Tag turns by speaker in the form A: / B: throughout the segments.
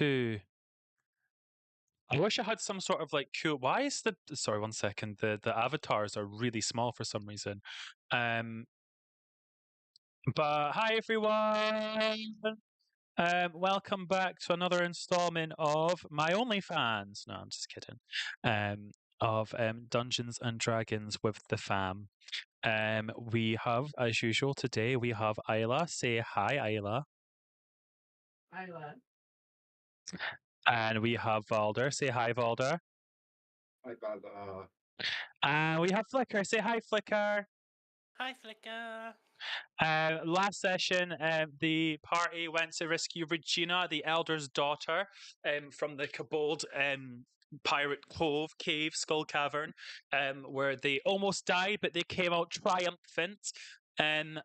A: 2. I wish I had some sort of like cool. Why is the sorry, 1 second. The avatars are really small for some reason. But hi everyone. Welcome back to another installment of My OnlyFans. No, I'm just kidding. Of Dungeons and Dragons with the fam. We have, as usual, today we have Isla. Say hi, Isla.
B: Isla.
A: And we have Valder. Say hi, Valder.
B: Hi, Valder.
A: And we have Flicker. Say hi, Flicker.
C: Hi, Flicker.
A: Last session, the party went to rescue Regina, the Elder's daughter, from the Kobold Pirate Cove Cave Skull Cavern, where they almost died, but they came out triumphant and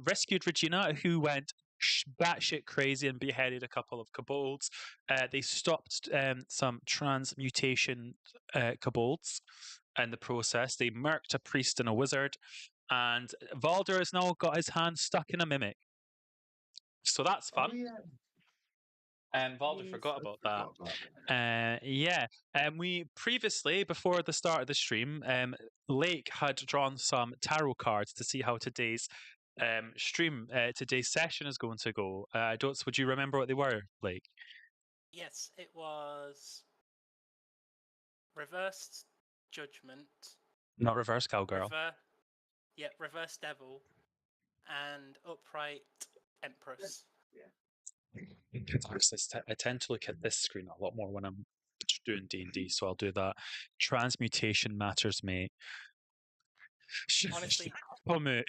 A: rescued Regina, who went batshit crazy and beheaded a couple of kobolds. They stopped some transmutation kobolds in the process. They murked a priest and a wizard. And Valder has now got his hand stuck in a mimic. So that's fun.
B: Oh, yeah.
A: Valder forgot about that. Yeah. We previously, before the start of the stream, Lake had drawn some tarot cards to see how today's today's session is going to go. Would you remember what they were, Lake?
C: Yes, it was Reversed Judgment.
A: Not Reverse Cowgirl.
C: Reverse Devil and Upright Empress.
A: Yeah. I tend to look at this screen a lot more when I'm doing D&D, so I'll do that. Transmutation matters, mate.
C: Honestly,
A: mate.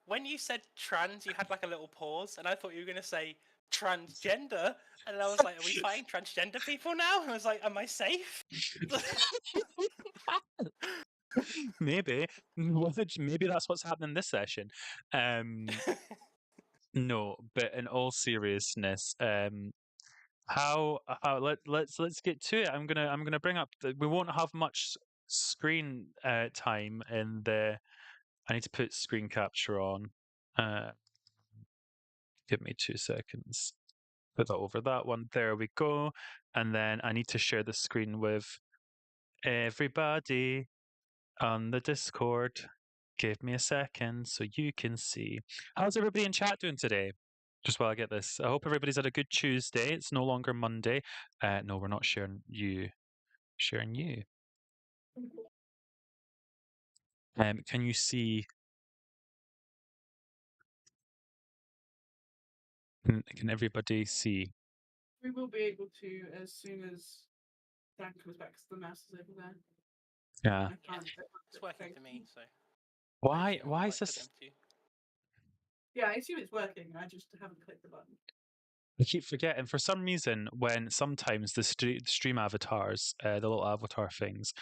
C: when you said trans, you had like a little pause, and I thought you were going to say transgender, and I was like, are we fighting transgender people now? And I was like, am I safe?
A: Maybe that's what's happening this session. No, but in all seriousness, let's get to it. I'm gonna bring up. We won't have much screen time in the. I need to put screen capture on. Give me 2 seconds. Put that over that one. There we go. And then I need to share the screen with everybody on the Discord. Give me a second so you can see. How's everybody in chat doing today? Just while I get this, I hope everybody's had a good Tuesday. It's no longer Monday. No, we're not sharing you. Sharing you. Can you see? Can everybody see?
B: We will be able to as soon as Dan comes back, because the mouse is over there.
A: Yeah.
C: It's working for me, so.
A: Why is this?
B: Yeah, I assume it's working. I just haven't clicked the button.
A: I keep forgetting. For some reason, when sometimes the stream avatars, the little avatar things,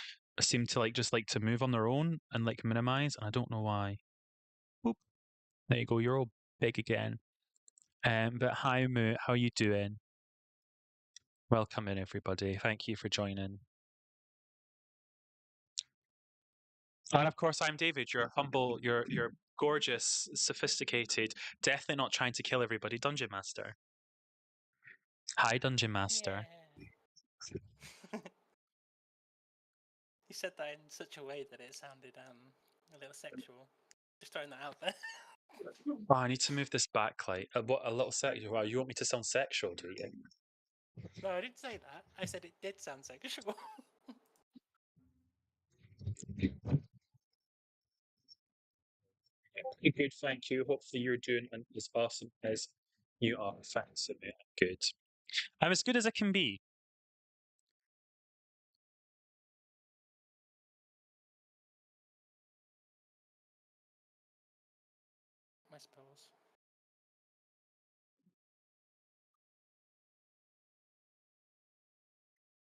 A: seem to just to move on their own and minimize, and I don't know why. Boop. There you go. You're all big again. But hi, Moo. How you doing? Welcome in, everybody. Thank you for joining. And of course, I'm David. You're humble. You're gorgeous, sophisticated. Definitely not trying to kill everybody. Dungeon Master. Hi, Dungeon Master.
C: Yeah. You said that in such a way that it sounded a little sexual. Just throwing that out there.
A: Oh, I need to move this backlight. What a little sexual. Wow, you want me to sound sexual, do you?
C: No, I didn't say that. I said it did sound sexual.
A: Good, thank you. Hopefully you're doing as awesome as you are. Thanks, Amir. Good. I'm as good as I can be.
C: I suppose.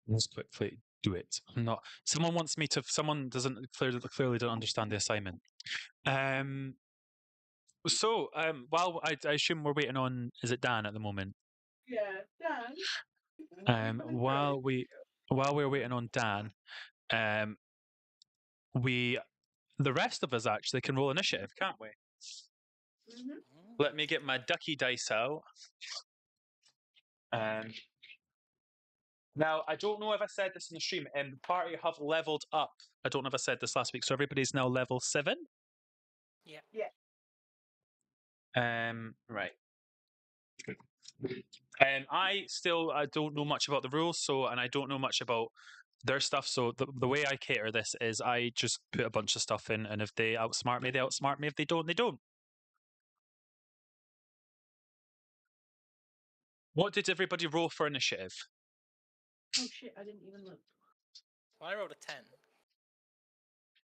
A: Let's quickly do it. I'm not. Someone wants me to. Someone doesn't clearly don't understand the assignment. So, while I assume we're waiting on, is it Dan at the moment?
B: Yeah, Dan.
A: While we're waiting on Dan, the rest of us actually can roll initiative, can't we?
B: Mm-hmm.
A: Let me get my ducky dice out. Um, now, I don't know if I said this in the stream. The party have leveled up. I don't know if I said this last week. So everybody's now level 7.
C: Yeah.
A: Right. I still don't know much about the rules, and I don't know much about their stuff. So the way I cater this is I just put a bunch of stuff in, and if they outsmart me, they outsmart me. If they don't, they don't. What did everybody roll for initiative?
B: Oh shit! I didn't even look.
C: Well, I rolled a 10.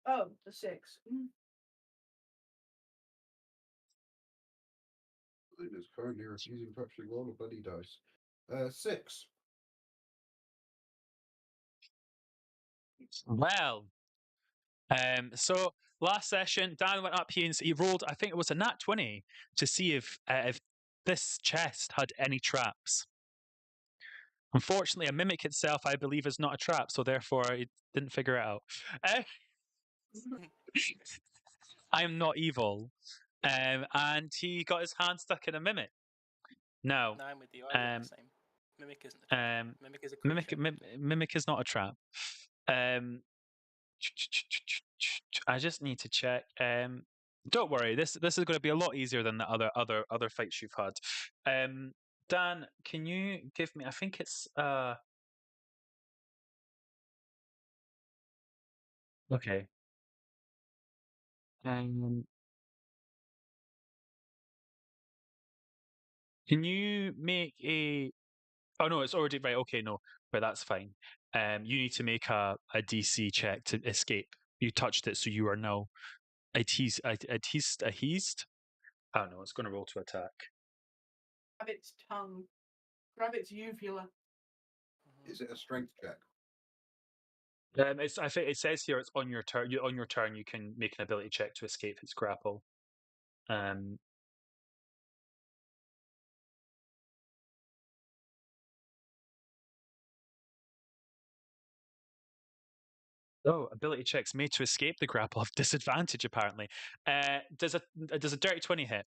B: Oh, the 6.
D: Mine is currently refusing to actually roll a bloody dice. 6.
A: Well, so last session, Dan went up. He rolled. I think it was a nat 20 to see if this chest had any traps. Unfortunately, a mimic itself, I believe, is not a trap, so therefore I didn't figure it out. I am not evil. And he got his hand stuck in a mimic. No.
C: No, I'm with you. I rolled the same. Mimic isn't a trap. Mimic is a creature.
A: Mimic is not a trap. I just need to check. Don't worry. This is going to be a lot easier than the other fights you've had. Dan, can you give me? I think it's okay. Can you make a? Oh no, it's already right. Okay, no, but that's fine. You need to make a DC check to escape. You touched it, so you are now adhesed. I don't know. It's going to roll to attack.
B: Grab its tongue. Grab its uvula.
D: Is it a strength check?
A: I think it says here it's on your turn. On your turn, you can make an ability check to escape its grapple. Oh, ability checks made to escape the grapple have disadvantage. Apparently, does a dirty 20 hit?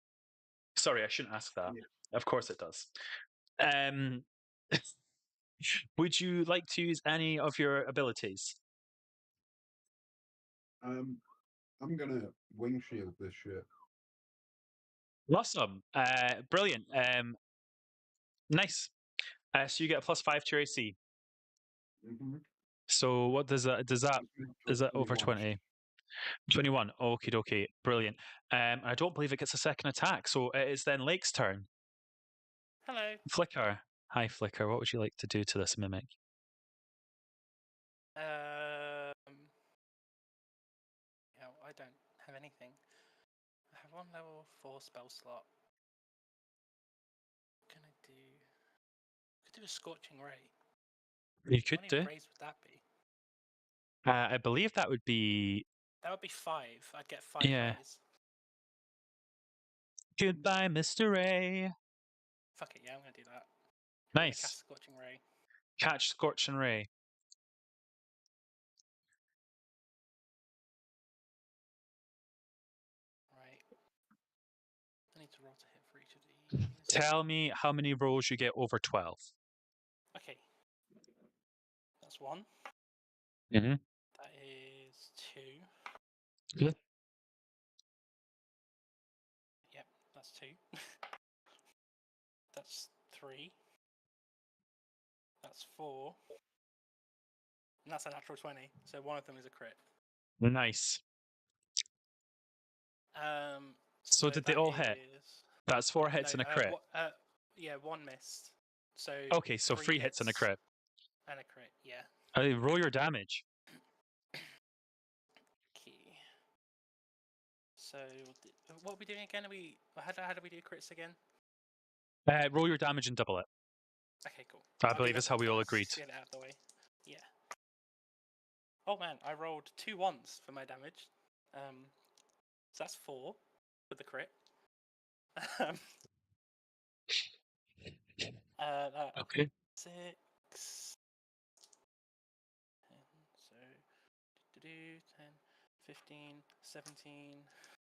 A: Sorry, I shouldn't ask that. Yeah. Of course it does. Would you like to use any of your abilities?
D: I'm gonna wing shield this shit.
A: Awesome. Brilliant. Nice. So you get a +5 to your AC.
D: Mm-hmm.
A: So what does that is that over 20? 21. Okie dokie. Brilliant. I don't believe it gets a second attack, so it is then Lake's turn.
C: Hello.
A: Flicker. Hi, Flicker. What would you like to do to this mimic?
C: Yeah, I don't have anything. I have one level 4 spell slot. What can I do? I could do a Scorching Ray.
A: You could
C: How
A: do.
C: many rays would that be?
A: I believe that would be.
C: That would be 5. I'd get 5 rays.
A: Goodbye, Mr. Ray.
C: Fuck it, yeah, I'm gonna do that.
A: Nice.
C: Cast Scorching Ray.
A: Catch Scorching Ray.
C: Right. I need to roll to hit for each of these.
A: Tell me how many rolls you get over 12.
C: Okay. That's 1.
A: Mm-hmm.
C: That is 2.
A: Good.
C: Yep, that's 2. That's 3. That's 4. And that's a natural 20. So one of them is a crit.
A: Nice. So did they all hit? That's 4 hits and a crit.
C: Yeah, 1 missed. So
A: okay, so 3 hits and a crit.
C: And a crit, yeah.
A: Roll your damage.
C: Okay. So what are we doing again? How do we do crits again?
A: Roll your damage and double it.
C: Okay, cool.
A: I believe that's how we all agreed.
C: Get it out of the way. Yeah. Oh man, I rolled 2 1s for my damage. So that's 4 with the crit.
A: Okay.
C: 6. So 10, 15, 17.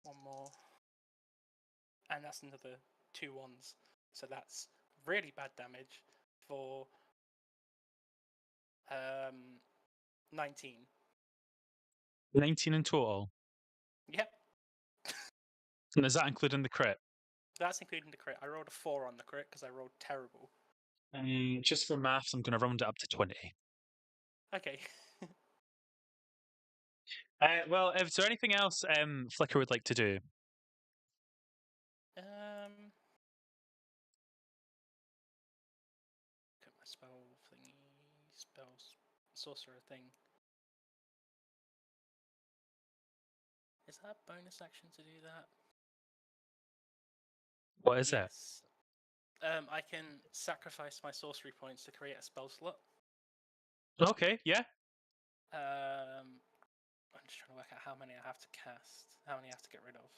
C: 1 more. And that's another 2 1s. So that's really bad damage. for 19.
A: 19 in total.
C: Yep,
A: And is that including the crit?
C: that's including the crit. I rolled a 4 on the crit because I rolled terrible.
A: Just for maths, I'm going to round it up to 20.
C: Okay.
A: Well, is there anything else Flicker would like to do?
C: Look at my spell thingy, spells, sorcerer thing. Is that bonus action to do that?
A: What is it?
C: Yes. I can sacrifice my sorcery points to create a spell slot.
A: Okay, yeah.
C: I'm just trying to work out how many I have to cast, how many I have to get rid of.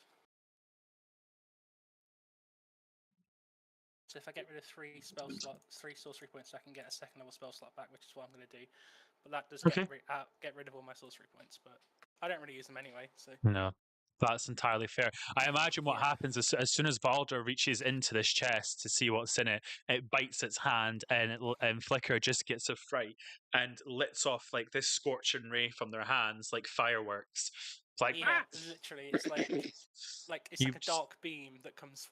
C: So if I get rid of 3 spell slots, 3 sorcery points, I can get a second level spell slot back, which is what I'm going to do. But that does
A: Okay.
C: get rid of all my sorcery points, but I don't really use them anyway. So
A: No, that's entirely fair. I imagine what
C: Yeah.
A: happens is as soon as Valder reaches into this chest to see what's in it, it bites its hand and Flicker just gets a fright and lets off like this scorching ray from their hands like fireworks. It's like,
C: yeah, literally, it's like it's
A: You
C: like a dark beam that comes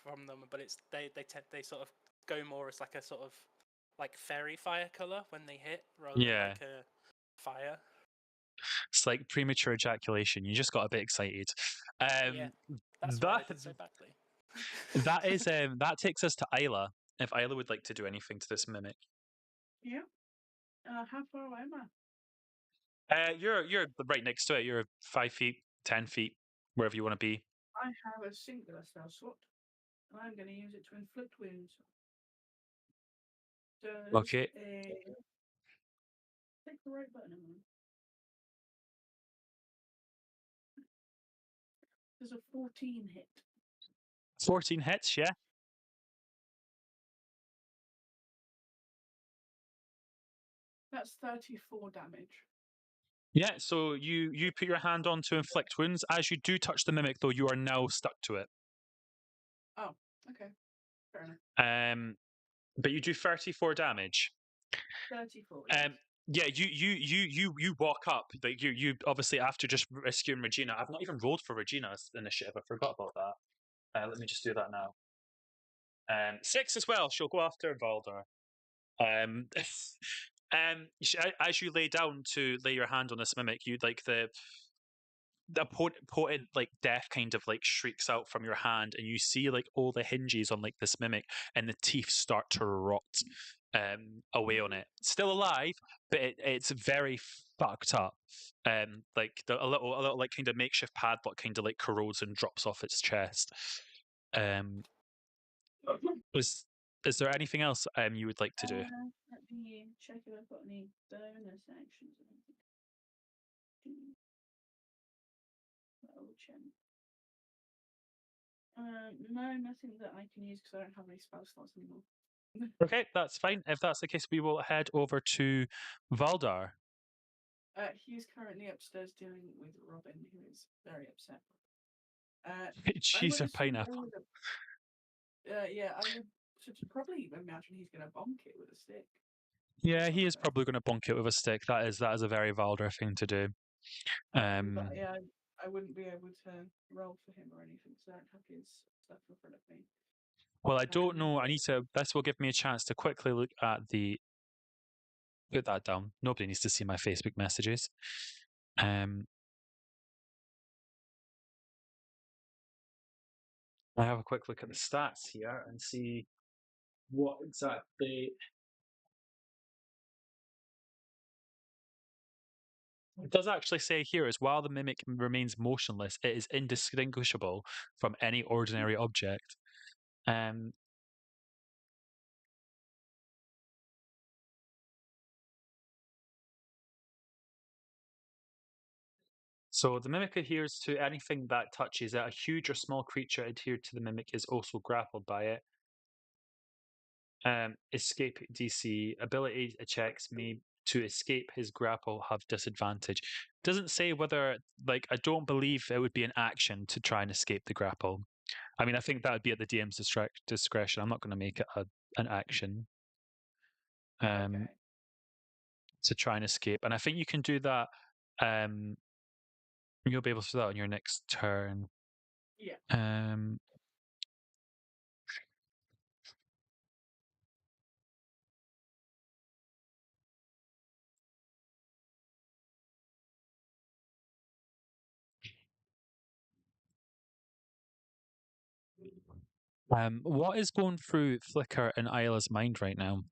C: from them, but it's they sort of go more as like a sort of like fairy fire color when they hit, rather than
A: Yeah.
C: like a fire.
A: It's like premature ejaculation. You just got a bit excited.
C: Yeah, that's why I
A: that
C: did so badly.
A: that is that takes us to Isla. If Isla would like to do anything to this mimic.
B: Yeah. How far away am I?
A: You're right next to it. You're 5 feet, 10 feet, wherever you want to be.
B: I have a singular spell slot, and I'm going to use it to inflict wounds. Does
A: Okay.
B: Click the right button. Emily. There's a 14 hit.
A: 14 hits, yeah.
B: That's 34 damage.
A: Yeah, so you put your hand on to inflict wounds. As you do touch the mimic, though, you are now stuck to it.
B: Oh, okay. Fair enough.
A: But you do 34 damage.
B: 34. Yes.
A: Yeah, you walk up. Like you obviously after just rescuing Regina. I've not even rolled for Regina's initiative. I forgot about that. Let me just do that now. 6 as well. She'll go after Valder. As you lay down to lay your hand on this mimic, you like the potent like death kind of like shrieks out from your hand, and you see like all the hinges on like this mimic, and the teeth start to rot away on it. Still alive, but it's very fucked up. Like a little like kind of makeshift padlock kind of like corrodes and drops off its chest. Is there anything else you would like to do?
B: Let me check if I've got any bonus actions. No, nothing that I can use because I don't have any spell slots anymore.
A: Okay, that's fine. If that's the case, we will head over to Valdar.
B: He's currently upstairs dealing with Robin, who is very upset.
A: Cheese or pineapple?
B: Yeah, I would probably imagine he's going to bonk it with a stick.
A: Yeah, he is probably going to bonk it with a stick. That is a very Valdar thing to do.
B: But yeah, I wouldn't be able to roll for him or anything because I don't have his stuff in front of me.
A: Well, I don't know. This will give me a chance to quickly look at the. Put that down. Nobody needs to see my Facebook messages. I have a quick look at the stats here and see what exactly. It does actually say here is while the mimic remains motionless, it is indistinguishable from any ordinary object. So the mimic adheres to anything that touches it. A huge or small creature adhered to the mimic is also grappled by it. Escape DC ability checks me to escape his grapple have disadvantage. Doesn't say whether like I don't believe it would be an action to try and escape the grapple. I mean, I think that would be at the DM's discretion. I'm not going to make it an action.
B: Okay.
A: to try and escape. And I think you can do that. You'll be able to do that on your next turn.
B: Yeah.
A: What is going through Flicker and Isla's mind right now?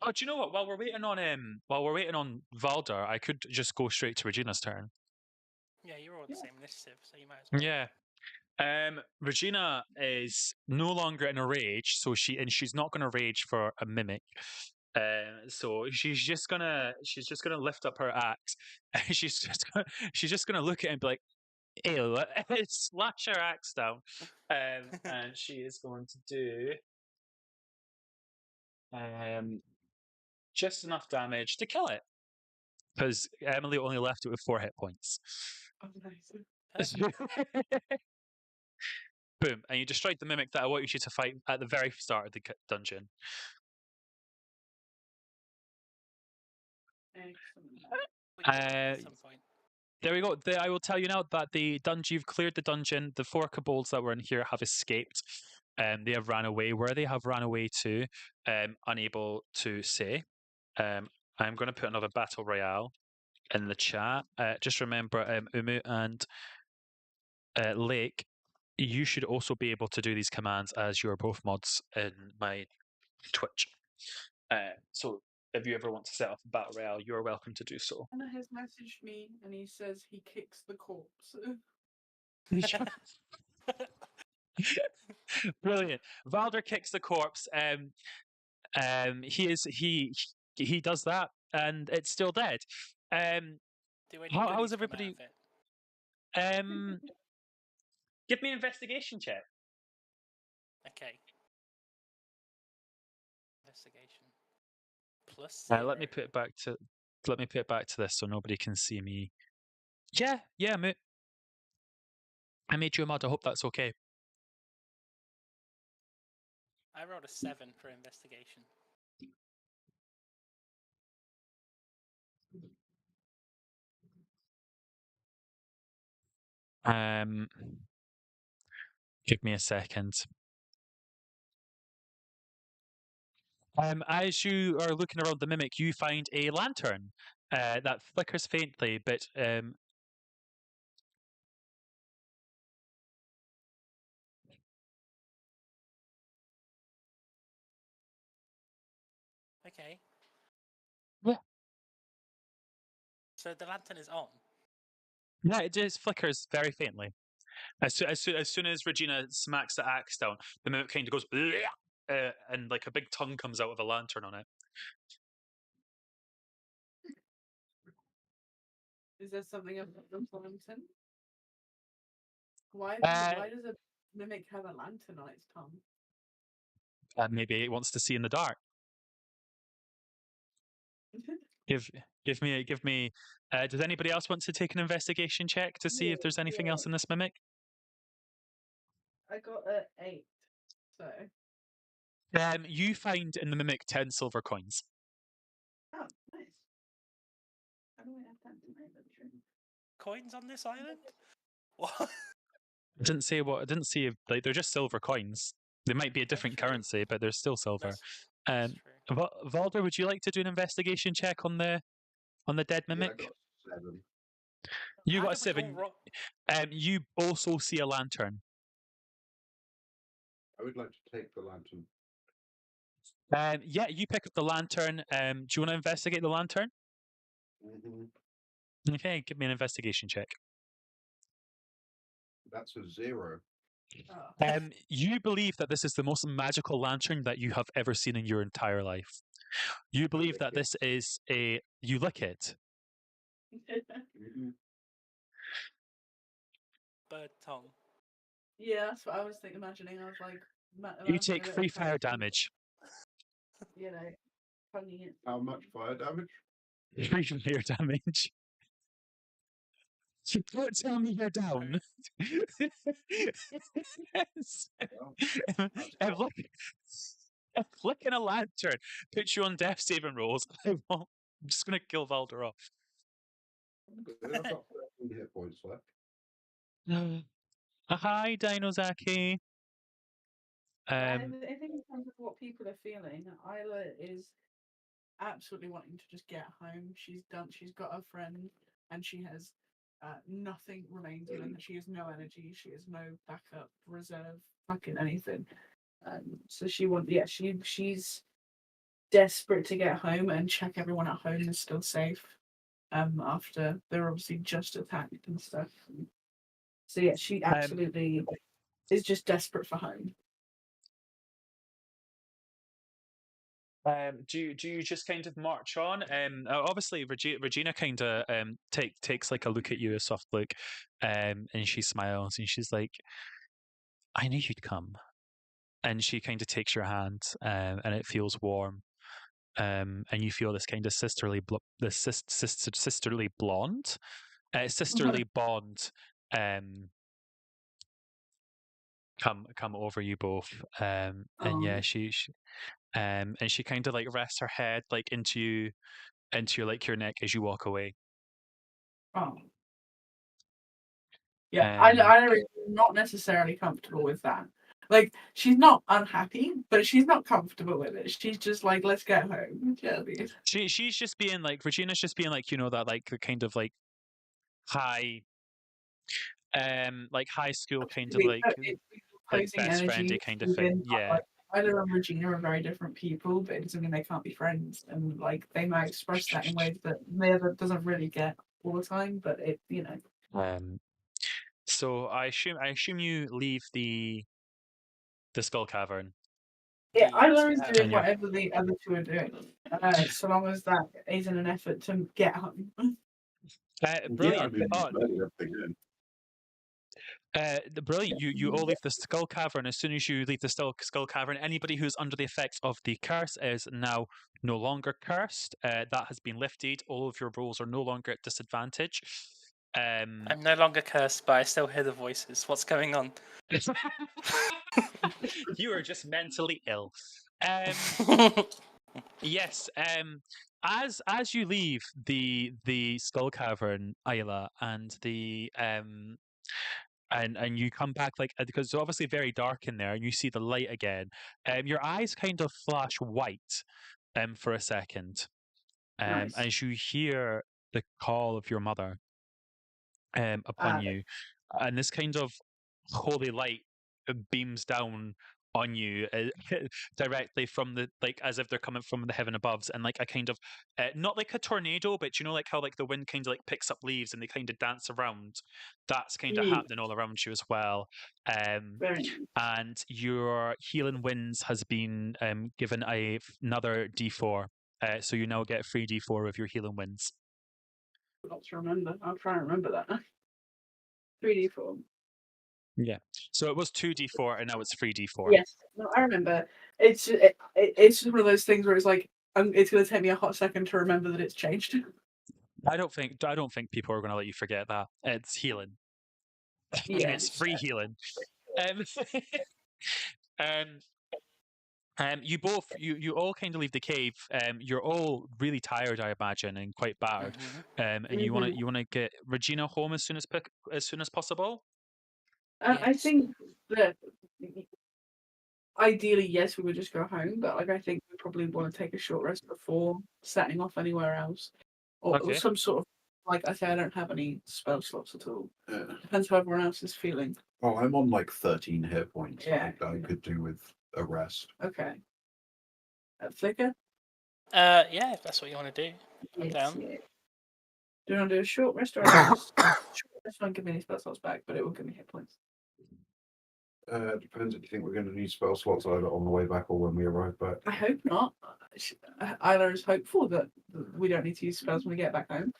A: Oh, do you know what? While we're waiting on Valdar, I could just go straight to Regina's turn.
C: Yeah, you're all the
B: Yeah.
C: same initiative, so you might as well.
A: Yeah. Regina is no longer in a rage, so she's not going to rage for a mimic. So she's just gonna lift up her axe. she's just gonna look at it and be like, "Ew!" slash her axe down. And she is going to do just enough damage to kill it, because Emily only left it with 4 hit points.
B: Oh, nice.
A: Boom, and you destroyed the mimic that I wanted you to fight at the very start of the dungeon.
B: Excellent.
C: We can get to that at some point.
A: There we go. I will tell you now that you've cleared the dungeon. The 4 kobolds that were in here have escaped. They have ran away. Where they have ran away to, unable to say. I'm going to put another battle royale in the chat. Just remember, Umu and Lake, you should also be able to do these commands as you're both mods in my Twitch. So if you ever want to set up a battle royale, you're welcome to do so.
B: Anna has messaged me and he says he kicks the corpse.
A: Brilliant. Valder kicks the corpse. He does that, and it's still dead.
C: Do any
A: How's
C: goodies come
A: everybody?
C: out of it?
A: Give me an investigation check.
C: Okay. Investigation. Plus
A: Let me put it back to this so nobody can see me. Yeah, mate. I made you a mod. I hope that's okay.
C: I rolled a 7 for investigation.
A: Give me a second. As you are looking around the mimic, you find a lantern that flickers faintly, but
C: Okay.
A: Yeah.
C: So the lantern is on.
A: Yeah, it just flickers very faintly. As soon as Regina smacks the axe down, the mimic kind of goes, and like a big tongue comes out of a lantern on it.
B: Is there something about the lantern? Why does a mimic have a lantern on its tongue?
A: Maybe it wants to see in the dark. Give me. Does anybody else want to take an investigation check to see if there's anything else in this mimic?
B: I got an 8, so.
A: You find in the mimic 10 silver coins.
B: Oh, nice. How do I add that to my inventory?
C: Coins on this island? What?
A: I didn't see if they're just silver coins. They might be a different
C: true.
A: currency, but they're still silver.
C: That's true.
A: Valder, would you like to do an investigation check on the dead mimic?
D: Yeah, I got 7.
A: You
C: How
A: got a
C: did we
A: 7.
C: all
A: You also see a lantern.
D: I would like to take the lantern.
A: Yeah, you pick up the lantern. Do you want to investigate the lantern?
D: Mm-hmm.
A: Okay, give me an investigation check.
D: That's a 0.
B: Oh.
A: You believe that this is the most magical lantern that you have ever seen in your entire life. You believe that this is you lick it.
D: Mm-hmm.
C: bird tongue?
B: Yeah, that's what I was imagining. I was like,
A: You take 3 fire damage.
B: You know, tonguing it.
D: How much fire damage?
A: 3 fire damage. Don't tell me you're down. Yes.
D: Well,
A: Look, flicking a lantern puts you on death saving rolls. I'm just going to kill Valder off.
D: I've got 13 hit points left.
A: Hi, Dinozaki.
B: I think in terms of what people are feeling, Isla is absolutely wanting to just get home. She's got her friend, and she has nothing remains in her. She has no energy. She has no backup, reserve, fucking anything. So she's desperate to get home and check everyone at home is still safe. After they're obviously just attacked and stuff. So yeah, she absolutely is just desperate for home.
A: Do you just kind of march on? Obviously, Regina kind of takes like a look at you, a soft look, and she smiles and she's like, "I knew you'd come," and she kind of takes your hand, and it feels warm, and you feel this kind of sisterly sisterly bond, come over you both, and yeah, she and she kind of like rests her head like into like your neck as you walk away.
B: Oh. Yeah, I'm not necessarily comfortable with that. Like, she's not unhappy, but she's not comfortable with it. She's just like, let's get home.
A: She's just being like, Regina's just being like, that like the kind of like high high school kind of like best friendy kind of thing. Yeah.
B: Like, Isla and Regina are very different people, but it doesn't mean they can't be friends. And like they might express that in ways that Maeve doesn't really get all the time, but it
A: So I assume you leave the Skull Cavern.
B: Yeah, Isla is doing whatever the other two are doing, so long as that is in an effort to get home.
A: Brilliant. Brilliant. You all leave the Skull Cavern. As soon as you leave the Skull Cavern, anybody who's under the effects of the curse is now no longer cursed. That has been lifted. All of your rolls are no longer at disadvantage.
C: I'm no longer cursed, but I still hear the voices. What's going on?
A: You are just mentally ill. Yes. As you leave the Skull Cavern, Isla, and the and you come back because it's obviously very dark in there, and you see the light again. Your eyes kind of flash white, for a second,
B: Nice.
A: as you hear the call of your mother, upon you, and this kind of holy light beams down on you directly from the as if they're coming from the heaven above, and like a kind of not like a tornado, but like how like the wind kind of like picks up leaves and they kind of dance around. That's kind of happening all around you as well. And your healing winds has been given another D4, so you now get 3 D4 of your healing winds.
B: I'll try and remember that. 3D4.
A: Yeah. So it was 2D4 and now it's 3D4.
B: Yes. No, I remember. It's just one of those things where it's like it's going to take me a hot second to remember that it's changed.
A: I don't think people are going to let you forget that. It's healing. Yeah, it's free healing. You all kind of leave the cave. You're all really tired, I imagine, and quite battered. And you want to get Regina home as soon as possible.
B: Yes. I think that ideally, yes, we would just go home, but like I think we probably want to take a short rest before setting off anywhere else, or some sort of like I say, I don't have any spell slots at all. Depends how everyone else is feeling.
D: Oh, I'm on like 13 hit points.
B: Yeah.
D: I could do with a rest.
B: Okay. Flicker?
C: Yeah, if that's what you want to do. I'm down.
B: Yeah. Do you want to do a short rest or a rest? Short rest won't give me any spell slots back, but it will give me hit points.
D: Depends if you think we're going to need spell slots either on the way back or when we arrive back.
B: I hope not. Isla is hopeful that we don't need to use spells when we get back home.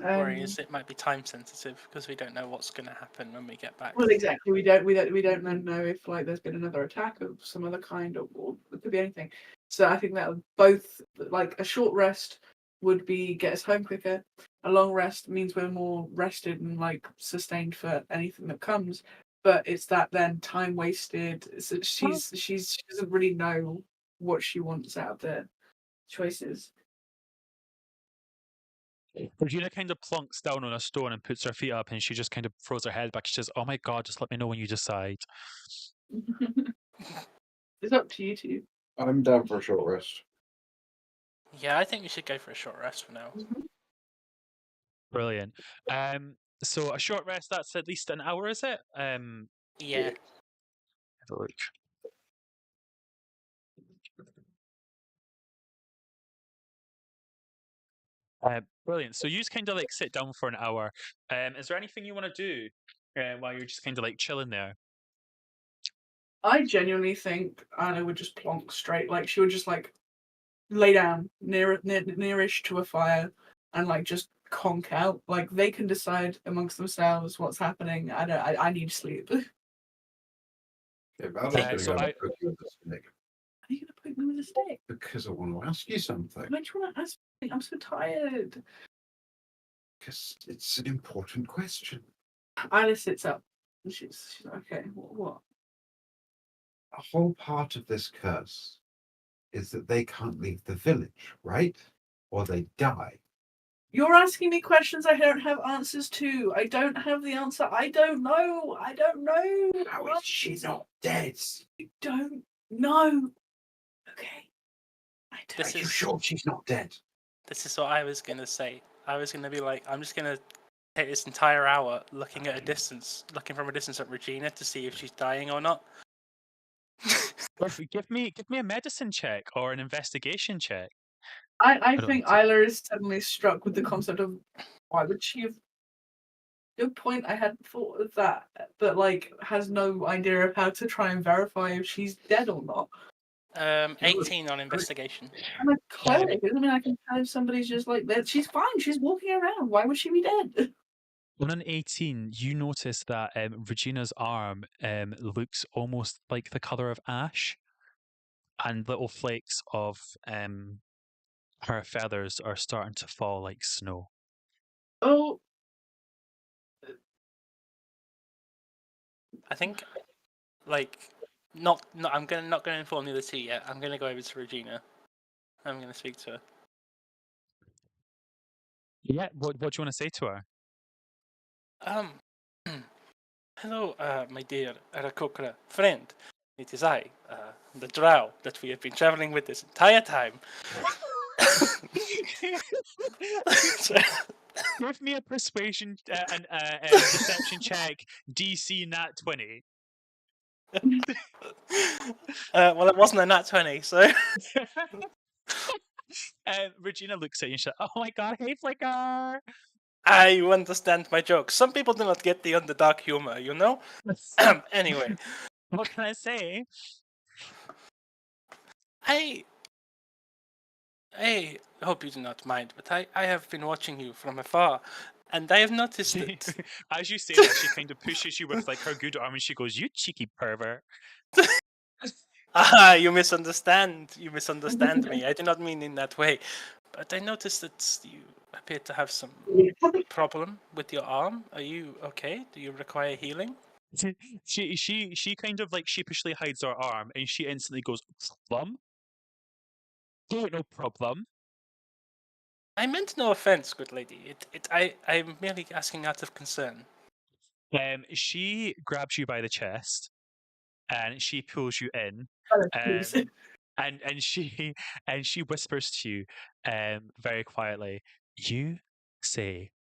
C: Worry is it might be time sensitive because we don't know what's going to happen when we get back.
B: Well, exactly. We don't know if like there's been another attack of some other kind, or it could be anything. So I think that both like a short rest would be get us home quicker. A long rest means we're more rested and like sustained for anything that comes. but it's that then time wasted. So she doesn't really know what she wants out of the choices.
A: Regina kind of plunks down on a stone and puts her feet up, and she just kind of throws her head back. She says, "Oh my god, just let me know when you decide."
B: It's up to you two.
D: I'm down for a short rest.
C: Yeah, I think we should go for a short rest for now.
A: Brilliant. So a short rest, that's at least an hour, is it?
C: Yeah.
A: Have a look. Brilliant. So you just kind of like sit down for an hour. Is there anything you want to do while you're just kind of like chilling there?
B: I genuinely think Anna would just plonk straight. Like she would just like lay down nearish to a fire and like just conk out. Like they can decide amongst themselves what's happening. I need sleep. Are
D: Yeah, Val's
A: Yeah,
D: gonna
A: so
D: go
A: I-
D: put you with a stick
B: you gonna poke me with a stick?
D: because I want to ask you something.
B: Why do you want to ask me? I'm so tired.
D: Because it's an important question.
B: Alice sits up and she's like, okay, what?
D: A whole part of this curse is that they can't leave the village, right? Or they die.
B: You're asking me questions I don't have answers to. I don't have the answer. I don't know. I don't know.
D: How is she not dead?
B: I don't know. Okay. I don't.
C: This
D: Are you
C: is-
D: sure she's not dead?
C: This is what I was gonna say. I was gonna be like, I'm just gonna take this entire hour looking from a distance at Regina to see if she's dying or not.
A: Give me a medicine check or an investigation check.
B: I
A: don't
B: think
A: know.
B: Isla is suddenly struck with the concept of why would she have. Good point. I hadn't thought of that, but like has no idea of how to try and verify if she's dead or not.
C: 18 on investigation.
B: I'm a cleric. Doesn't mean I can tell if somebody's just like that. She's fine. She's walking around. Why would she be dead?
A: On an 18, you notice that Regina's arm looks almost like the color of ash, and little flakes of her feathers are starting to fall like snow.
B: Oh,
C: I think, like, not. I'm not gonna inform the other two yet. I'm gonna go over to Regina. I'm gonna speak to her.
A: Yeah, what do you want to say to her?
C: Hello, my dear Arakokra friend. It is I, the drow that we have been traveling with this entire time.
A: Give me a persuasion and deception check, DC nat 20.
C: Well, it wasn't a nat 20, so.
A: Regina looks at you and she's like, "Oh my god, hey Flicker!"
C: You understand my joke. Some people do not get the underdog humor, you know? Anyway,
A: What can I say?
C: I hope you do not mind, but I have been watching you from afar, and I have noticed that.
A: As you say that, she kind of pushes you with like her good arm and she goes, "You cheeky pervert."
C: You misunderstand. You misunderstand me. I do not mean in that way. But I noticed that you appear to have some problem with your arm. Are you okay? Do you require healing?
A: She kind of like sheepishly hides her arm and she instantly goes, "Problem? No problem."
C: I meant no offense, good lady. I'm merely asking out of concern.
A: She grabs you by the chest and she pulls you in.
B: please.
A: And she whispers to you very quietly, "You say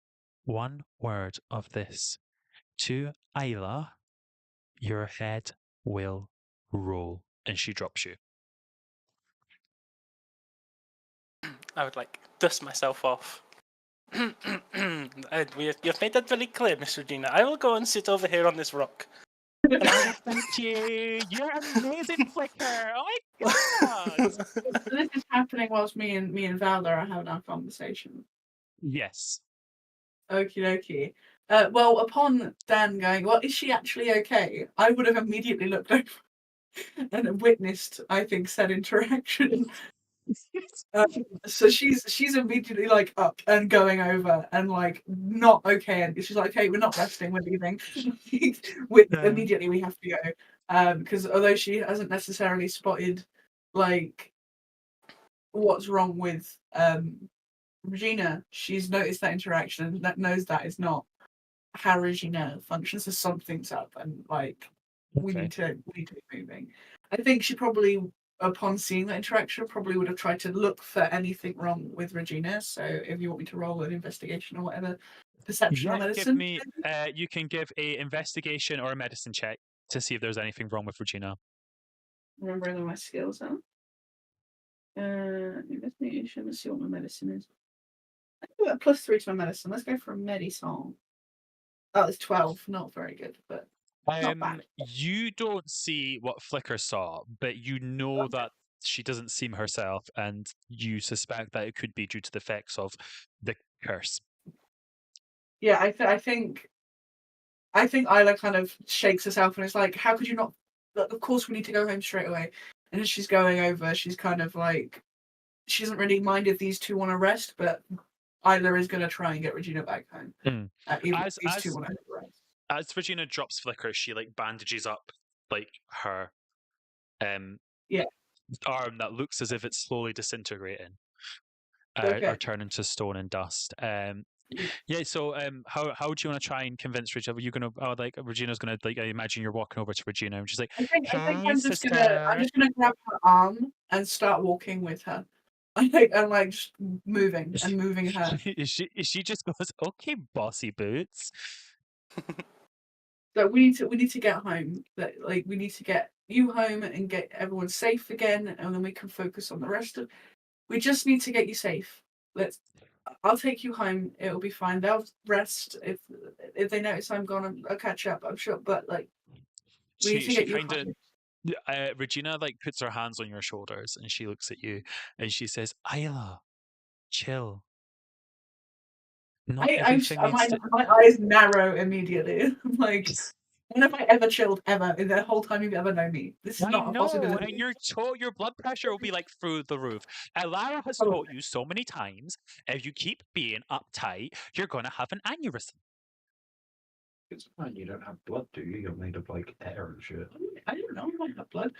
A: one word of this to Isla, your head will roll." And she drops you.
C: I would like dust myself off. You've made that very clear, Miss Regina. I will go and sit over here on this rock.
A: Oh, thank you. You're amazing, Flicker. Oh my god.
B: So this is happening whilst me and Valda are having our conversation.
A: Yes.
B: Okie dokie. Well, upon Dan going, well, is she actually okay? I would have immediately looked over and witnessed, I think, said interaction. So she's immediately like up and going over and like not okay, and she's like, okay, we're not resting, we're leaving. Immediately we have to go, because although she hasn't necessarily spotted like what's wrong with Regina, she's noticed that interaction and that knows that is not how Regina functions. So something's up, and like we
A: Okay.
B: need to be moving. I think she probably, upon seeing that interaction, probably would have tried to look for anything wrong with Regina. So if you want me to roll an investigation or whatever, perception or
A: Yeah,
B: medicine.
A: give me. You can give a investigation or a medicine check to see if there's anything wrong with Regina.
B: Remembering all my skills now. Investigation. Let's see what my medicine is. I got a +3 to my medicine. Let's go for a medicine. Oh, it's 12. Not very good, but not bad.
A: You don't see what Flicker saw, but you know
B: Okay.
A: that she doesn't seem herself, and you suspect that it could be due to the effects of the curse.
B: Yeah, I think Isla kind of shakes herself and is like, how could you not? Of course, we need to go home straight away. And as she's going over, she's kind of like, she doesn't really mind if these two want to rest, but Isla is going to try and get Regina back home. Even if these two want to rest.
A: As Regina drops Flicker, she like bandages up like her arm that looks as if it's slowly disintegrating or turning to stone and dust. Yeah. So, how do you want to try and convince Regina? Are you gonna like Regina's gonna like? I imagine you're walking over to Regina and she's like,
B: I think I'm just
A: sister.
B: gonna grab her arm and start walking with her. I'm like just moving her.
A: She just goes, okay, bossy boots.
B: So we need to get home. Like we need to get you home and get everyone safe again, and then we can focus on the rest of. We just need to get you safe. I'll take you home. It'll be fine. They'll rest if they notice I'm gone. I'll catch up. I'm sure, but like we need to get you home.
A: Regina like puts her hands on your shoulders and she looks at you and she says, Isla, chill.
B: My eyes narrow immediately. I'm like, when have I ever chilled ever in the whole time you've ever known me? This is not a possibility.
A: And your blood pressure will be like through the roof. Lara has taught you so many times, if you keep being uptight, you're gonna have an aneurysm.
D: It's fine. You don't have blood, do you? You're made of like air and shit.
B: I don't know. I might have blood.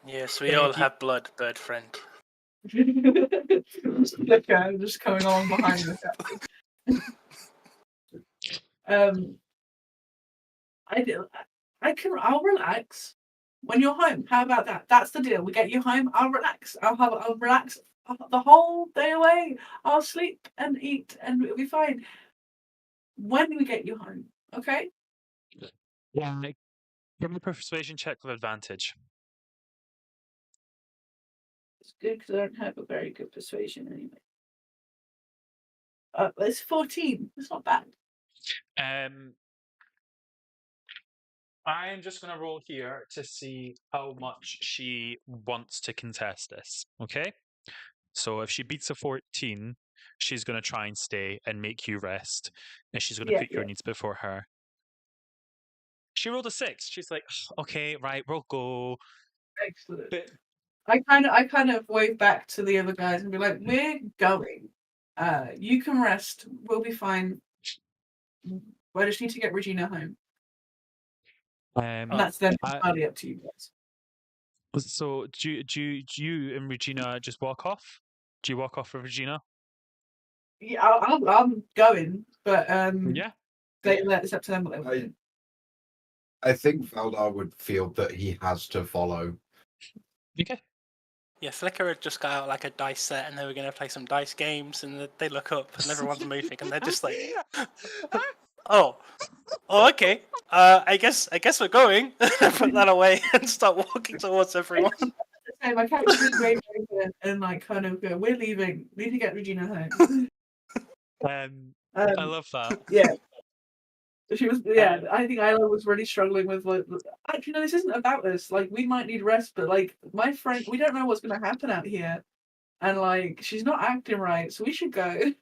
C: Yes, we all have blood, bird friend.
B: Flicker just coming along behind the I'll relax when you're home. How about that? That's the deal. We get you home. I'll relax. I'll relax the whole day away. I'll sleep and eat, and it'll be fine. When we get you home, okay?
A: Yeah. Give me a persuasion check with advantage.
B: It's good because I don't have a very good persuasion anyway. It's 14. It's not bad.
A: I'm just going to roll here to see how much she wants to contest this. Okay? So if she beats a 14, she's going to try and stay and make you rest. And she's going to put your needs before her. She rolled a 6. She's like, okay, right, we'll go.
B: Excellent. But I kind of wave back to the other guys and be like, we're going. You can rest. We'll be fine. I just need to get Regina home. And that's then entirely up to you guys.
A: So do you and Regina just walk off? Do you walk off with Regina?
B: Yeah, I'm going, but
A: yeah,
B: it's up to them what they want to do.
D: I think Valdar would feel that he has to follow.
A: Okay.
C: Yeah, Flicker had just got out like a dice set, and they were going to play some dice games, and they look up, and everyone's moving, and they're just like, "Oh, okay. I guess we're going." Put that away and start walking towards everyone.
B: My character is very good and like kind of go, we're leaving. We need to get Regina home.
A: I love that.
B: Yeah. She was, I think Isla was really struggling with like, actually, no, this isn't about us. Like, we might need rest, but like, my friend, we don't know what's going to happen out here, and like, she's not acting right, so we should go.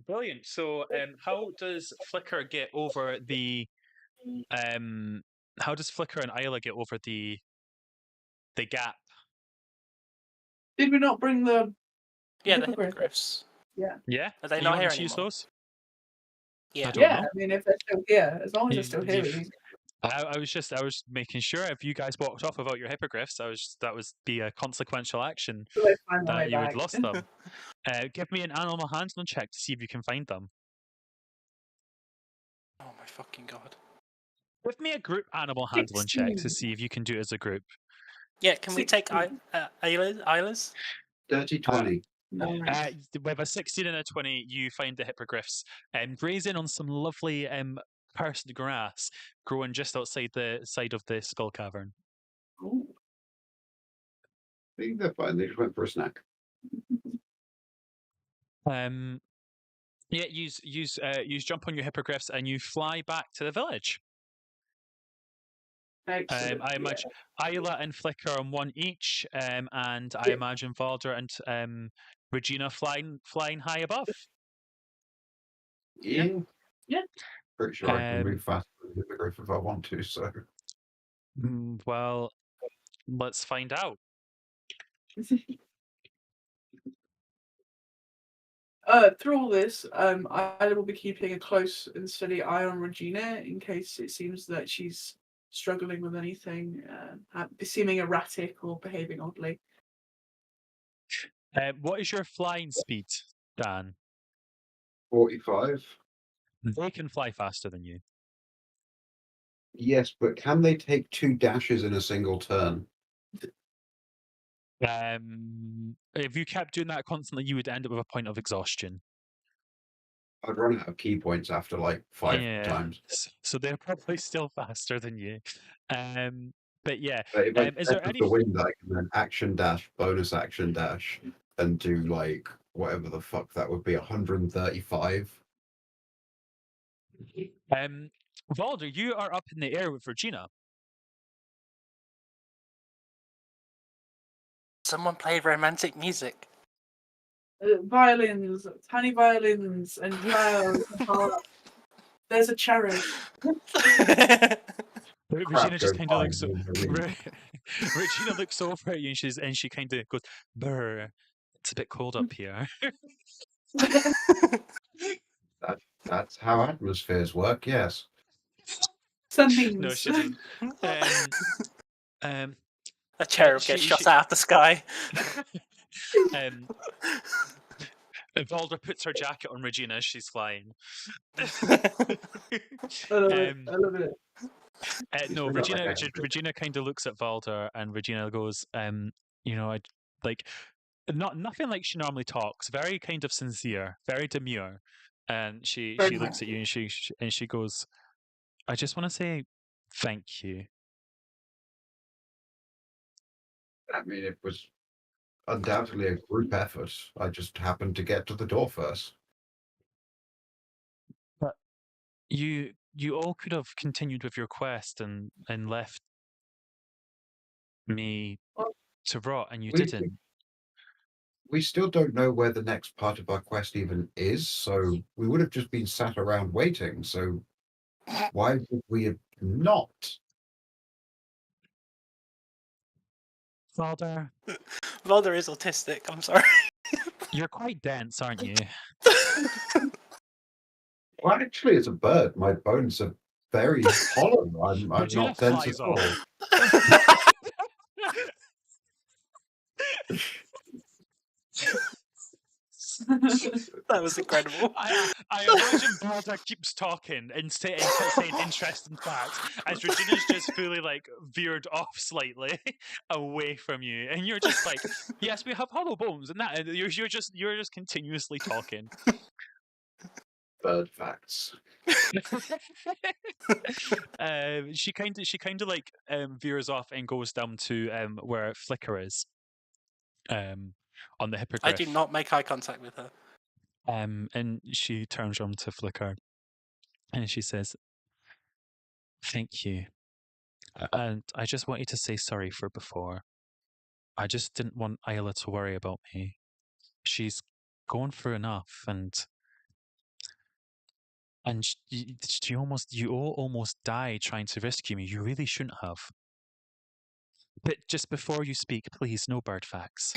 A: Brilliant. So, how does Flicker get over the? How does Flicker and Isla get over the the gap.
B: Did we not bring the
C: Yeah, the
B: hippogriff?
C: hippogriffs.
A: Yeah,
C: Are they
A: you
C: not
A: want
C: here
A: me to use
C: anymore?
A: those?
C: Yeah.
A: don't
B: Yeah,
A: know.
B: I mean, if they're still here, as long as they're
A: You-
B: still here,
A: you've- I was making sure if you guys walked off without your hippogriffs, that would be a consequential action
B: so they find their
A: that
B: way
A: you
B: back.
A: would lost them. Give me an animal handling check to see if you can find them.
C: Oh my fucking god.
A: Give me a group animal handling check to
B: 16.
A: see if you can do it as a group.
C: Yeah, can we take
B: 16.
C: Isla's?
D: Dirty 20.
B: Nice.
A: With a 16 and a 20, you find the hippogriffs grazing on some lovely parsed grass growing just outside the side of the skull cavern.
B: Ooh.
D: I think they're fine. They just went for a snack.
A: Yeah, use jump on your hippogriffs and you fly back to the village.
B: Excellent.
A: I imagine Isla and Flicker on one each, and I
B: Yeah.
A: imagine Valder and Regina flying high above.
B: Yeah. Yeah.
D: Pretty sure I can
A: Um,
D: move faster than the hippogriff if I want to, so.
A: Well, let's find out.
B: Through all this, I will be keeping a close and steady eye on Regina in case it seems that she's struggling with anything, seeming erratic or behaving oddly.
A: What is your flying speed, Dan?
D: 45.
A: They can fly faster than you.
D: Yes, but can they take 2 dashes in a single turn?
A: If you kept doing that constantly, you would end up with a point of exhaustion.
D: I'd run out of key points after like 5 times.
A: So they're probably still faster than you. But yeah,
D: But if I
A: is there
D: step
A: any?
D: the wind, I can then action dash, bonus action dash, and do like whatever the fuck that would be, 135.
A: Valder, you are up in the air with Regina.
C: Someone played romantic music.
B: Violins, tiny violins, and clouds. And harps. There's a cherub.
A: Regina just kind of
D: by
A: looks.
D: in the wind.
A: Regina looks over at you, and she kind of goes, "Brr, it's a bit cold up here."
D: That's how atmospheres work, yes.
B: Sunbeams.
A: No, she doesn't.
C: A cherub gets shot out of the sky.
A: Valder puts her jacket on Regina as she's flying.
B: I love it.
A: No,
D: She's got,
A: Regina.
D: like,
A: Regina kind of looks at Valder, and Regina goes, I'd like nothing like she normally talks. Very kind of sincere, very demure, and she
B: Very
A: looks at you and she goes, "I just want to say thank you."
D: I mean, it was undoubtedly a group effort. I just happened to get to the door first.
A: But you all could have continued with your quest and left me
B: Well,
A: to rot, and you
D: we-
A: didn't.
D: We still don't know where the next part of our quest even is, so we would have just been sat around waiting. So why would we have not?
A: Valder,
C: Valder is autistic, I'm sorry.
A: you're quite dense, aren't you?
D: Well, actually, as a bird, my bones are very hollow. I'm
A: Regina
D: not dense
A: flies
D: at all.
A: off.
C: That was incredible.
A: I imagine Balder keeps talking and saying interesting facts as Regina's just fully like veered off slightly away from you, and you're just like, "Yes, we have hollow bones," and that you're just continuously talking.
D: Bird facts.
A: She kind of like veers off and goes down to where Flicker is. On the hippogriff.
C: I do not make eye contact with her.
A: And she turns around to Flicker and she says, "Thank you. And I just want you to say sorry for before. I just didn't want Isla to worry about me. She's gone through enough, and you almost died trying to rescue me. You really shouldn't have." But just before you speak, please, no bird facts.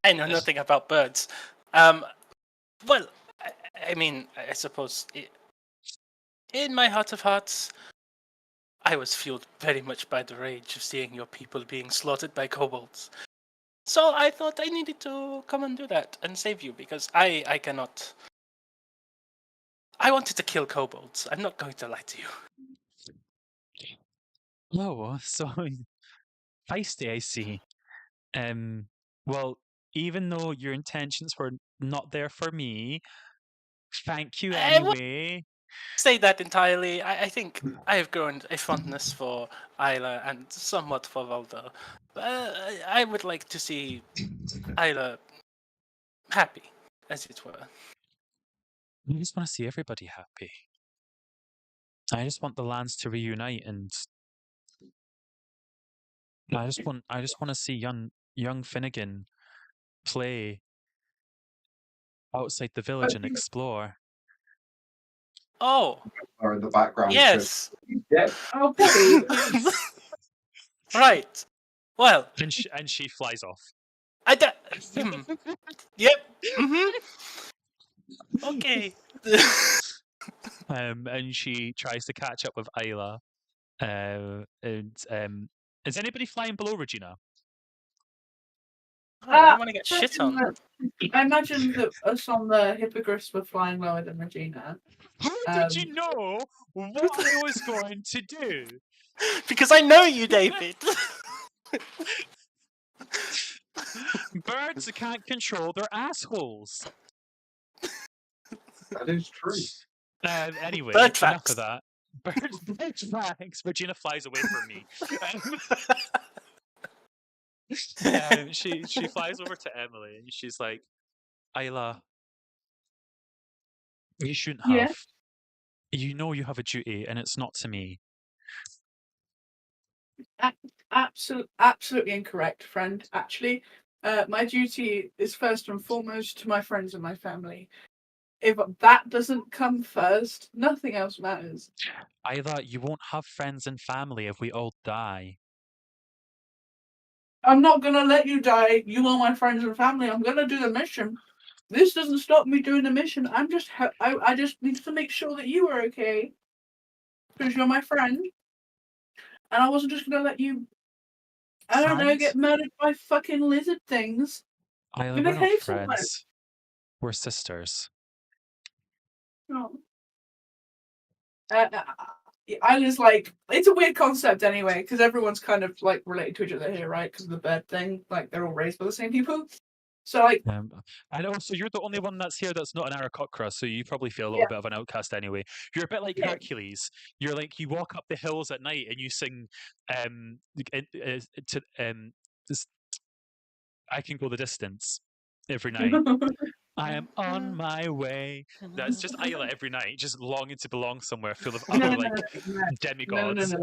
C: I know nothing about birds. Well, I mean, I suppose in my heart of hearts, I was fueled very much by the rage of seeing your people being slaughtered by kobolds. So I thought I needed to come and do that and save you because I cannot. I wanted to kill kobolds. I'm not going to lie to you.
A: Oh, so feisty, I see. Well, even though your intentions were not there for me, thank you
C: I wouldn't
A: anyway.
C: say that entirely. I think I have grown a fondness for Isla and somewhat for Valdo. I would like to see Isla happy, as it were.
A: I just want to see everybody happy. I just want the lands to reunite, and I just want to see young Finnegan play outside the village and explore.
C: Oh,
D: Or in the background.
C: yes.
D: Yeah.
B: Oh, Polly.
C: Right. Well,
A: And she flies off.
C: Yep. Okay.
A: And she tries to catch up with Isla. And is anybody flying below Regina?
C: I don't want to get shit on.
B: I imagine that us on the hippogriffs were flying lower than Regina.
A: How did you know what I was going to do?
C: Because I know you, David.
A: Birds can't control their assholes.
D: That is true.
A: Anyway,
C: Bird
A: enough
C: facts.
A: of that. Bird facts. Regina flies away from me. She flies over to Emily and she's like, Isla, you shouldn't have.
B: Yeah.
A: You know you have a duty, and it's not to me.
B: Absolutely incorrect, friend. Actually, my duty is first and foremost to my friends and my family. If that doesn't come first, nothing else matters.
A: Isla, you won't have friends and family if we all die.
B: I'm not gonna let you die. You are my friends and family. I'm gonna do the mission. This doesn't stop me doing the mission. I just need to make sure that you are okay, because you're my friend, and I wasn't just gonna let you. I don't know,
A: Friends?
B: get murdered by fucking lizard things.
A: Isla,
B: You
A: we're not
B: behave somewhere.
A: friends. We're sisters.
B: No. Isla's like, it's a weird concept anyway, because everyone's kind of like related to each other here, right? Because of the bird thing, like they're all raised by the same people. So like,
A: And also, you're the only one that's here that's not an Aarakocra, so you probably feel a little bit of an outcast anyway. You're a bit like Hercules. You're like, you walk up the hills at night and you sing, this, I can go the distance every night. I am on my way. That's just Isla every night, just longing to belong somewhere full of other demigods.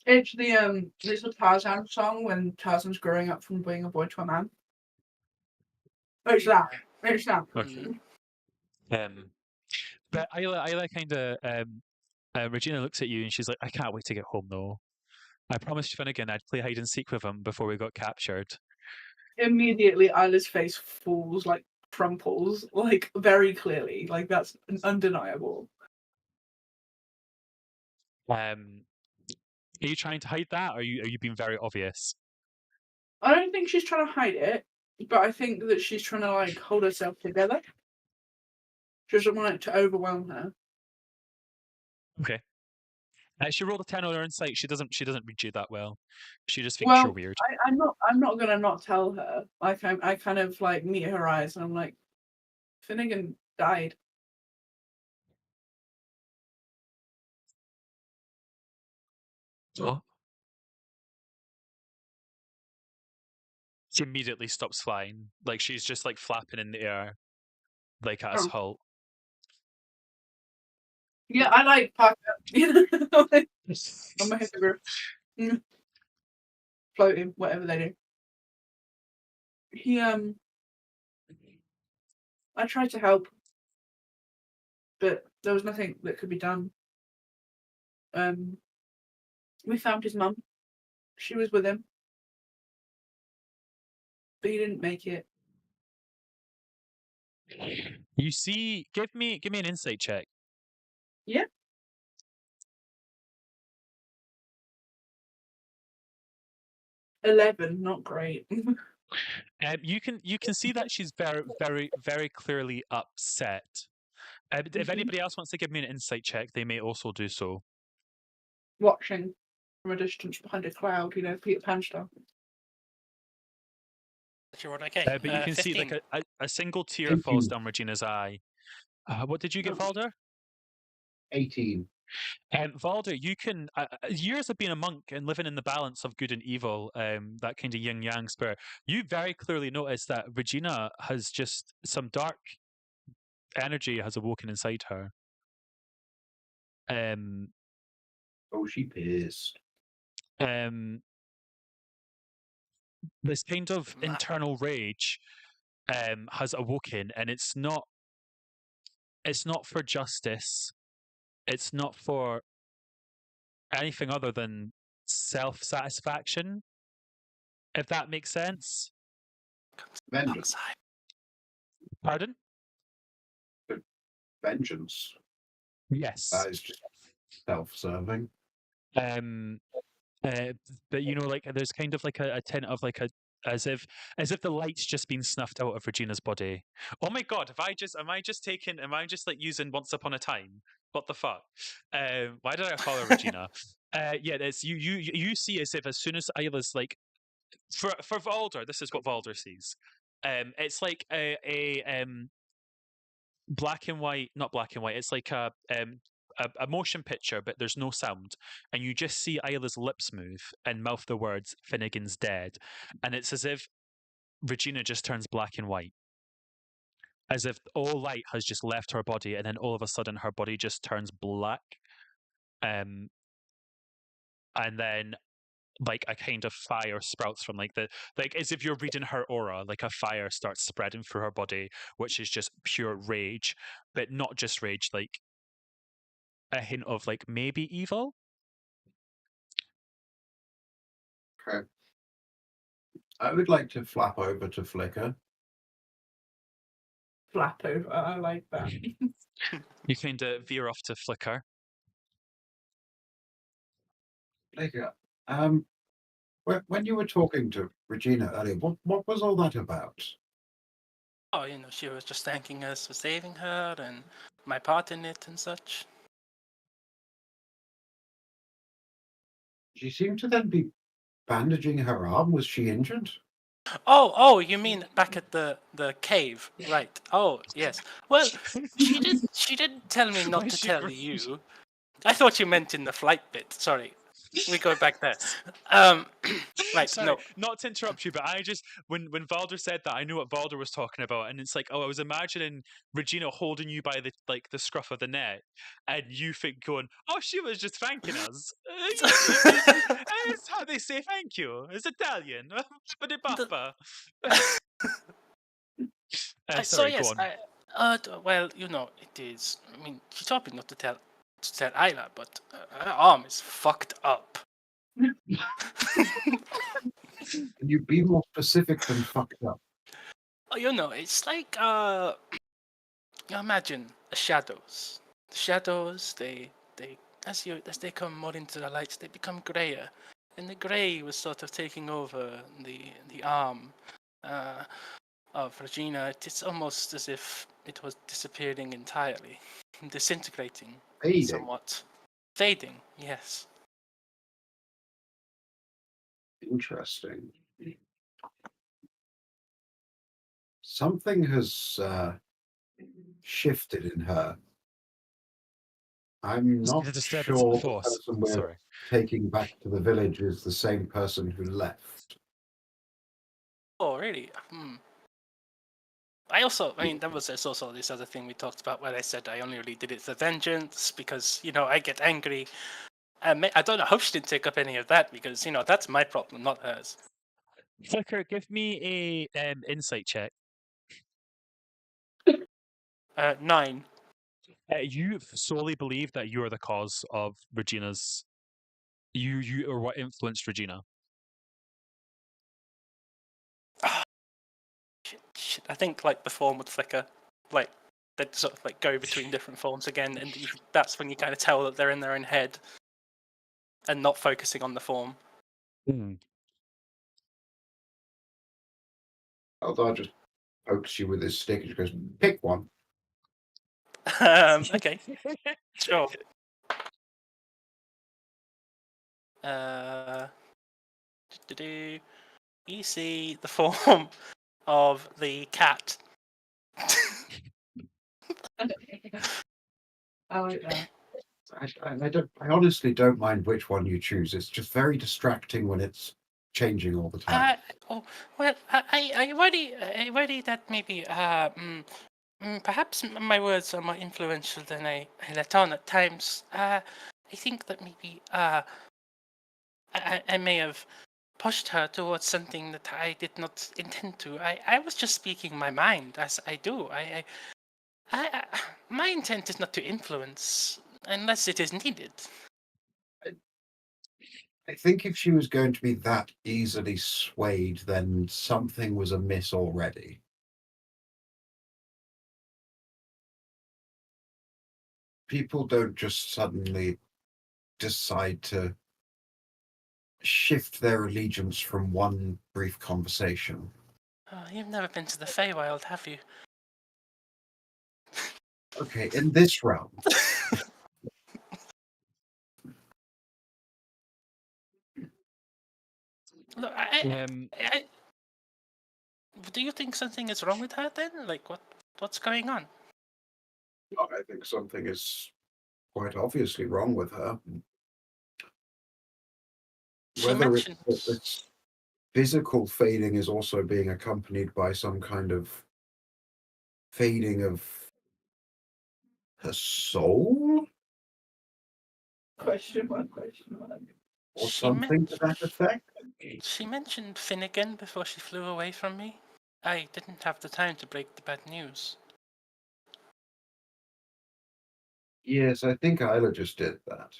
B: It's the Tarzan song when Tarzan's growing up from being a boy to a man. It's that. It's that.
A: Okay. But Isla kind of Regina looks at you and she's like, I can't wait to get home though. I promised Finnegan I'd play hide and seek with him before we got captured.
B: Immediately, Isla's face falls, like crumples, like very clearly, like that's undeniable.
A: Are you trying to hide that, or are you being very obvious?
B: I don't think she's trying to hide it, but I think that she's trying to like hold herself together. She doesn't want it to overwhelm her.
A: Okay. She rolled a 10 on her insight. She doesn't read you that well. She just thinks you're weird.
B: I'm not gonna not tell her. Like I kind of like meet her eyes and I'm like, Finnegan died.
A: Oh. She immediately stops flying. Like she's just like flapping in the air, like at a halt.
B: Yeah, I like park up. On my hippogriff. Floating, whatever they do. He I tried to help, but there was nothing that could be done. We found his mum. She was with him. But he didn't make it.
A: You see, give me an insight check.
B: Yeah. $11, not great.
A: You can see that she's very clearly upset. If anybody else wants to give me an insight check, they may also do so.
B: Watching from a distance behind a cloud, Peter Pan style.
C: Okay.
A: But you can
C: 15.
A: see like a single tear falls down Regina's eye. What did you get, Valder?
D: 18.
A: Valder, you can years of being a monk and living in the balance of good and evil, that kind of yin yang spirit. You very clearly notice that Regina has just some dark energy has awoken inside her.
D: Oh, she pissed.
A: This kind of internal rage has awoken, and it's not for justice. It's not for anything other than self-satisfaction, if that makes sense.
D: Vengeance.
A: Pardon?
D: Vengeance.
A: Yes.
D: That is just self-serving.
A: But like there's kind of like a tint of like as if the light's just been snuffed out of Regina's body. Oh my god, am I just like using Once Upon a Time? What the fuck? Why did I call her Regina? Yeah, it's you see as if as soon as Isla's like for Valder, this is what Valder sees. It's like a black and white, not black and white. It's like a motion picture, but there's no sound, and you just see Isla's lips move and mouth the words "Finnegan's dead," and it's as if Regina just turns black and white, as if all light has just left her body, and then all of a sudden her body just turns black, and then like a kind of fire sprouts from like as if you're reading her aura, like a fire starts spreading through her body, which is just pure rage, but not just rage, like a hint of like maybe evil.
D: Okay. I would like to flap over to Flicker.
B: Flap over, I like that.
A: You kind of veer off to Flicker.
D: Flicker, when you were talking to Regina earlier, what was all that about?
C: Oh, she was just thanking us for saving her and my part in it and such.
D: She seemed to then be bandaging her arm. Was she injured?
C: Oh, you mean back at the cave, right? Oh, yes. Well, she didn't tell me not to tell you. I thought you meant in the flight bit. Sorry. We go back there. Right.
A: Sorry,
C: no.
A: not to interrupt you, but I just when Valder said that, I knew what Valder was talking about, and it's like, oh, I was imagining Regina holding you by the scruff of the neck, and you think going, oh, she was just thanking us. That's how they say thank you. It's Italian.
C: So
A: Sorry,
C: yes,
A: go on.
C: well, it is. I mean, she told me not to tell Isla, but her arm is fucked up.
D: Can you be more specific than fucked up?
C: Oh, it's like imagine the shadows. The shadows, they as they come more into the lights, they become grayer, and the grey was sort of taking over the arm of Regina. It's almost as if it was disappearing entirely, disintegrating somewhat, fading. Yes.
D: Interesting. Something has shifted in her. I'm not sure the person we're taking back to the village is the same person who left.
C: Oh, really? That was also this other thing we talked about where I said I only really did it for vengeance because, I get angry. I don't know. I hope she didn't take up any of that because, that's my problem, not hers.
A: Flicker, give me a insight check.
C: 9.
A: You solely believe that you are the cause of Regina's You or what influenced Regina?
C: Shit. I think like the form would flicker, like they'd sort of like go between different forms again, and that's when you kind of tell that they're in their own head and not focusing on the form.
D: Eldar just pokes you with his stick and goes, "Pick one."
C: Okay, sure. You see the form of the cat.
B: I like that.
D: I honestly don't mind which one you choose. It's just very distracting when it's changing all the time.
C: I worry that maybe perhaps my words are more influential than I let on at times. I think that maybe I may have pushed her towards something that I did not intend to. I was just speaking my mind, as I do. My intent is not to influence unless it is needed.
D: I think if she was going to be that easily swayed, then something was amiss already. People don't just suddenly decide to shift their allegiance from one brief conversation.
C: Oh, you've never been to the Feywild, have you?
D: Okay, in this realm,
C: Look, do you think something is wrong with her then? Like, what's going on?
D: I think something is quite obviously wrong with her.
C: She
D: Whether
C: mentioned.
D: it's physical fading is also being accompanied by some kind of fading of her soul
B: Question mark, question mark.
D: or
C: She
D: something to that effect.
C: She mentioned Finnegan before she flew away from me. I didn't have the time to break the bad news.
D: Yes, I think Isla just did that.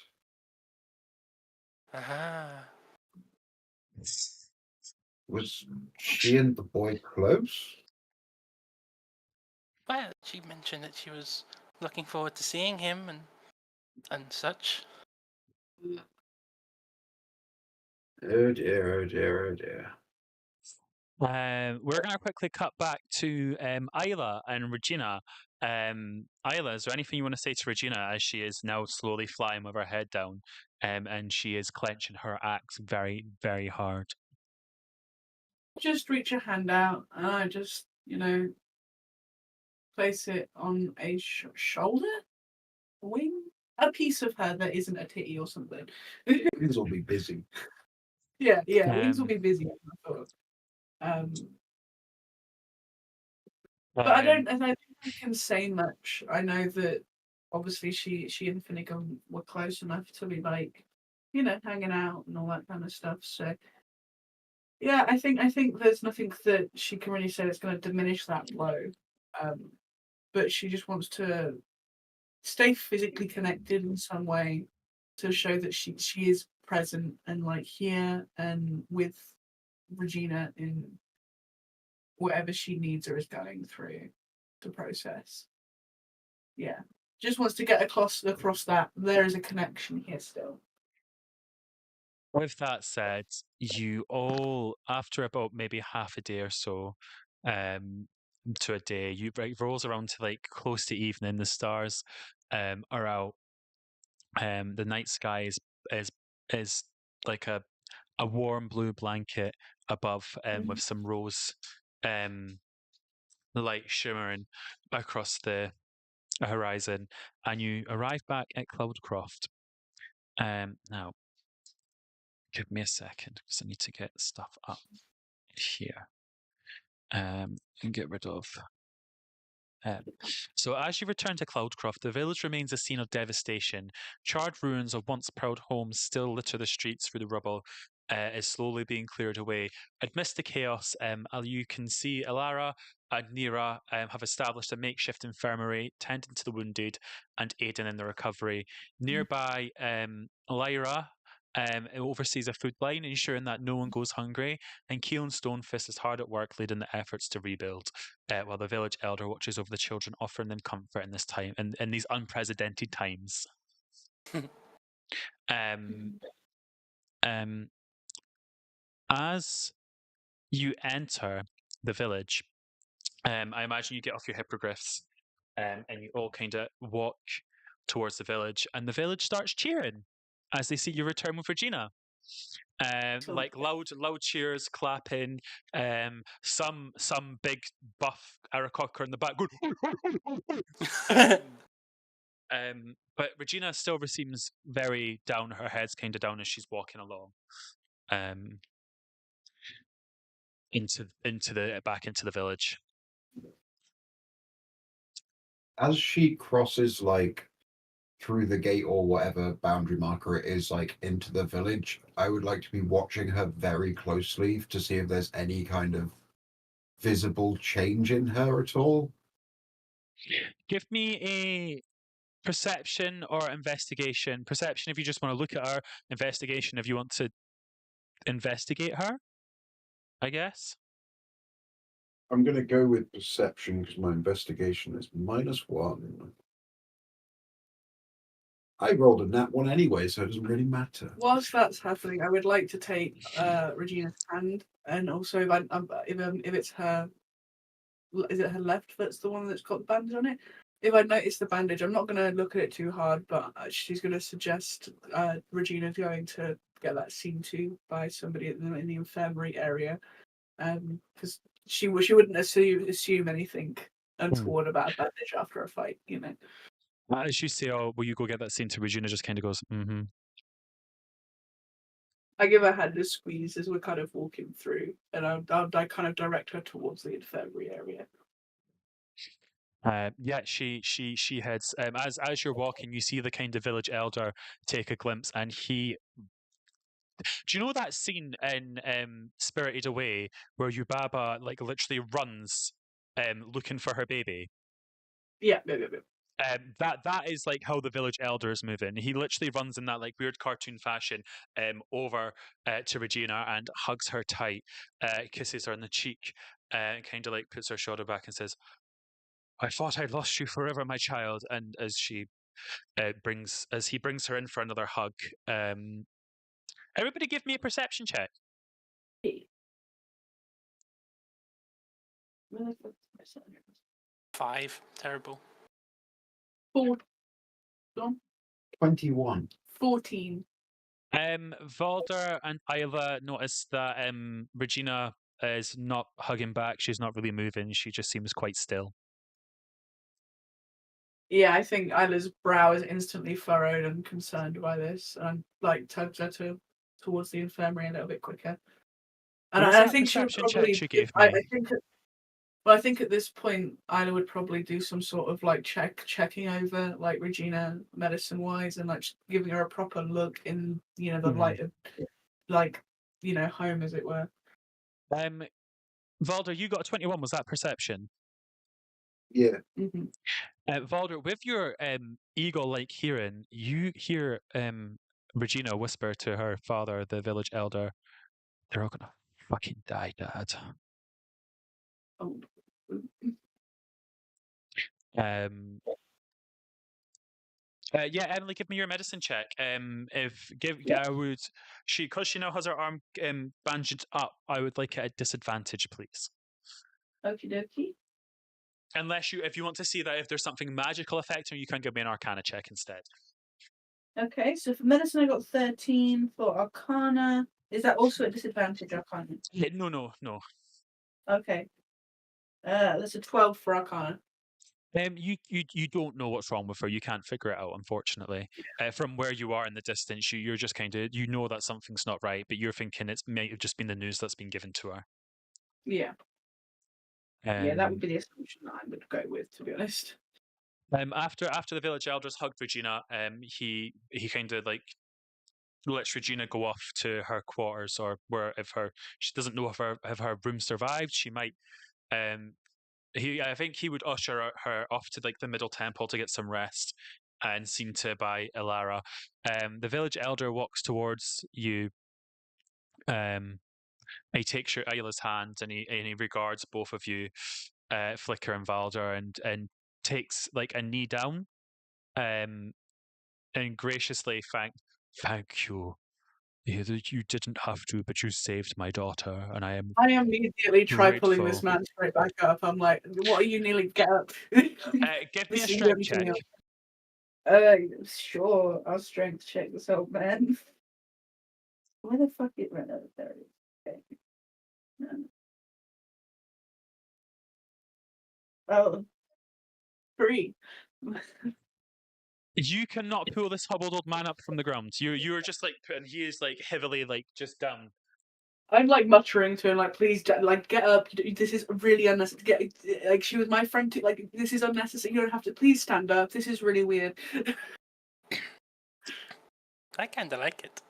C: Aha.
D: Was she and the boy close?
C: Well, she mentioned that she was looking forward to seeing him and such.
D: Oh dear, oh dear, oh dear.
A: We're going to quickly cut back to Isla and Regina. Isla, is there anything you want to say to Regina as she is now slowly flying with her head down and she is clenching her axe very, very hard?
B: Just reach your hand out and I just, place it on a shoulder, wing, a piece of her that isn't a titty or something.
D: Things will be busy.
B: Yeah, wings will be busy. I thought. But I don't think I can say much. I know that obviously she and Finnegan were close enough to be like, hanging out and all that kind of stuff. So yeah, I think there's nothing that she can really say that's going to diminish that blow. But she just wants to stay physically connected in some way to show that she is present and like here and with Regina in whatever she needs or is going through to process. Yeah. Just wants to get across that there is a connection here still.
A: With that said, you all, after about maybe half a day or so, to a day, it rolls around to like close to evening. The stars are out. The night sky is like a warm blue blanket above, with some rose light shimmering across the horizon, and you arrive back at Cloudcroft. Now, give me a second because I need to get stuff up here and get rid of. So as you return to Cloudcroft, the village remains a scene of devastation. Charred ruins of once proud homes still litter the streets through the rubble. Is slowly being cleared away. Amidst the chaos, you can see Elara and Nira have established a makeshift infirmary, tending to the wounded and aiding in the recovery. Nearby, Lyra It oversees a food line, ensuring that no one goes hungry, and Keelan Stonefist is hard at work leading the efforts to rebuild, while the village elder watches over the children, offering them comfort in this time, in these unprecedented times. As you enter the village, I imagine you get off your hippogriffs, and you all kind of walk towards the village, and the village starts cheering as they see you return with Regina. Like loud cheers, clapping. Some big buff Aarakocra in the back going. But Regina still seems very down. Her head's kind of down as she's walking along. Into the back into the village.
D: As she crosses like through the gate or whatever boundary marker it is, like into the village, I would like to be watching her very closely to see if there's any kind of visible change in her at all.
A: Give me a perception or investigation. Perception if you just want to look at her. Investigation if you want to investigate her, I guess.
D: I'm going to go with perception because my investigation is -1. I rolled a nat 1 anyway, so it doesn't really matter.
B: Whilst that's happening, I would like to take Regina's hand, and also if it's her, is it her left that's the one that's got the bandage on it? If I notice the bandage, I'm not going to look at it too hard, but she's going to suggest Regina going to get that seen to by somebody in the infirmary area, because she wouldn't assume anything untoward about a bandage after a fight, you know.
A: As you say, "Oh, will you go get that seen to?" Regina just kind of goes, "Mm-hmm."
B: I give her hand a squeeze as we're kind of walking through, and I kind of direct her towards the infirmary area.
A: Yeah, she heads. As you're walking, you see the kind of village elder take a glimpse, and he. Do you know that scene in Spirited Away where Yubaba like literally runs, looking for her baby?
B: Yeah.
A: That is like how the village elder is moving. He literally runs in that like weird cartoon fashion over to Regina and hugs her tight, kisses her on the cheek, and kind of like puts her shoulder back and says, "I thought I'd lost you forever, my child." And as he brings her in for another hug, everybody give me a perception check.
C: 5. Terrible.
B: 4.
D: 21.
B: 14.
A: Valder and Isla notice that Regina is not hugging back. She's not really moving. She just seems quite still.
B: Yeah, I think Isla's brow is instantly furrowed and concerned by this, and like tugs her towards the infirmary a little bit quicker. And I think she would probably. I think at this point, Isla would probably do some sort of like checking over like Regina medicine wise, and like giving her a proper look in the light of like home, as it were.
A: Valder, you got a 21. Was that perception?
D: Yeah.
B: Mm-hmm.
A: Valder, with your eagle-like hearing, you hear Regina whisper to her father, the village elder, "They're all gonna fucking die, Dad."
B: Oh.
A: Yeah, Emily, give me your medicine check. Because she now has her arm bandaged up, I would like it at disadvantage, please.
B: Okie dokie.
A: If you want to see that if there's something magical affecting her, you can give me an Arcana check instead.
B: Okay, so for medicine I got 13. For Arcana, is that also a disadvantage, Arcana?
A: No.
B: Okay. That's a 12 for Arcana.
A: You don't know what's wrong with her. You can't figure it out, unfortunately. From where you are in the distance, you're just kind of that something's not right, but you're thinking it might have just been the news that's been given to her.
B: Yeah. Yeah, that would be the assumption that I would go with, to be honest.
A: After the village elders hugged Regina, he kind of like lets Regina go off to her quarters, or where she doesn't know if her room survived. She might. I think he would usher her off to like the Middle Temple to get some rest. and seen to by Ilara. The village elder walks towards you. He takes your Isla's hand and he regards both of you, Flicker and Valder, and takes like a knee down, and graciously thank you. You didn't have to, but you saved my daughter, and I am.
B: I immediately try pulling this
A: grateful.
B: man straight back up. I'm like, what are you nearly get up?
A: Give me a
B: This is
A: strength check.
B: everything else. Sure, I'll strength check this old man. Where the fuck it ran out? There it is. Okay. Oh, 3.
A: You cannot pull this hobbled old man up from the ground. You are just like, and he is like heavily like just down.
B: I'm like muttering to him, like, please, like, get up. This is really unnecessary. Like, she was my friend too. Like, this is unnecessary. You don't have to. Please stand up. This is really weird.
C: I kind of like it.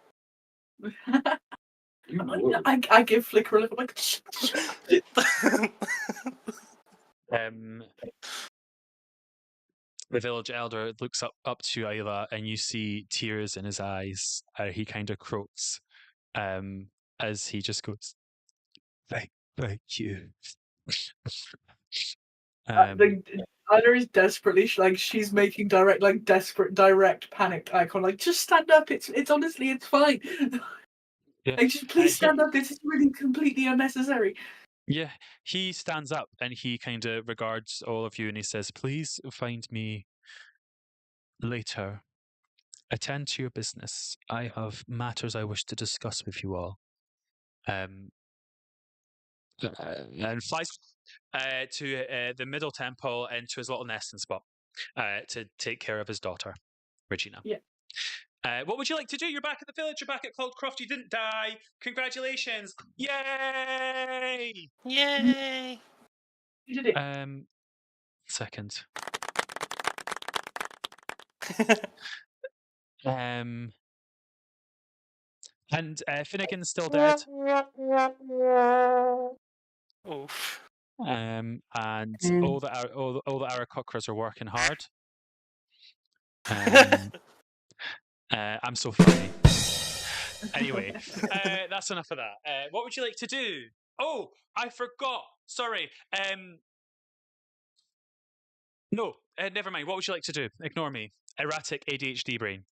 D: You would.
B: I give Flicker a little like.
A: The village elder looks up to Isla, and you see tears in his eyes. He kind of croaks, as he just goes, "Thank you."
B: Ida is desperately like she's making desperate direct panicked icon. Like, just stand up. It's honestly, it's fine.
A: Yeah.
B: Like, just please stand up. This is really completely unnecessary.
A: Yeah, he stands up and he kind of regards all of you and he says, "Please find me later. Attend to your business. I have matters I wish to discuss with you all." And flies to the middle temple and to his little nesting spot to take care of his daughter, Regina.
B: Yeah.
A: What would you like to do? You're back at the village. You're back at Cloudcroft. You didn't die. Congratulations! Yay!
C: Yay!
B: You did it.
A: Second. And Finnegan's still dead.
C: Oof.
A: And all the Aarakocras are working hard. I'm so funny. Anyway, that's enough of that. What would you like to do? Oh, I forgot. Sorry. No, never mind. What would you like to do? Ignore me. Erratic ADHD brain.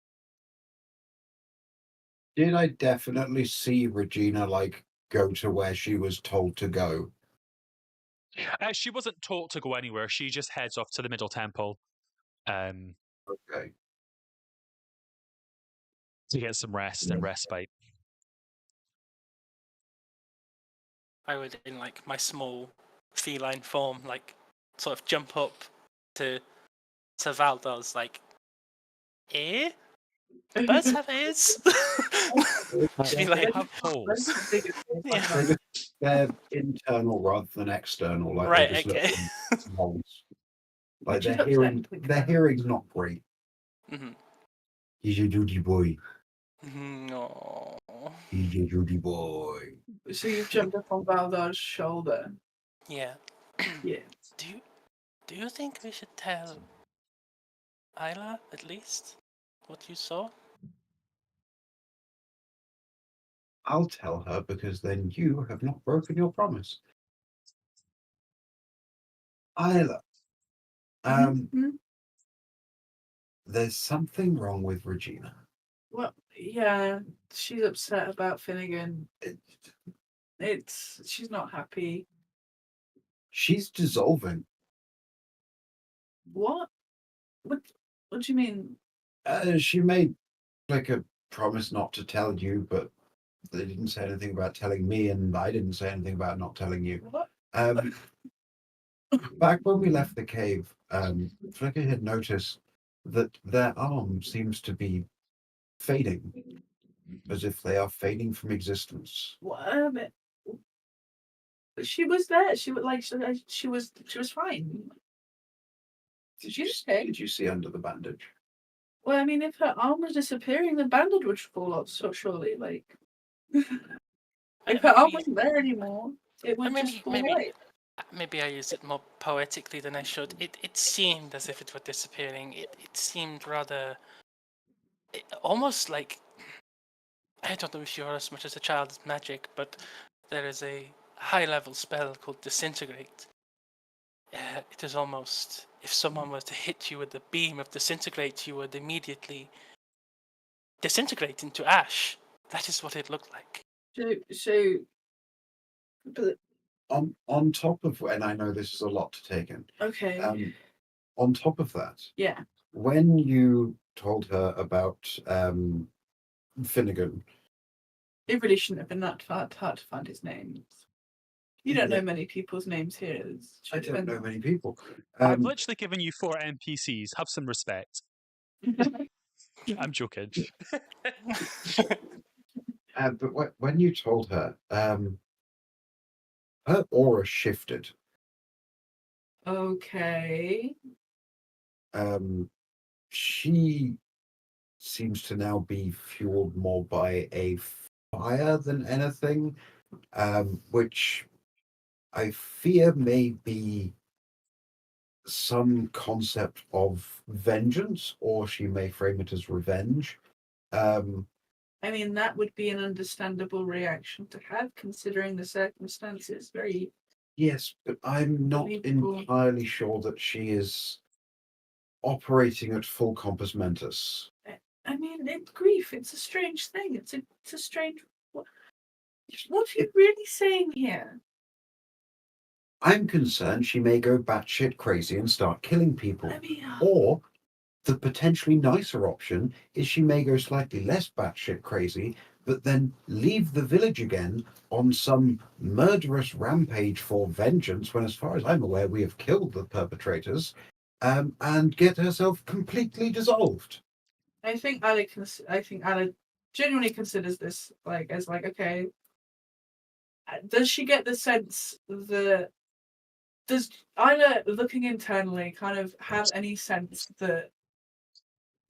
D: Did I definitely see Regina like go to where she was told to go?
A: She wasn't told to go anywhere. She just heads off to the middle temple.
D: Okay.
A: To get some rest and respite.
C: I would, in like my small feline form, like sort of jump up to Valdar's, like, eh? Birds have ears.
A: They
C: like,
A: have holes.
C: Yeah.
D: They're internal rather than external. Like,
C: Right,
D: they just
C: okay.
D: look like holes. Like,
B: Which is
D: their hearing's not great.
C: Mm-hmm.
D: He's a Judy boy.
C: No.
D: He's a Judy boy.
B: So you've jumped up on Valdar's shoulder.
C: Yeah.
B: Yeah.
C: Do you think we should tell Isla at least what you saw?
D: I'll tell her because then you have not broken your promise. Isla,
B: Mhm.
D: there's something wrong with Regina.
B: Well, yeah, she's upset about Finnegan. She's not happy.
D: She's dissolving.
B: What? What do you mean?
D: She made like a promise not to tell you, but they didn't say anything about telling me, and I didn't say anything about not telling you.
B: What?
D: Back when we left the cave, Flicker had noticed that their arm seems to be fading, as if they are fading from existence.
B: What? She was there. She was like she was fine.
D: Did you see under the bandage?
B: Well, I mean, if her arm was disappearing, the bandage would fall off. So surely, like, if her arm wasn't there anymore, it would just fall away.
C: maybe I used it more poetically than I should. It seemed as if it were disappearing. It seemed rather, almost like, I don't know if you're as much as a child as magic, but there is a high-level spell called Disintegrate. It is almost, if someone was to hit you with a beam of Disintegrate, you would immediately disintegrate into ash. That is what it looked like.
B: But
D: On top of, and I know this is a lot to take in.
B: okay,
D: On top of that,
B: yeah.
D: when you told her about Finnegan,
B: It really shouldn't have been that hard to find his name. You don't know
D: Yeah.
B: many people's names here.
D: I don't know many people.
A: I've literally given you 4 NPCs. Have some respect. I'm joking.
D: But when you told her, her aura shifted.
B: Okay.
D: She seems to now be fueled more by a fire than anything, which I fear may be some concept of vengeance, or she may frame it as revenge.
B: I mean, that would be an understandable reaction to have, considering the circumstances. Very.
D: Yes, but I'm not
B: Believable.
D: entirely sure that she is operating at full compos mentis.
B: I mean, it's grief. It's a strange thing. It's a strange. What are you really saying here?
D: I'm concerned she may go batshit crazy and start killing people.
B: I mean,
D: Or the potentially nicer option is she may go slightly less batshit crazy, but then leave the village again on some murderous rampage for vengeance when, as far as I'm aware, we have killed the perpetrators, and get herself completely dissolved.
B: I think Ala genuinely considers this as okay. Does she get the sense that does Isla, looking internally, kind of have any sense that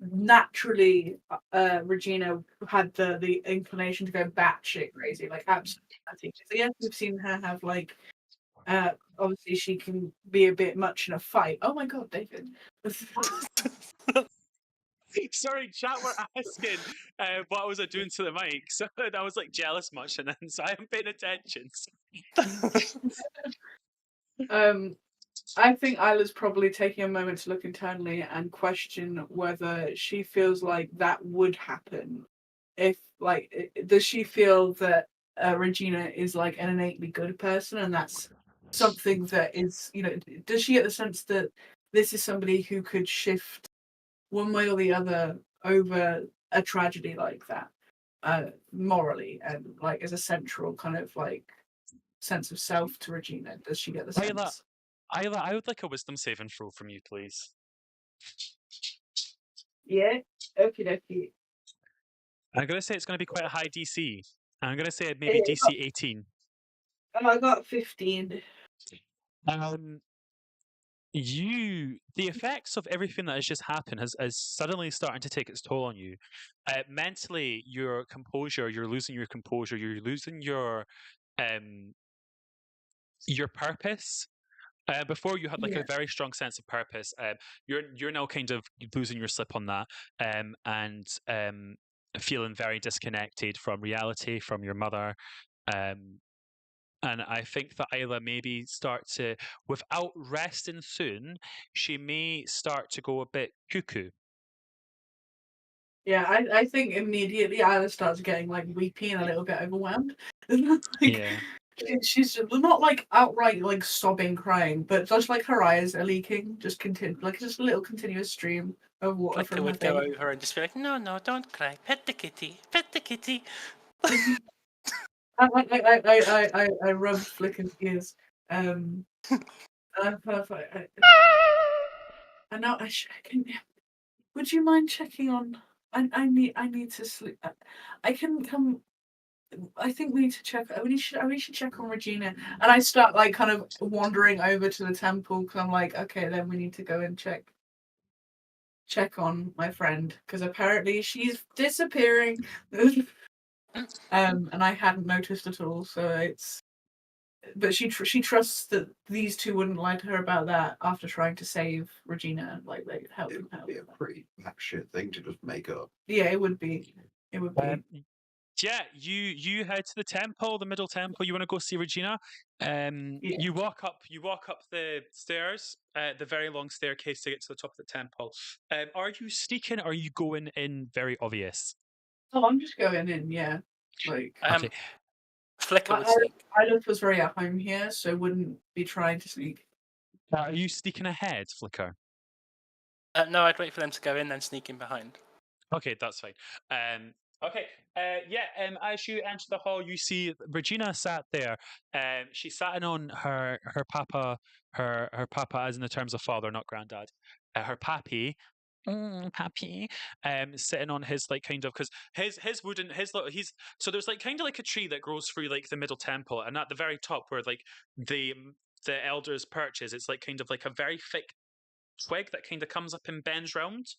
B: naturally Regina had the inclination to go batshit crazy, absolutely nothing? So yes, we've seen her have obviously she can be a bit much in a fight. Oh my god, David.
A: Sorry, chat were asking what was I doing to the mic. So I was jealous much, and then so I haven't paid attention.
B: I think Isla's probably taking a moment to look internally and question whether she feels like that would happen. If does she feel that Regina is an innately good person, and that's something that is, does she get the sense that this is somebody who could shift one way or the other over a tragedy like that, morally, and as a central kind of sense of self to Regina? Does she get the sense?
A: Isla, I would like a wisdom saving throw from you, please.
B: Yeah. Okie dokie.
A: I'm going to say it's going to be quite a high DC. I'm going to say maybe DC 18.
B: I got 15.
A: The effects of everything that has just happened is suddenly starting to take its toll on you. Mentally, your composure, you're losing your composure, you're losing your purpose. Before you had a very strong sense of purpose. You're now kind of losing your slip on that, and feeling very disconnected from reality, from your mother. And I think that Isla maybe start to, without resting soon, she may start to go a bit cuckoo.
B: Yeah, I think immediately Isla starts getting weepy and a little bit overwhelmed.
A: Yeah.
B: She's not outright sobbing, crying, but just her eyes are leaking, just just a little continuous stream of water from her
C: would
B: face.
C: go over and just be like, no, don't cry, pet the kitty, pet the kitty.
B: I rubbed Flicker's ears. And I know I can. Would you mind checking on? I need to sleep. I can come. I think we need to check. We should check on Regina. And I start kind of wandering over to the temple because I'm okay, then we need to go and check on my friend because apparently she's disappearing. And I hadn't noticed at all, so it's but she trusts that these two wouldn't lie to her about that after trying to save Regina and like help
D: It
B: them
D: would
B: out.
D: be a pretty batshit thing to just make up.
B: Yeah, it would be. It would be.
A: Yeah, you head to the temple, the middle temple. You want to go see Regina. You walk up the stairs, the very long staircase to get to the top of the temple. Are you sneaking? Or are you going in very obvious?
B: Oh, I'm just going in. Yeah, like
A: Okay.
C: Flicker would sneak.
B: Isla was very at home here, so wouldn't be trying to sneak.
A: Are you sneaking ahead, Flicker?
C: No, I'd wait for them to go in, then sneak in behind.
A: Okay, that's fine. Okay. As you enter the hall, you see Regina sat there. She's sat on her papa, her papa, as in the terms of father, not granddad. Her pappy, pappy, sitting on his like kind of because his wooden he's so there's like kind of like a tree that grows through like the middle temple, and at the very top where like the elders' perch is, it's like kind of like a very thick twig that kind of comes up and bends round.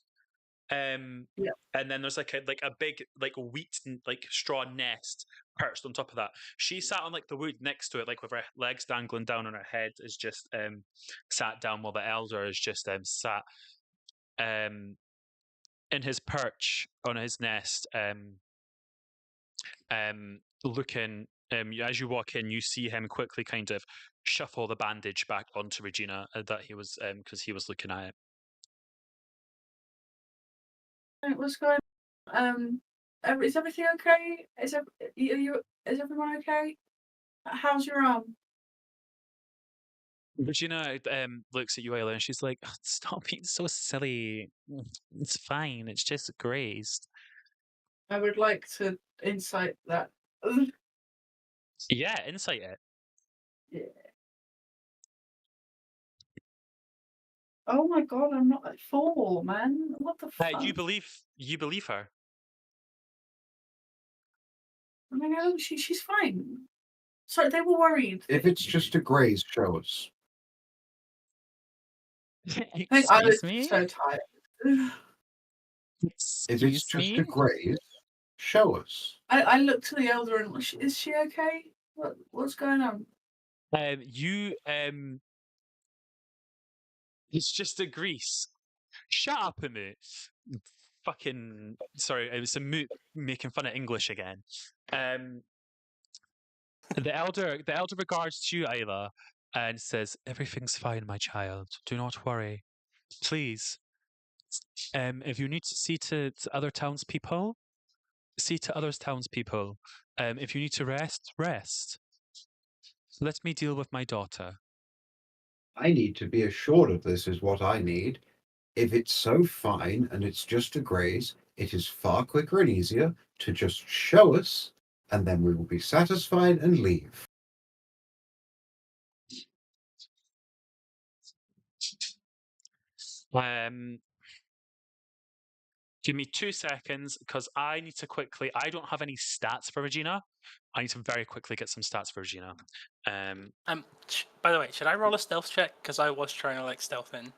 A: And then there's like a big like wheat like straw nest perched on top of that. She sat on like the wood next to it, like with her legs dangling down, and her head is just sat down, while the elder is just sat in his perch on his nest, looking. As you walk in, you see him quickly kind of shuffle the bandage back onto Regina that he was because he was looking at it.
B: What's going on? Is everything okay? Is everyone okay? How's your arm?
A: Regina looks at you, Ayla, and she's like, "Stop being so silly. It's fine. It's just grazed."
B: I would like to insight that.
A: Yeah, insight it.
B: Yeah. Oh my god, I'm not at 4, man. What the fuck?
A: You believe her.
B: I mean, she's fine. Sorry, they were worried.
D: If it's just a graze, show us.
B: I was
A: Excuse me.
B: so tired.
D: If it's
A: Excuse
D: just
A: me.
D: a graze, show us.
B: I looked to the elder and is she okay? What's going on?
A: It's just a grease. Shut up, Amu. Fucking sorry, it was a moot making fun of English again. The elder regards you, Ayla, and says, "Everything's fine, my child. Do not worry. Please. If you need to see to other townspeople, see to others townspeople. If you need to rest, rest. Let me deal with my daughter."
D: I need to be assured of this, is what I need. If it's so fine and it's just a graze, it is far quicker and easier to just show us, and then we will be satisfied and leave.
A: Give me 2 seconds because I need to quickly. I don't have any stats for Regina. I need to very quickly get some stats for Regina.
C: By the way, should I roll a stealth check? Because I was trying to like stealth in.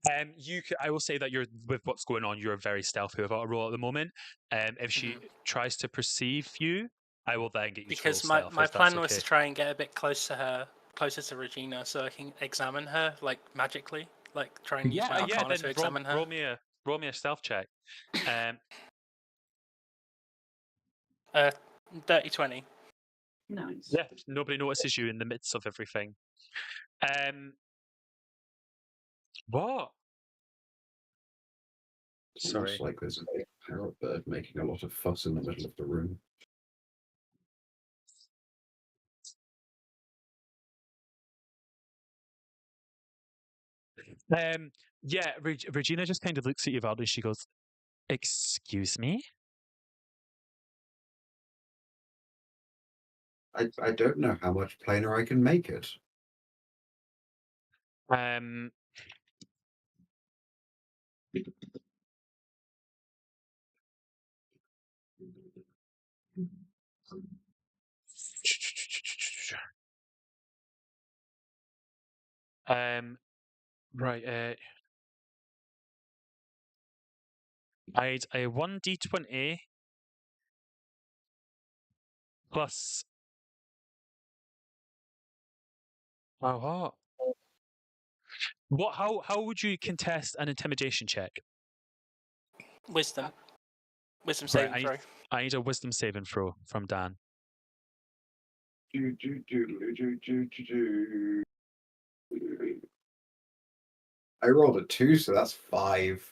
A: I will say that you're with what's going on. You're very stealthy without a roll at the moment. If she tries to perceive you, I will then get you.
C: Because
A: to roll stealth,
C: my
A: if
C: plan
A: that's
C: was
A: okay.
C: to try and get a bit closer to Regina, so I can examine her like magically, like try and use my arcana to examine her.
A: Roll me a stealth check.
C: 30-20.
B: Nice.
A: Yeah, nobody notices you in the midst of everything. What?
D: Sorry. Looks like there's a big parrot bird making a lot of fuss in the middle of the room.
A: Yeah, Regina just kind of looks at you, Valdi. She goes, "Excuse me?"
D: I don't know how much plainer I can make it.
A: Right. I'd a 1d20 plus Oh, what? How would you contest an intimidation check?
C: Wisdom
A: Right,
C: saving throw.
A: I need a wisdom saving throw from Dan.
D: I rolled a 2, so that's 5.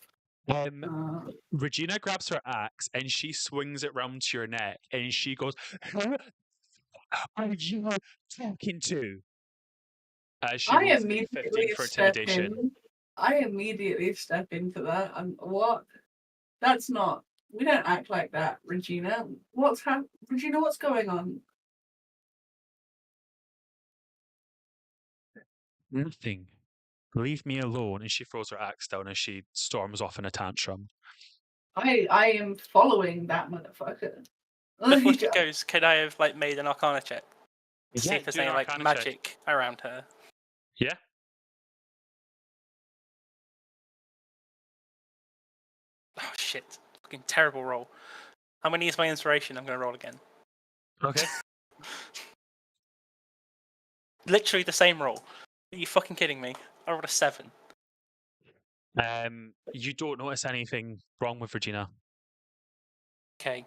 A: Regina grabs her axe and she swings it round to your neck and she goes, "Who are you talking to?" As she
B: I
A: rolls a
B: immediately
A: 15 for
B: step
A: intimidation.
B: in. I immediately step into that. What? That's not. We don't act like that, Regina. Regina, what's going on?
A: Nothing. Leave me alone. And she throws her axe down as she storms off in a tantrum.
B: I am following that motherfucker.
C: Before she goes, could I have like made an Arcana check to see
A: Yeah,
C: if there's
A: do an
C: any like
A: Arcana check.
C: magic around her?
A: Yeah.
C: Oh shit! Fucking terrible roll. I'm gonna use my inspiration. I'm gonna roll again.
A: Okay.
C: Literally the same roll. Are you fucking kidding me? I rolled a 7.
A: You don't notice anything wrong with Regina
C: Okay.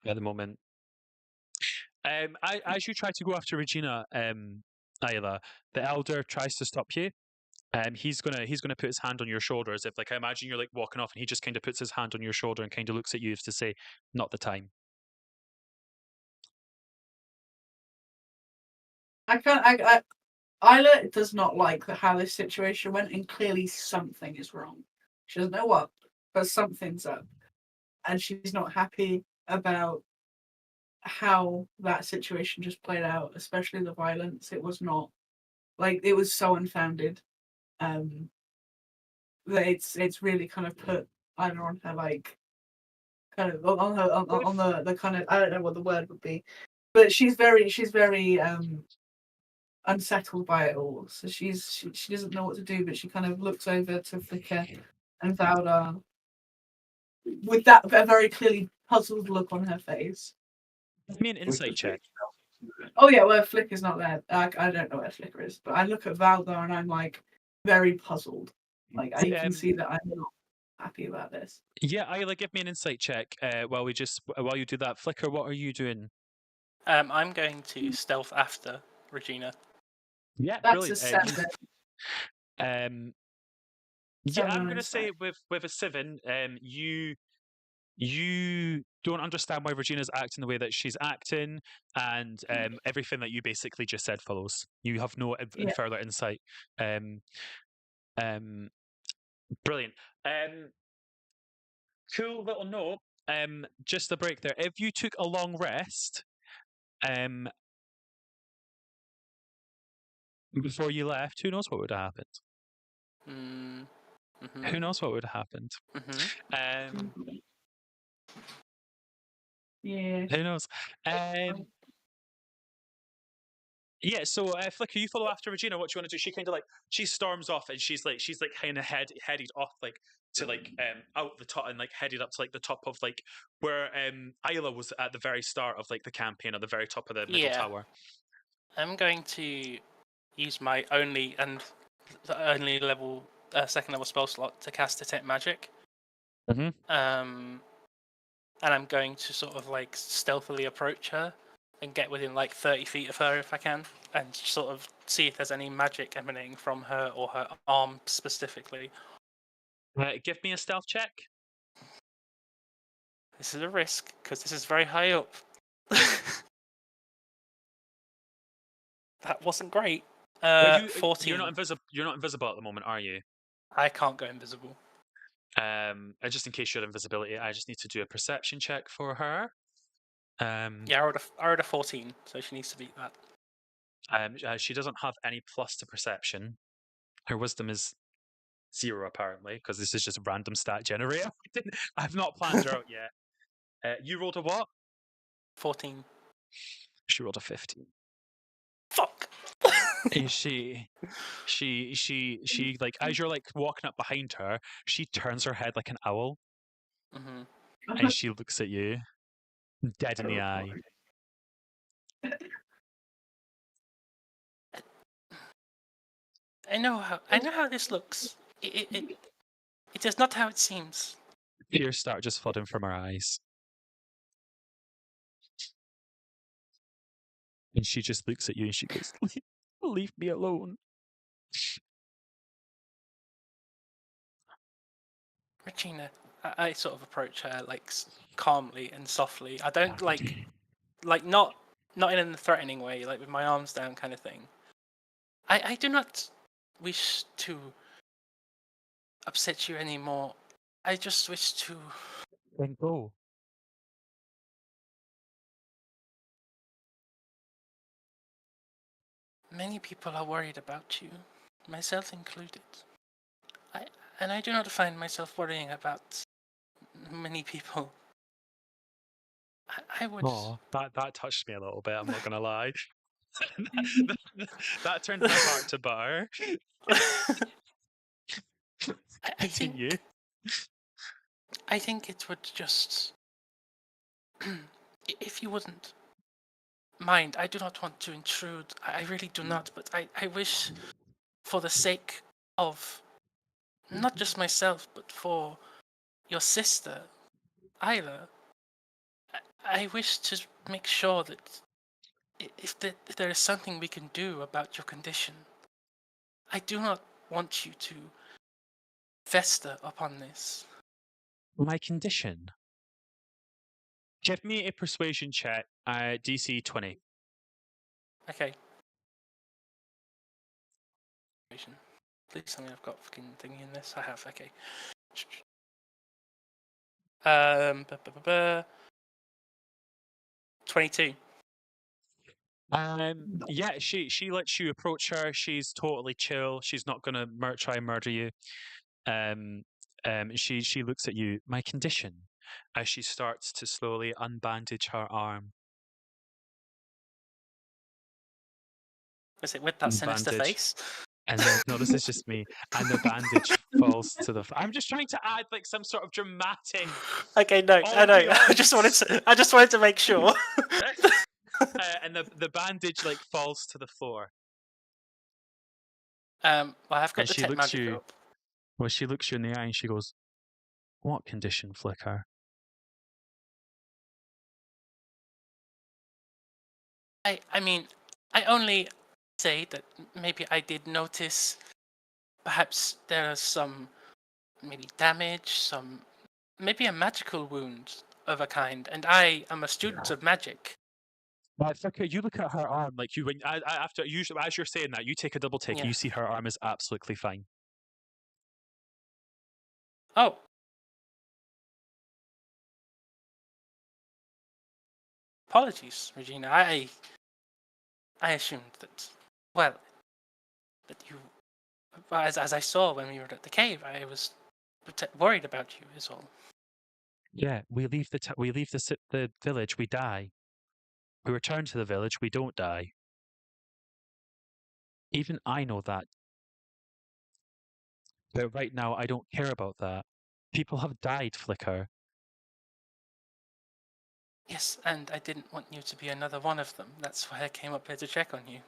A: at the moment. As you try to go after Regina, Isla, the elder tries to stop you. He's gonna put his hand on your shoulder as if, like, I imagine you're like walking off, and he just kind of puts his hand on your shoulder and kind of looks at you as to say, "Not the time."
B: I can't. Isla does not like how this situation went, and clearly something is wrong. She doesn't know what, but something's up, and she's not happy about how that situation just played out, especially the violence. It was not like it was so unfounded. That it's really kind of put Isla on her like kind of on the kind of, I don't know what the word would be, but she's very unsettled by it all. So she doesn't know what to do, but she kind of looks over to Flicker and Valdar with that a very clearly puzzled look on her face.
A: Give me an insight check.
B: Oh yeah, well Flicker's not there. I don't know where Flicker is, but I look at Valdar and I'm like very puzzled. Like I can see that I'm not happy about this.
A: Yeah, Isla, give me an insight check. While you do that, Flicker, what are you doing?
C: I'm going to stealth after Regina.
A: Yeah,
B: That's
A: brilliant.
B: a 7.
A: Yeah, I'm
B: on
A: gonna
B: his
A: say with a 7, you don't understand why Regina's acting the way that she's acting, and everything that you basically just said follows. You have no
B: Yeah.
A: further insight. Brilliant. Cool little note. Just a break there. If you took a long rest, before you left, who knows what would have happened?
C: Mm-hmm.
A: Who knows what would have happened?
B: Yeah.
A: Who knows? Yeah, so Flicker, you follow after Regina. What do you want to do? She kind of like she storms off, and she's like kind of headed off like to like out the top and like headed up to like the top of like where Isla was at the very start of like the campaign, at the very top of the middle tower.
C: I'm going to use my only level second level spell slot to cast Detect Magic.
A: Mm-hmm.
C: And I'm going to sort of like stealthily approach her and get within like 30 feet of her if I can, and sort of see if there's any magic emanating from her or her arm specifically.
A: Give me a stealth check.
C: This is a risk because this is very high up. That wasn't great. 14.
A: You're not invisible. You're not invisible at the moment, are you?
C: I can't go invisible.
A: Just in case you had invisibility, I just need to do a perception check for her.
C: Yeah, I rolled a 14, so she needs to beat that.
A: She doesn't have any plus to perception. Her wisdom is 0 apparently, because this is just a random stat generator. I've not planned her out yet. You rolled a what?
C: 14.
A: She rolled a 15.
C: Fuck.
A: she like, as you're like walking up behind her, she turns her head like an owl, and she looks at you dead in the eye.
C: I know how this looks. It is not how it seems.
A: Tears start just flooding from her eyes. And she just looks at you and she goes, leave me alone.
C: Regina, I sort of approach her like calmly and softly. I don't like not in a threatening way, like with my arms down kind of thing. I do not wish to upset you anymore. I just wish to.
A: Then go.
C: Many people are worried about you, myself included. I do not find myself worrying about many people. I would.
A: Oh, that touched me a little bit, I'm not gonna lie. that turned my heart to bar. Continue.
C: I think it would just. If you wouldn't mind, I do not want to intrude. I really do not, but I wish, for the sake of not just myself, but for your sister, Isla, I wish to make sure that if there is something we can do about your condition, I do not want you to fester upon this.
A: My condition. Give me a persuasion check, DC 20.
C: Okay. Please tell me I've got fucking thingy in this. I have, okay. 22.
A: Yeah, she lets you approach her. She's totally chill. She's not gonna try and murder you. She looks at you. My condition, as she starts to slowly unbandage her arm.
C: Is it with that sinister
A: Bandage.
C: face?
A: And then, no, this is just me. And the bandage falls to the. I'm just trying to add like some sort of dramatic.
C: Okay, no, I know. I just wanted to make sure.
A: And the bandage like falls to the floor.
C: Well, I've got
A: And
C: the
A: she
C: tech
A: looks
C: magic
A: you.
C: up.
A: Well, she looks you in the eye and she goes, "What condition, Flicker?"
C: I mean, I only say that maybe I did notice perhaps there is some maybe damage, maybe a magical wound of a kind, and I am a student of magic.
A: Flicker, you look at her arm like you when after usually as you're saying that, you take a double take and
C: Yeah.
A: you see her arm is absolutely fine.
C: Oh. Apologies, Regina. I assumed that, well, that you, as I saw when we were at the cave, I was worried about you, is all.
A: Yeah, we leave the village, we die. We return to the village, we don't die. Even I know that. But right now, I don't care about that. People have died, Flicker.
C: Yes, and I didn't want you to be another one of them. That's why I came up here to check on you.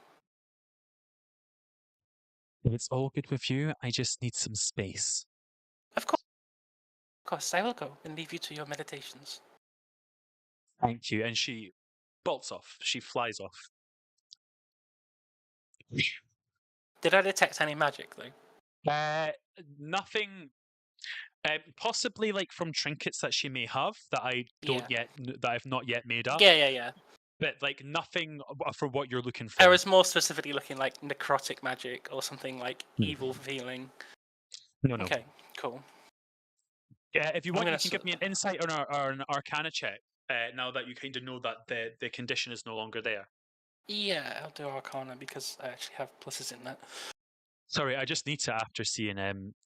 A: If it's all good with you, I just need some space.
C: Of course. Of course, I will go and leave you to your meditations.
A: Thank you. And she bolts off. She flies off.
C: Did I detect any magic, though?
A: Nothing. Possibly like from trinkets that she may have that I don't yet that I've not yet made up.
C: Yeah.
A: But like nothing for what you're looking for.
C: I was more specifically looking like necrotic magic or something like evil feeling.
A: No.
C: Okay, cool.
A: If you want, you can give me an insight or an arcana check. Now that you kind of know that the condition is no longer there.
C: Yeah, I'll do arcana because I actually have pluses in that.
A: Sorry, I just need to after seeing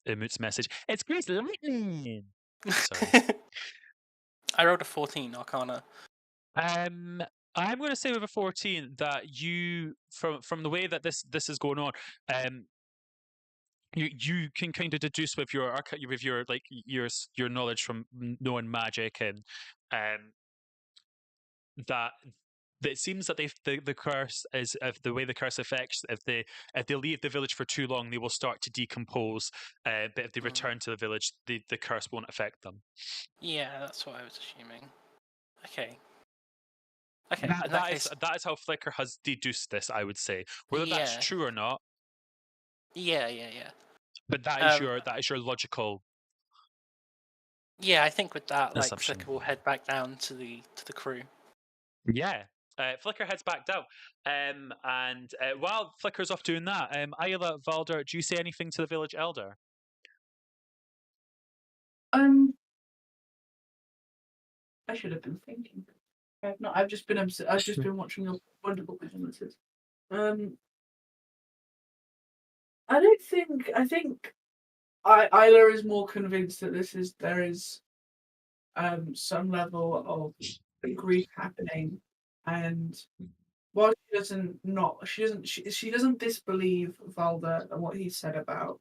A: Umut's message. It's Grace Lightning. Sorry.
C: I rolled a 14 arcana.
A: I'm going to say with a 14 that you, from the way that this is going on, you can kind of deduce with your like your knowledge from knowing magic and that it seems that the curse is if the way the curse affects if they leave the village for too long, they will start to decompose. But if they return to the village, the curse won't affect them.
C: Yeah, that's what I was assuming. Okay. Okay. In that case,
A: that is how Flicker has deduced this. I would say whether that's
C: Yeah.
A: true or not.
C: yeah.
A: But that is your logical.
C: Yeah, I think with that, like
A: Assumption.
C: Flicker will head back down to the crew.
A: Yeah. Flicker heads back down. And while Flicker's off doing that, Ayla, Valder, do you say anything to the village elder?
B: I should have been thinking. I've not. I've just been. I've just been watching your wonderful performances. I don't think. I think Isla is more convinced that there is some level of grief happening, and while she doesn't disbelieve Valda and what he said about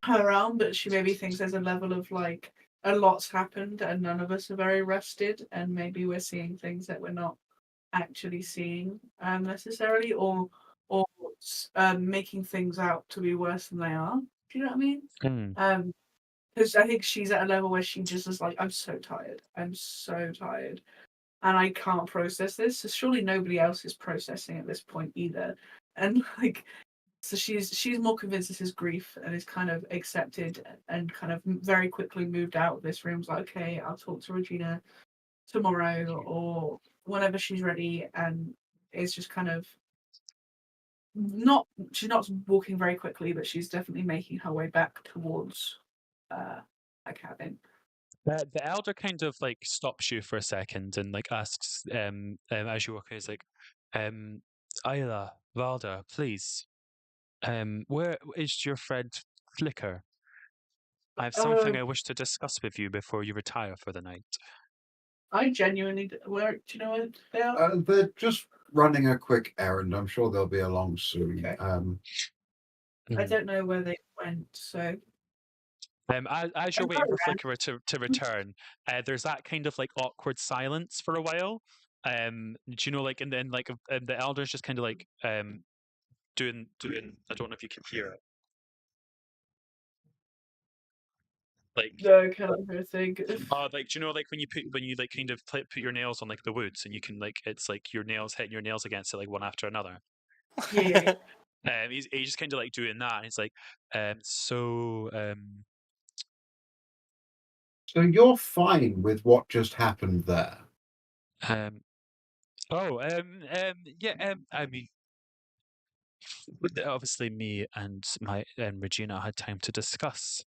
B: her realm, but she maybe thinks there's a level of like a lot's happened and none of us are very rested, and maybe we're seeing things that we're not actually seeing necessarily, or making things out to be worse than they are. Do you know what I mean? Because I think she's at a level where she just is like, I'm so tired, and I can't process this. So surely nobody else is processing at this point either, and like. So she's more convinced this is grief and is kind of accepted and kind of very quickly moved out of this room. It's like, okay, I'll talk to Regina tomorrow or whenever she's ready, and is just kind of she's not walking very quickly, but she's definitely making her way back towards a cabin.
A: The elder kind of like stops you for a second and like asks as you walk in, he's like, Ayla, Valda, please. Where is your friend Flicker? I have something I wish to discuss with you before you retire for the night.
B: I genuinely do you know where they are?
D: They're just running a quick errand. I'm sure they'll be along soon.
B: Okay. I don't know where they went, so
A: as you're waiting for Flicker to return, there's that kind of like awkward silence for a while. Do you know, like, and then like the elder's just kind of like doing. I don't know if you can hear it. Like,
B: no, can I hear a thing?
A: like, do you know, like when you like kind of put your nails on like the woods, and you can like it's like your nails hitting your nails against it like one after another.
B: Yeah.
A: He's just kind of like doing that, and he's like, so
D: you're fine with what just happened there?
A: yeah, I mean, obviously me and Regina had time to discuss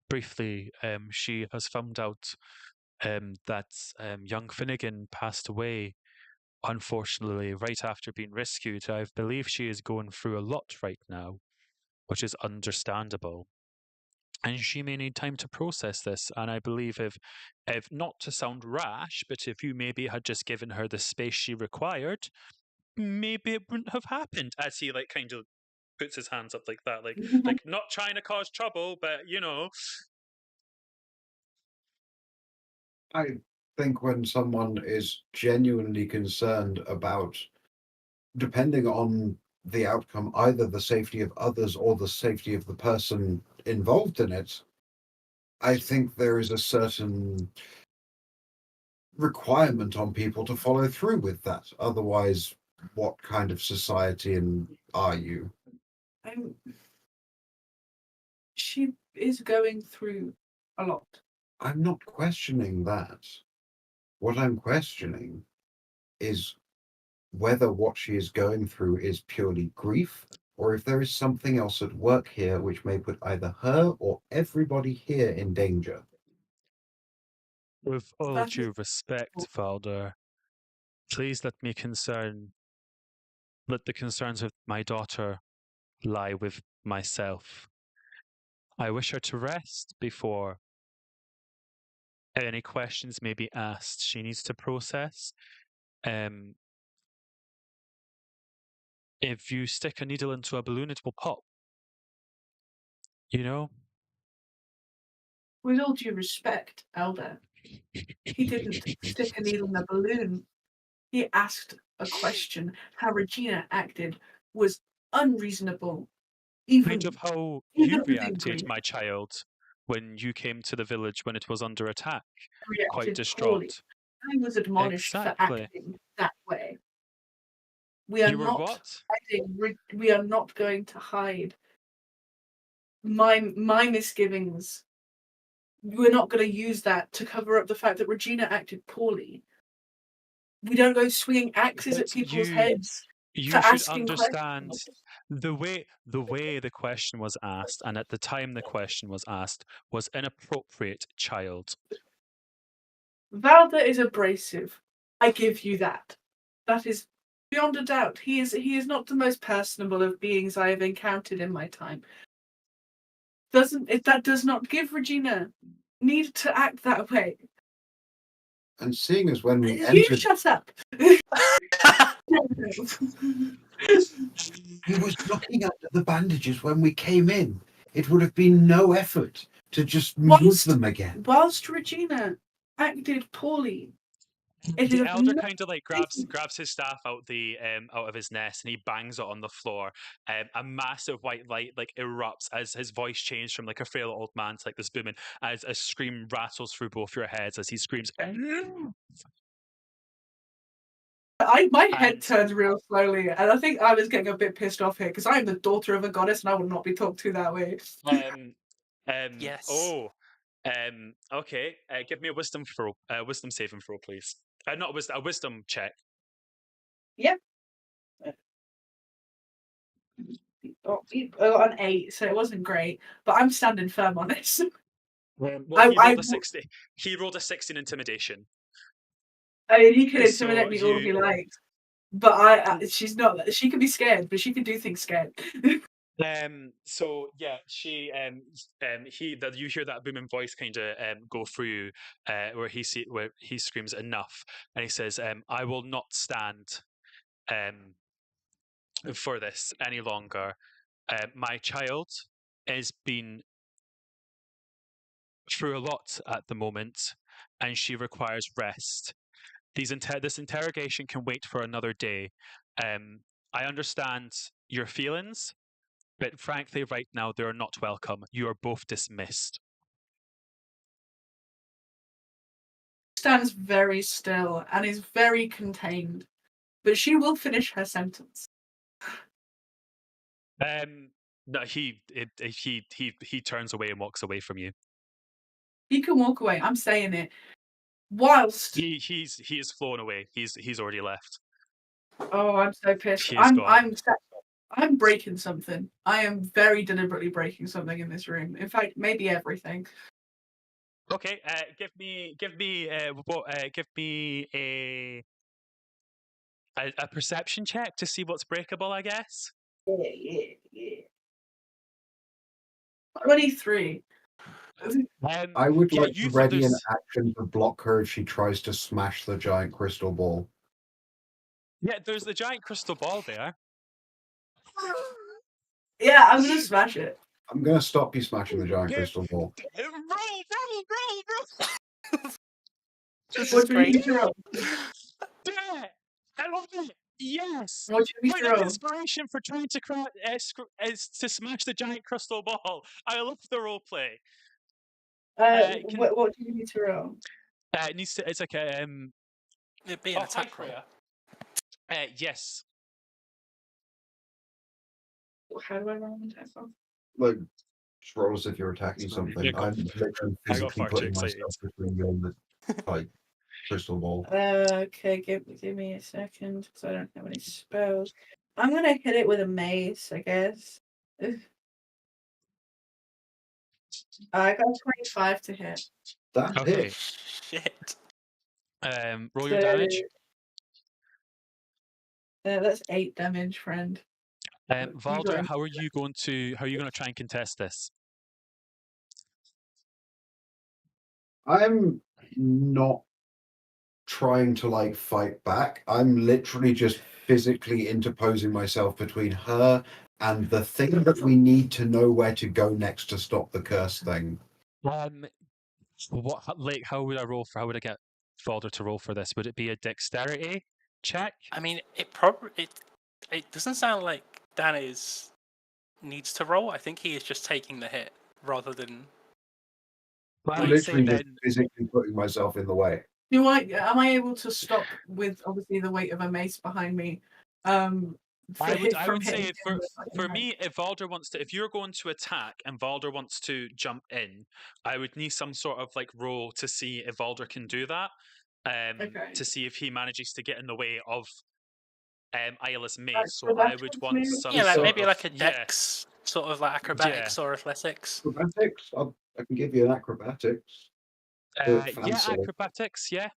A: briefly. She has found out that young Finnegan passed away, unfortunately, right after being rescued. I believe she is going through a lot right now, which is understandable. And she may need time to process this. And I believe if not to sound rash, but if you maybe had just given her the space she required, maybe it wouldn't have happened. As he like kind of puts his hands up like that, like not trying to cause trouble, but you know.
D: I think when someone is genuinely concerned about, depending on the outcome, either the safety of others or the safety of the person involved in it, I think there is a certain requirement on people to follow through with that. Otherwise, what kind of society are you?
B: She is going through a lot.
D: I'm not questioning that. What I'm questioning is whether what she is going through is purely grief, or if there is something else at work here which may put either her or everybody here in danger.
A: With all due respect, Valder, please let the concerns of my daughter lie with myself. I wish her to rest before any questions may be asked. She needs to process. If you stick a needle into a balloon, it will pop. You know?
B: With all due respect, Elder, he didn't stick a needle in a balloon. he asked a question. How Regina acted was unreasonable.
A: Kind of how
B: even
A: you
B: within
A: reacted,
B: grief.
A: my child, when you came to the village when it was under attack.
B: Reacted
A: Quite
B: poorly.
A: distraught.
B: I was admonished for
A: Exactly.
B: acting that way. We are
A: You were
B: not
A: what?
B: hiding. We are not going to hide my misgivings. We're not going to use that to cover up the fact that Regina acted poorly. We don't go swinging axes at
A: But
B: people's heads
A: You
B: for
A: should
B: asking
A: understand
B: questions.
A: the way the question was asked, and at the time the question was asked, was inappropriate, child.
B: Valda is abrasive. I give you that. That is beyond a doubt. He is not the most personable of beings I have encountered in my time. That does not give Regina need to act that way.
D: And seeing as when we
B: You
D: entered,
B: shut up.
D: he was looking at the bandages when we came in. It would have been no effort to just move them again.
B: Whilst Regina acted poorly,
A: The elder kind of like grabs his staff out of his nest and he bangs it on the floor. A massive white light like erupts as his voice changed from like a frail old man to like this booming as a scream rattles through both your heads as he screams.
B: My head turns real slowly, and I think I was getting a bit pissed off here because I am the daughter of a goddess, and I will not be talked to that way.
C: Yes.
A: Oh. Okay. Give me a wisdom saving throw, please. Not a wisdom check.
B: Yep. Oh, I got an 8, so it wasn't great, but I'm standing firm on it.
A: Well, he rolled a 16 intimidation.
B: I mean, he can
A: So
B: intimidate me all he likes, but she's not. She can be scared, but she can do things scared.
A: So yeah, you hear that booming voice kind of go through where he screams enough, and he says, "I will not stand for this any longer. My child has been through a lot at the moment, and she requires rest. This interrogation can wait for another day. I understand your feelings, but frankly, right now, they are not welcome. You are both dismissed."
B: Stands very still and is very contained, but she will finish her sentence.
A: No, he turns away and walks away from you.
B: He can walk away. I'm saying it. Whilst
A: he is flown away. He's already left.
B: Oh, I'm so pissed.
A: Gone.
B: I'm breaking something. I am very deliberately breaking something in this room. In fact, maybe everything.
A: Okay, give me a perception check to see what's breakable, I guess.
B: Yeah. 23.
D: I would like to ready an action to block her if she tries to smash the giant crystal ball.
A: Yeah, there's the giant crystal ball there.
B: Yeah, I'm gonna smash it.
D: I'm gonna stop you smashing the giant crystal ball.
C: Roll!
B: What do you need to roll?
A: I love it. Yes.
B: What do you need to roll?
A: Inspiration for trying to is to smash the giant crystal ball. I love the role play.
B: What do you need to roll?
A: It needs to. It's like a
C: It'd be an attack roll.
A: Yes.
B: How do I roll an attack roll?
D: Like, just roll as if you're attacking something. I'm literally physically putting myself between you and the crystal ball.
B: Okay, give me a second because I don't have any spells. I'm gonna hit it with a mace, I guess. I got 25 to hit.
D: That's
A: okay.
D: it.
C: Shit.
A: Roll your damage.
B: That's 8 damage, friend.
A: Valder, how are you going to try and contest this?
D: I'm not trying to fight back. I'm literally just physically interposing myself between her and the thing that we need to know where to go next to stop the curse thing.
A: How would I roll for? How would I get Valder to roll for this? Would it be a dexterity check?
C: I mean, it doesn't sound like Dan needs to roll. I think he is just taking the hit rather than.
A: Well,
D: I'm
A: I'd say
D: literally just
A: then.
D: physically putting myself in the way.
B: Am I able to stop with obviously the weight of a mace behind me?
A: I would
B: from
A: say
B: hitting him with, like,
A: for
B: a
A: me, if Valder wants to, if you're going to attack and Valder wants to jump in, I would need some sort of like roll to see if Valder can do that.
B: Okay.
A: To see if he manages to get in the way of Isla's mace. So I would
B: Acrobatics,
A: want
B: maybe?
A: some
C: Yeah, like
A: sort
C: maybe
A: of,
C: like a
A: yeah.
C: dex, sort of like acrobatics or athletics.
D: Acrobatics? I can give you an acrobatics.
A: Yeah,
D: Fancy.
A: acrobatics, yeah.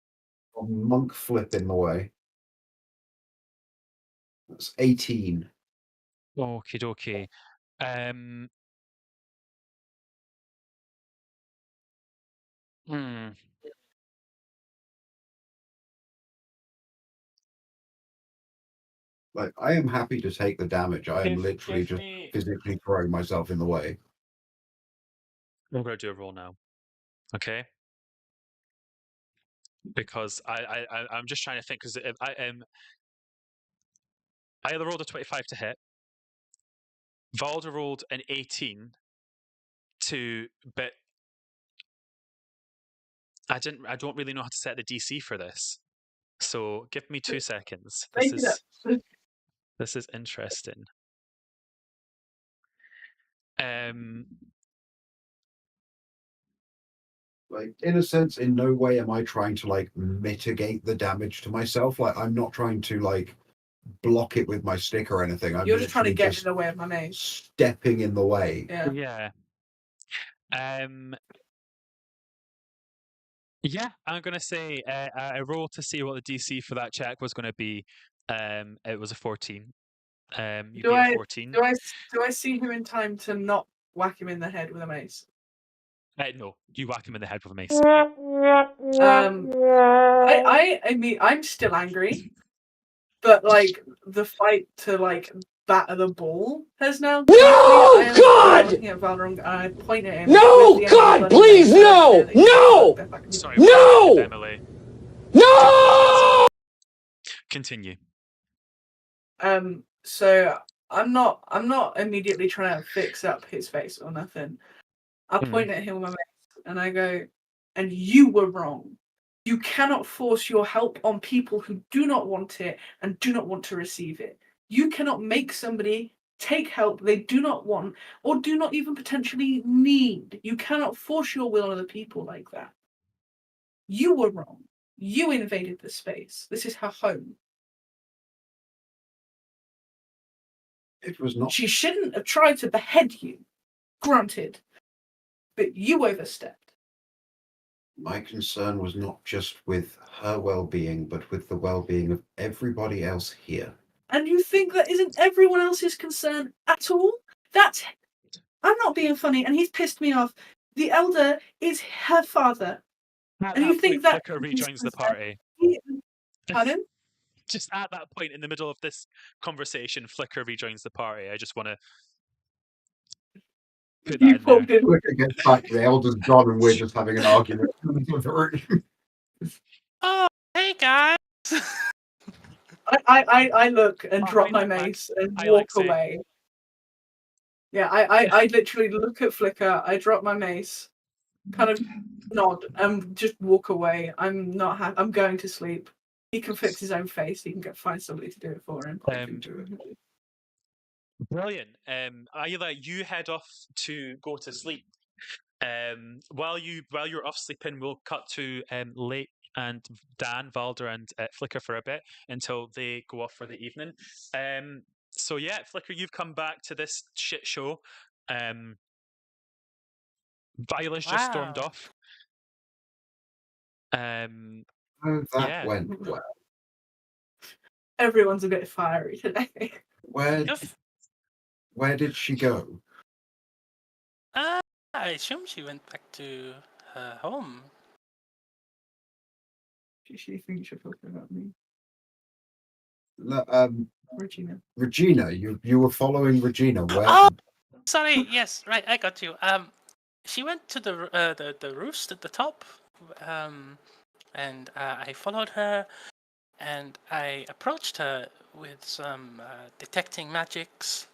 D: A monk flip in the way. That's 18.
A: Okie dokie. Hmm.
D: Like, I am happy to take the damage. I am literally
A: Give
D: just
A: me.
D: physically throwing myself in the way.
A: I'm going to do a roll now. Okay. Because I'm just trying to think, because I either rolled a 25 to hit, Valder rolled an 18 to, but I don't really know how to set the DC for this. So give me 2 seconds. This is interesting.
D: Like, in a sense, in no way am I trying to like mitigate the damage to myself. Like, I'm not trying to like block it with my stick or anything. I'm
B: You're just trying to
D: literally
B: get in the way of my mace.
D: stepping in the way.
B: Yeah.
A: Yeah, I'm gonna say I rolled to see what the DC for that check was gonna be. It was a 14. You
B: Do
A: beat a
B: I
A: 14.
B: do I see him in time to not whack him in the head with a mace?
A: No, you whack him in the head with a mace.
B: I mean, I'm still angry, but like the fight to like batter the ball has now.
E: No, God!
B: I'm looking at Valorant and I point at him.
E: No,
B: with the
E: God,
B: energy
E: please,
B: running
E: no!
B: down, and
E: No!
B: step back and-
A: Sorry,
E: No!
A: Emily.
E: No!
A: Continue.
B: So I'm not immediately trying to fix up his face or nothing. I point at him with my mace and I go, and you were wrong. You cannot force your help on people who do not want it and do not want to receive it. You cannot make somebody take help they do not want or do not even potentially need. You cannot force your will on other people like that. You were wrong. You invaded the space. This is her home.
D: It was not.
B: She shouldn't have tried to behead you. Granted. But you overstepped.
D: My concern was not just with her well-being, but with the well-being of everybody else here.
B: And you think that isn't everyone else's concern at all? I'm not being funny, and he's pissed me off. The elder is her father.
A: At
B: And you
A: that
B: think
A: point,
B: that
A: Flicker
B: he's
A: rejoins the
B: concerned?
A: party.
B: Pardon?
A: Just at that point in the middle of this conversation, Flicker rejoins the party. I just want to put that
B: You
A: in there.
B: popped in.
D: Flicker gets back, the elder's gone, and we're just having an argument.
C: Oh, hey guys!
B: I look and
A: Oh,
B: drop
A: hi,
B: my
A: Nightmax.
B: mace and
A: Hi,
B: walk
A: Lexi.
B: away. Yeah, I literally look at Flicker, I drop my mace, kind of nod, and just walk away. I'm not happy. I'm going to sleep. He can fix his own face. He can find somebody to do it for him.
A: Brilliant. Ayla, you head off to go to sleep. While you're off sleeping, we'll cut to Lake and Dan, Valder, and Flicker for a bit until they go off for the evening. So yeah, Flicker, you've come back to this shit show. Viola's just stormed
C: Wow.
A: off.
D: That went well.
B: Everyone's a bit fiery today.
D: Where did she go?
C: I assume she went back to her home.
B: She thinks you're talking about me. Regina.
D: Regina, you were following Regina. Where?
C: Oh, sorry. Yes, right. I got you. She went to the roost at the top, and I followed her, and I approached her with some detecting magics.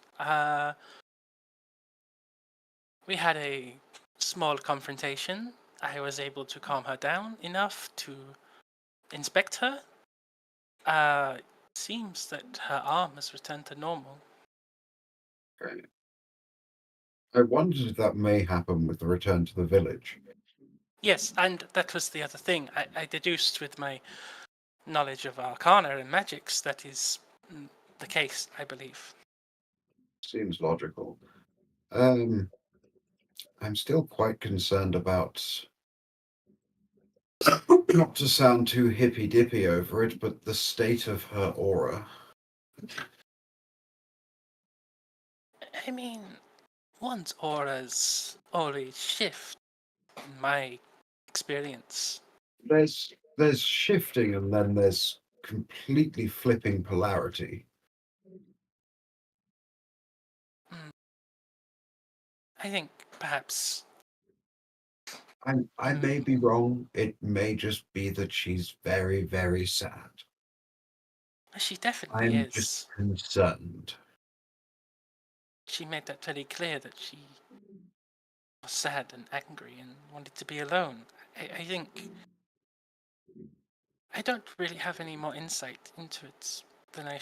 C: We had a small confrontation. I was able to calm her down enough to inspect her. Seems that her arm has returned to normal.
D: Okay. I wondered if that may happen with the return to the village.
C: Yes, and that was the other thing. I deduced with my knowledge of arcana and magics that is the case, I believe.
D: Seems logical. I'm still quite concerned about, not to sound too hippy dippy over it, but the state of her aura.
C: I mean, one's auras always shift, in my experience.
D: There's shifting and then there's completely flipping polarity.
C: I think perhaps.
D: I may be wrong. It may just be that she's very, very sad.
C: She definitely
D: I'm
C: is.
D: just concerned.
C: She made that very clear that she was sad and angry and wanted to be alone. I think I don't really have any more insight into it than I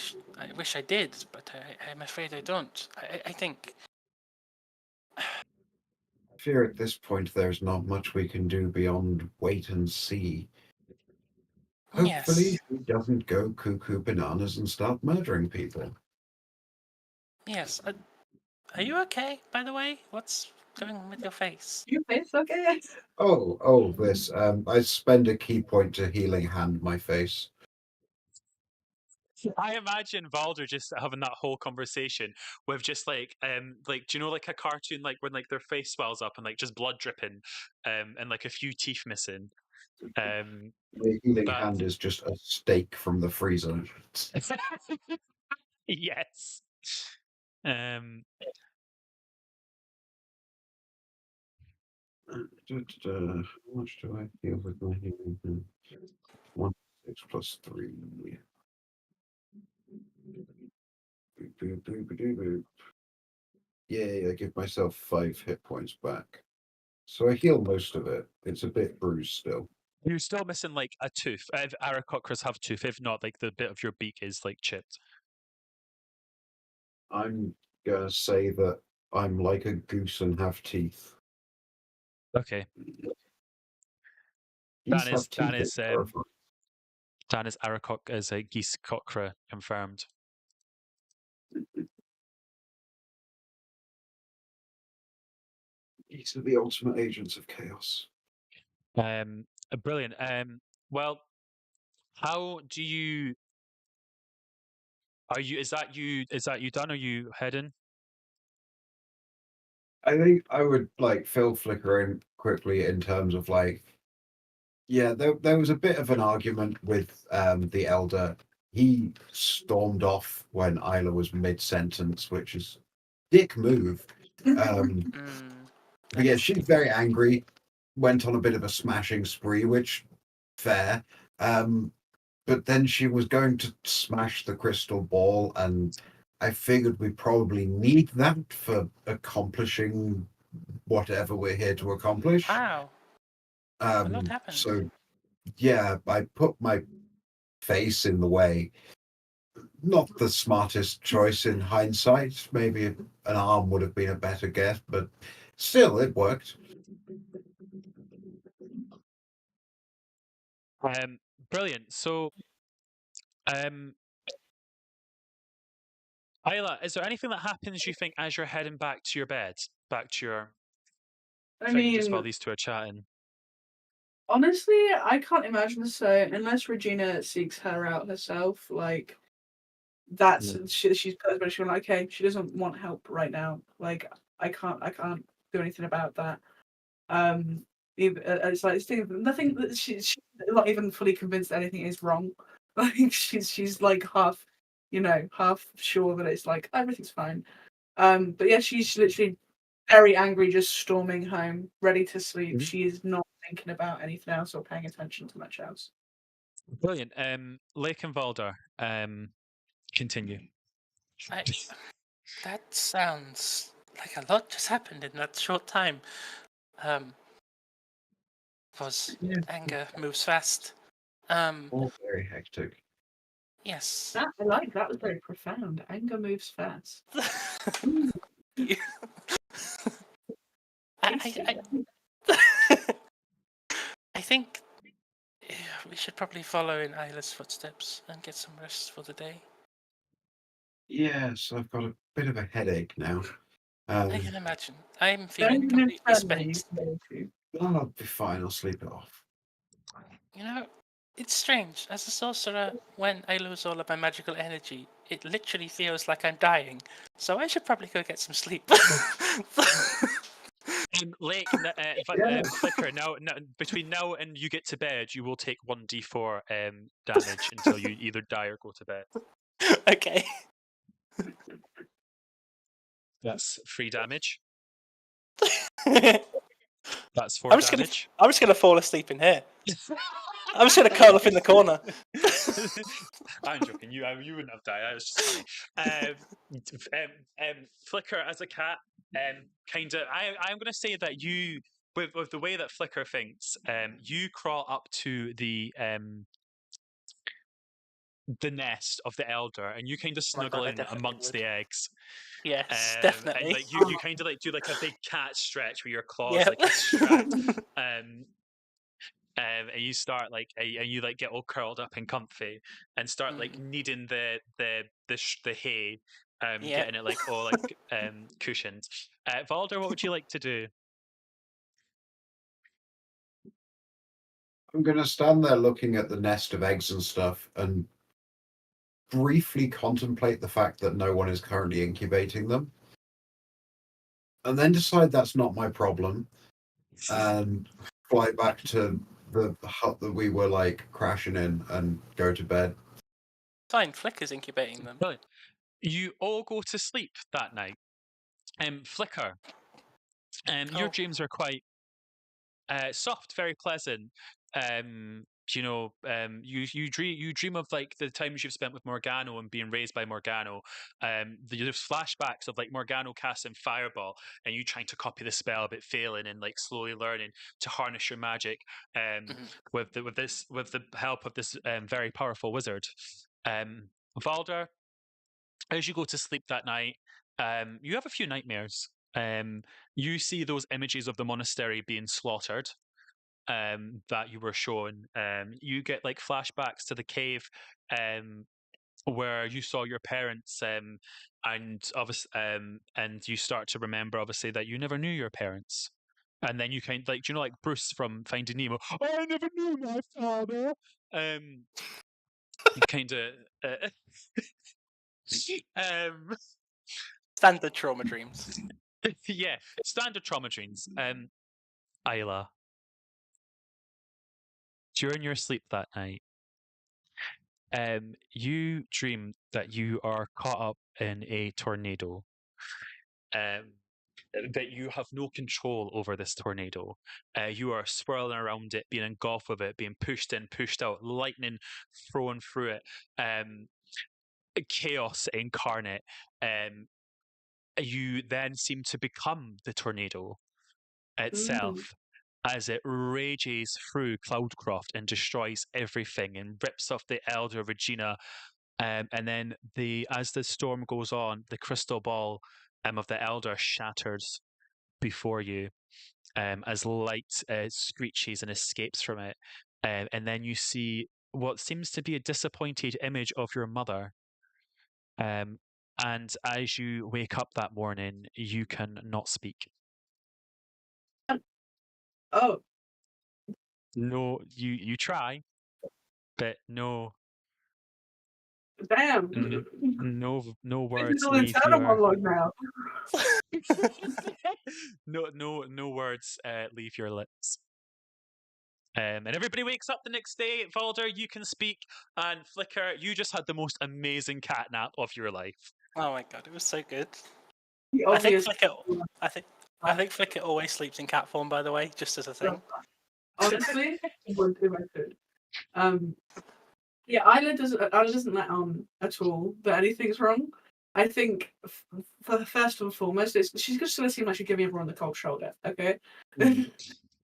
C: wish I did, but I'm afraid I don't. I think.
D: I fear at this point there's not much we can do beyond wait and see. Hopefully
C: Yes.
D: she doesn't go cuckoo bananas and start murdering people.
C: Yes. Are you okay, by the way? What's going on with your face?
B: Your face okay?
D: This. I spend a key point to healing hand my face.
A: I imagine Valder just having that whole conversation with just like do you know like a cartoon like when like their face swells up and like just blood dripping and like a few teeth missing.
D: The healing
A: But
D: hand is just a steak from the freezer.
A: yes.
D: How much do I heal with my healing hand? 1 6 plus 3. Boop, boop, boop, boop, boop. Yay, I give myself 5 hit points back. So I heal most of it. It's a bit bruised still.
A: You're still missing like a tooth. If Aarakocras have tooth, if not, like the bit of your beak is like chipped.
D: I'm gonna say that I'm like a goose and have teeth.
A: Okay.
D: Geese
A: Dan is
D: have teeth,
A: Dan
D: it's
A: is
D: terrifying.
A: Dan is Aarakok as a geese cockra confirmed.
D: Geese are the ultimate agents of chaos.
A: Brilliant. Well, how do you? Are you? Is that you done? Are you heading?
D: I think I would like fill Flicker in quickly in terms of like, yeah, there was a bit of an argument with the elder. He stormed off when Isla was mid-sentence, which is dick move. But yeah, she's very angry. Went on a bit of a smashing spree, which fair. But then she was going to smash the crystal ball, and I figured we probably need that for accomplishing whatever we're here to accomplish.
C: Wow. A lot happened.
D: So yeah, I put my face in the way. Not the smartest choice in hindsight. Maybe an arm would have been a better guess, but still, it worked.
A: Brilliant. So, Isla, is there anything that happens you think as you're heading back to your bed, back to your thing, just while these two are chatting?
B: Honestly, I can't imagine so unless Regina seeks her out herself. Like that's she's put as she's like, okay, she doesn't want help right now. Like I can't do anything about that. It's like nothing that she's not even fully convinced that anything is wrong. Like she's like half sure that it's like everything's fine. But yeah, she's literally very angry, just storming home, ready to sleep. She is not thinking about anything else or paying attention to much else.
A: Brilliant. Lake and Valder. Continue.
C: That sounds like a lot just happened in that short time. Because
D: Yeah.
C: anger moves fast.
D: All very hectic.
C: Yes.
B: That I like. That was very profound. Anger moves fast.
C: You- I think we should probably follow in Isla's footsteps and get some rest for the day.
D: Yes, I've got a bit of a headache now.
C: I can imagine. I'm feeling
B: Don't
C: completely
B: infernally
C: spent.
B: go to.
D: I'll be fine. I'll sleep it off.
C: You know, it's strange. As a sorcerer, when I lose all of my magical energy, it literally feels like I'm dying. So I should probably go get some sleep.
A: Lake, Flicker. Now, between now and you get to bed, you will take 1d4 damage until you either die or go to bed.
C: Okay.
A: That's 3 damage.
C: I'm
A: That's 4
C: just
A: damage.
C: gonna fall asleep in here. I'm just gonna curl up in the corner.
A: I'm joking. You wouldn't have died. That was just funny. Flicker as a cat, kind of. I'm going to say that you, with the way that Flicker thinks, you crawl up to the nest of the elder, and you kind of
C: Oh my
A: snuggle
C: God, I
A: in
C: definitely
A: amongst
C: would.
A: the eggs.
C: Yes,
A: And
C: definitely.
A: like you kind of like do like a big cat stretch where your claws
C: Yep.
A: like extract. And you start like, and you like get all curled up and comfy, and start like kneading the hay,
C: Yep.
A: getting it like all like cushioned. Valder, what would you like to do?
D: I'm gonna stand there looking at the nest of eggs and stuff, and briefly contemplate the fact that no one is currently incubating them, and then decide that's not my problem, and fly back to the hut that we were like crashing in and go to bed.
C: Fine, Flicker's incubating them.
A: Brilliant. You all go to sleep that night. Flicker, your
C: Oh.
A: dreams are quite soft, very pleasant. You dream of like the times you've spent with Morgano and being raised by Morgano. There's flashbacks of like Morgano casting Fireball and you trying to copy the spell but failing and like slowly learning to harness your magic with the help of this very powerful wizard. Valder, as you go to sleep that night, you have a few nightmares. You see those images of the monastery being slaughtered that you were shown. You get like flashbacks to the cave where you saw your parents, and obviously, and you start to remember obviously that you never knew your parents. And then you kind of like, you know, like Bruce from Finding Nemo. Oh, I never knew my father. You kind of.
C: Standard trauma dreams.
A: Yeah, standard trauma dreams. Isla, during your sleep that night, you dream that you are caught up in a tornado. That you have no control over this tornado. You are swirling around it, being engulfed with it, being pushed in, pushed out, lightning thrown through it, chaos incarnate. You then seem to become the tornado itself as it rages through Cloudcroft and destroys everything and rips off the Elder Regina. And then as the storm goes on, the crystal ball of the Elder shatters before you as light screeches and escapes from it. And then you see what seems to be a disappointed image of your mother. And as you wake up that morning, you can not speak.
B: Oh,
A: No, you try, but no,
B: damn.
A: no
B: This
A: words
B: is all
A: leave
B: internal
A: your
B: monologue now.
A: no words leave your lips. And everybody wakes up the next day. Valder, you can speak, and Flicker, you just had the most amazing cat nap of your life.
C: Oh my God, it was so good.
B: The
C: I think
B: obvious-
C: Flicker always sleeps in cat form, by the way, just as a thing.
B: Honestly, I would if I could. Yeah, Isla doesn't let on at all that anything's wrong. I think for first and foremost, she's just gonna seem like she's giving everyone the cold shoulder. Okay,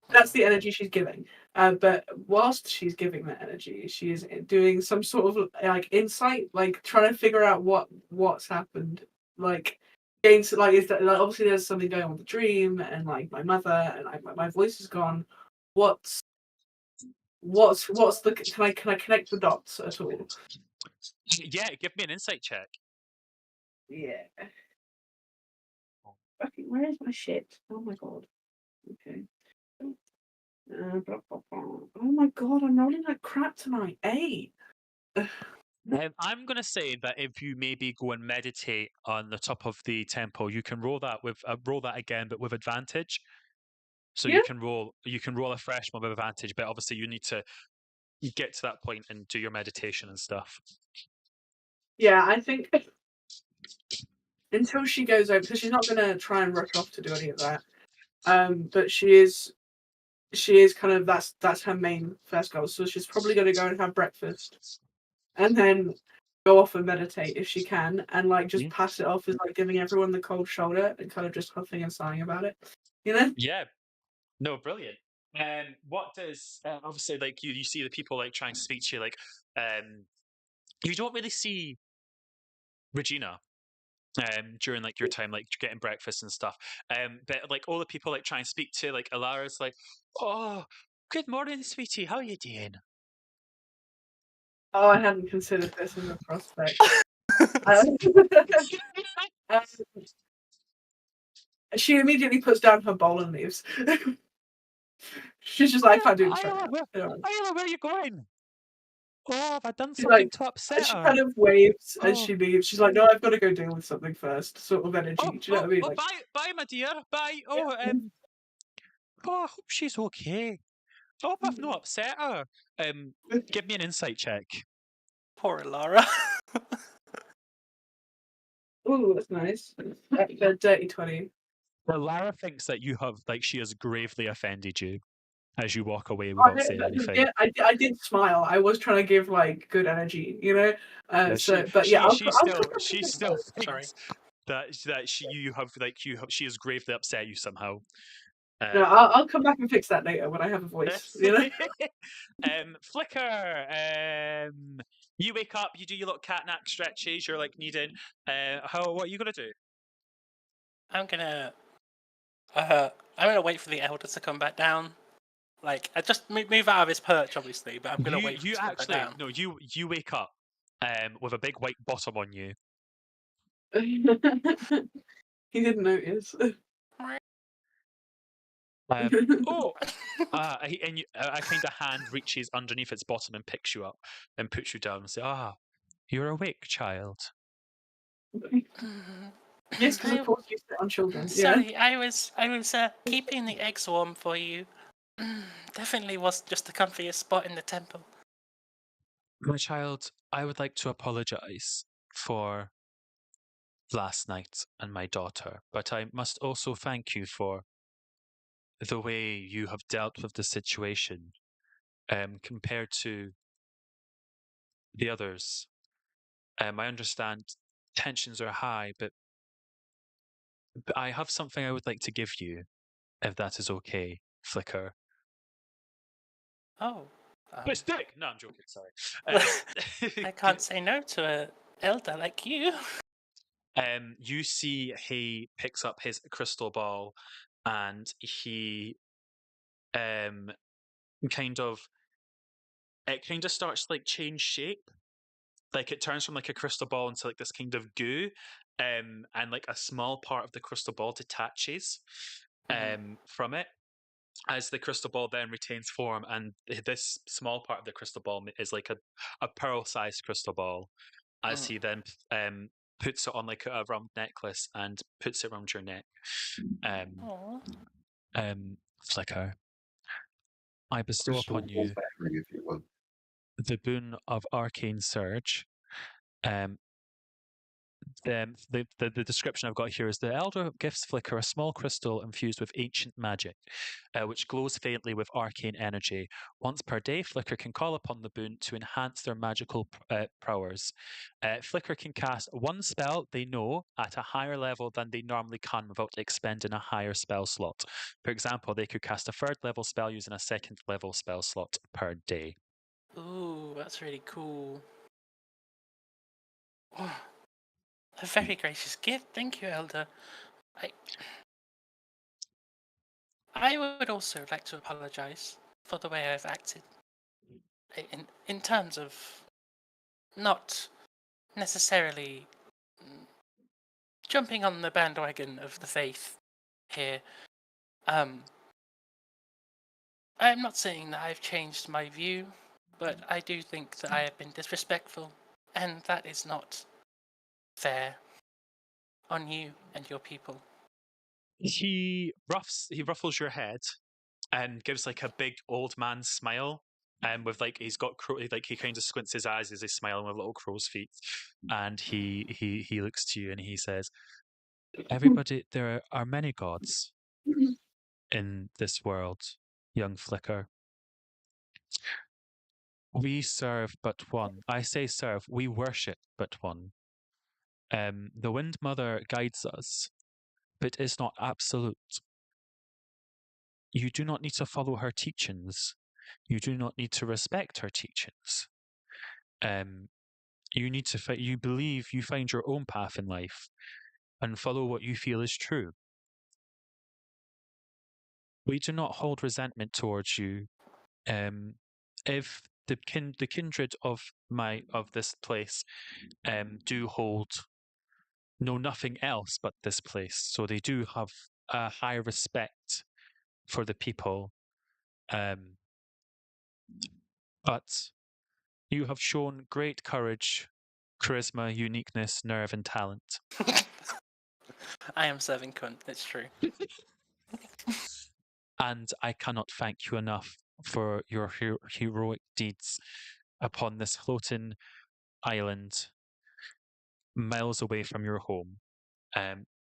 B: that's the energy she's giving. But whilst she's giving that energy, she is doing some sort of like insight, like trying to figure out what's happened. Like, gains like is that like, obviously there's something going on with the dream, and like my mother and like my voice is gone. What's the can I connect the dots at all?
A: Yeah, give me an insight check.
B: Yeah. Fucking, where is my shit? Oh my god. Okay. Blah, blah, blah. Oh my god, I'm rolling like crap tonight. 8.
A: I'm going to say that if you maybe go and meditate on the top of the temple, you can roll that again, but with advantage. So
B: Yeah.
A: you can roll a fresh one with advantage, but obviously you need to get to that point and do your meditation and stuff.
B: Yeah, I think until she goes over, because she's not going to try and rush off to do any of that. But she is kind of that's her main first goal. So she's probably going to go and have breakfast, and then go off and meditate if she can, and like just pass it off as like giving everyone the cold shoulder and kind of just huffing and sighing about it. You know?
A: Yeah. No, brilliant. What does obviously like you see the people like trying to speak to you, like you don't really see Regina during like your time like getting breakfast and stuff. But like all the people like trying to speak to like Alara's like, oh, good morning, sweetie. How are you doing?
B: Oh, I hadn't considered this as a prospect. She immediately puts down her bowl and leaves. She's just like, I can't do this right now.
A: Where are you going? Oh, have I done
B: She's
A: something
B: like,
A: to upset
B: she
A: her?
B: kind of waves as
A: Oh.
B: she leaves. She's like, no, I've got to go deal with something first. Sort of energy.
A: Oh,
B: Do you know what I mean? Like,
A: bye, my dear. Bye.
B: yeah.
A: Oh, I hope she's okay. I hope I've not upset her. Give me an insight check.
C: Poor Lara.
B: Ooh, that's nice. A dirty 20.
A: Well, Lara thinks that you have, like, she has gravely offended you as you walk away without saying anything.
B: Yeah, I did smile. I was trying to give like good energy, you know.
A: She still
C: Sorry.
A: thinks that she has gravely upset you somehow.
B: No, I'll come back and fix that later when I have a voice. You know.
A: Flicker. You wake up, you do your little cat nap stretches. You're like needing. What are you gonna do?
C: I'm gonna wait for the elder to come back down. Like, I just move out of his perch, obviously, but I'm gonna wait for him to come back down.
A: No, you wake up with a big white bottom on you.
B: He didn't notice.
A: A kind of hand reaches underneath its bottom and picks you up and puts you down and says, you're awake, child.
B: Yes, because of course you sit on children.
C: Sorry, I was keeping the eggs warm for you. Definitely was just the comfiest spot in the temple.
A: My child, I would like to apologize for last night and my daughter, but I must also thank you for the way you have dealt with the situation compared to the others. I understand tensions are high, but I have something I would like to give you, if that is okay, Flicker.
C: Oh.
A: Stick! No, I'm joking, sorry.
C: I can't say no to an elder like you.
A: You see he picks up his crystal ball and he kind of starts to like change shape. Like it turns from like a crystal ball into like this kind of goo. And like a small part of the crystal ball detaches from it. As the crystal ball then retains form, and this small part of the crystal ball is like a pearl-sized crystal ball. As he then puts it on like a round necklace and puts it around your neck. Flicker, I bestow upon you the boon of arcane surge. the description I've got here is the elder gifts Flicker a small crystal infused with ancient magic, which glows faintly with arcane energy. Once per day, Flicker can call upon the boon to enhance their magical prowess. Flicker can cast one spell they know at a higher level than they normally can without expending a higher spell slot. For example, they could cast a third level spell using a second level spell slot per day.
C: Ooh, that's really cool. Oh, a very gracious gift. Thank you, Elder. I would also like to apologize for the way I've acted. In terms of not necessarily jumping on the bandwagon of the faith here. I'm not saying that I've changed my view, but I do think that I have been disrespectful, and that is not fair on you and your people.
A: He ruffles your head and gives like a big old man smile. And with like he's got like he kind of squints his eyes as he's smiling with little crow's feet, and he looks to you and he says, "Everybody, there are many gods in this world, young Flicker. We serve but one. I say serve. We worship but one. The Wind Mother guides us, but is not absolute. You do not need to follow her teachings. You do not need to respect her teachings. You need to you believe you find your own path in life and follow what you feel is true. We do not hold resentment towards you. If the kindred of this place do know nothing else but this place, so they do have a high respect for the people. But you have shown great courage, charisma, uniqueness, nerve, and talent.
C: I am serving cunt, it's true.
A: And I cannot thank you enough for your heroic deeds upon this floating island, miles away from your home.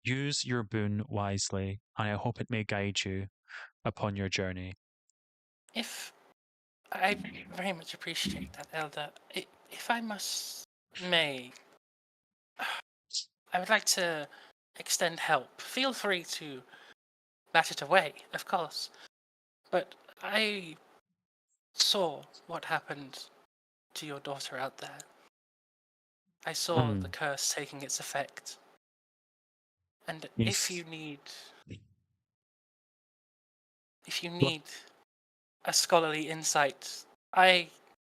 A: Use your boon wisely, and I hope it may guide you upon your journey.
C: I very much appreciate that, Elder. If I may, I would like to extend help. Feel free to bat it away, of course. But I saw what happened to your daughter out there. I saw the curse taking its effect. And
A: Yes.
C: if you need a scholarly insight, I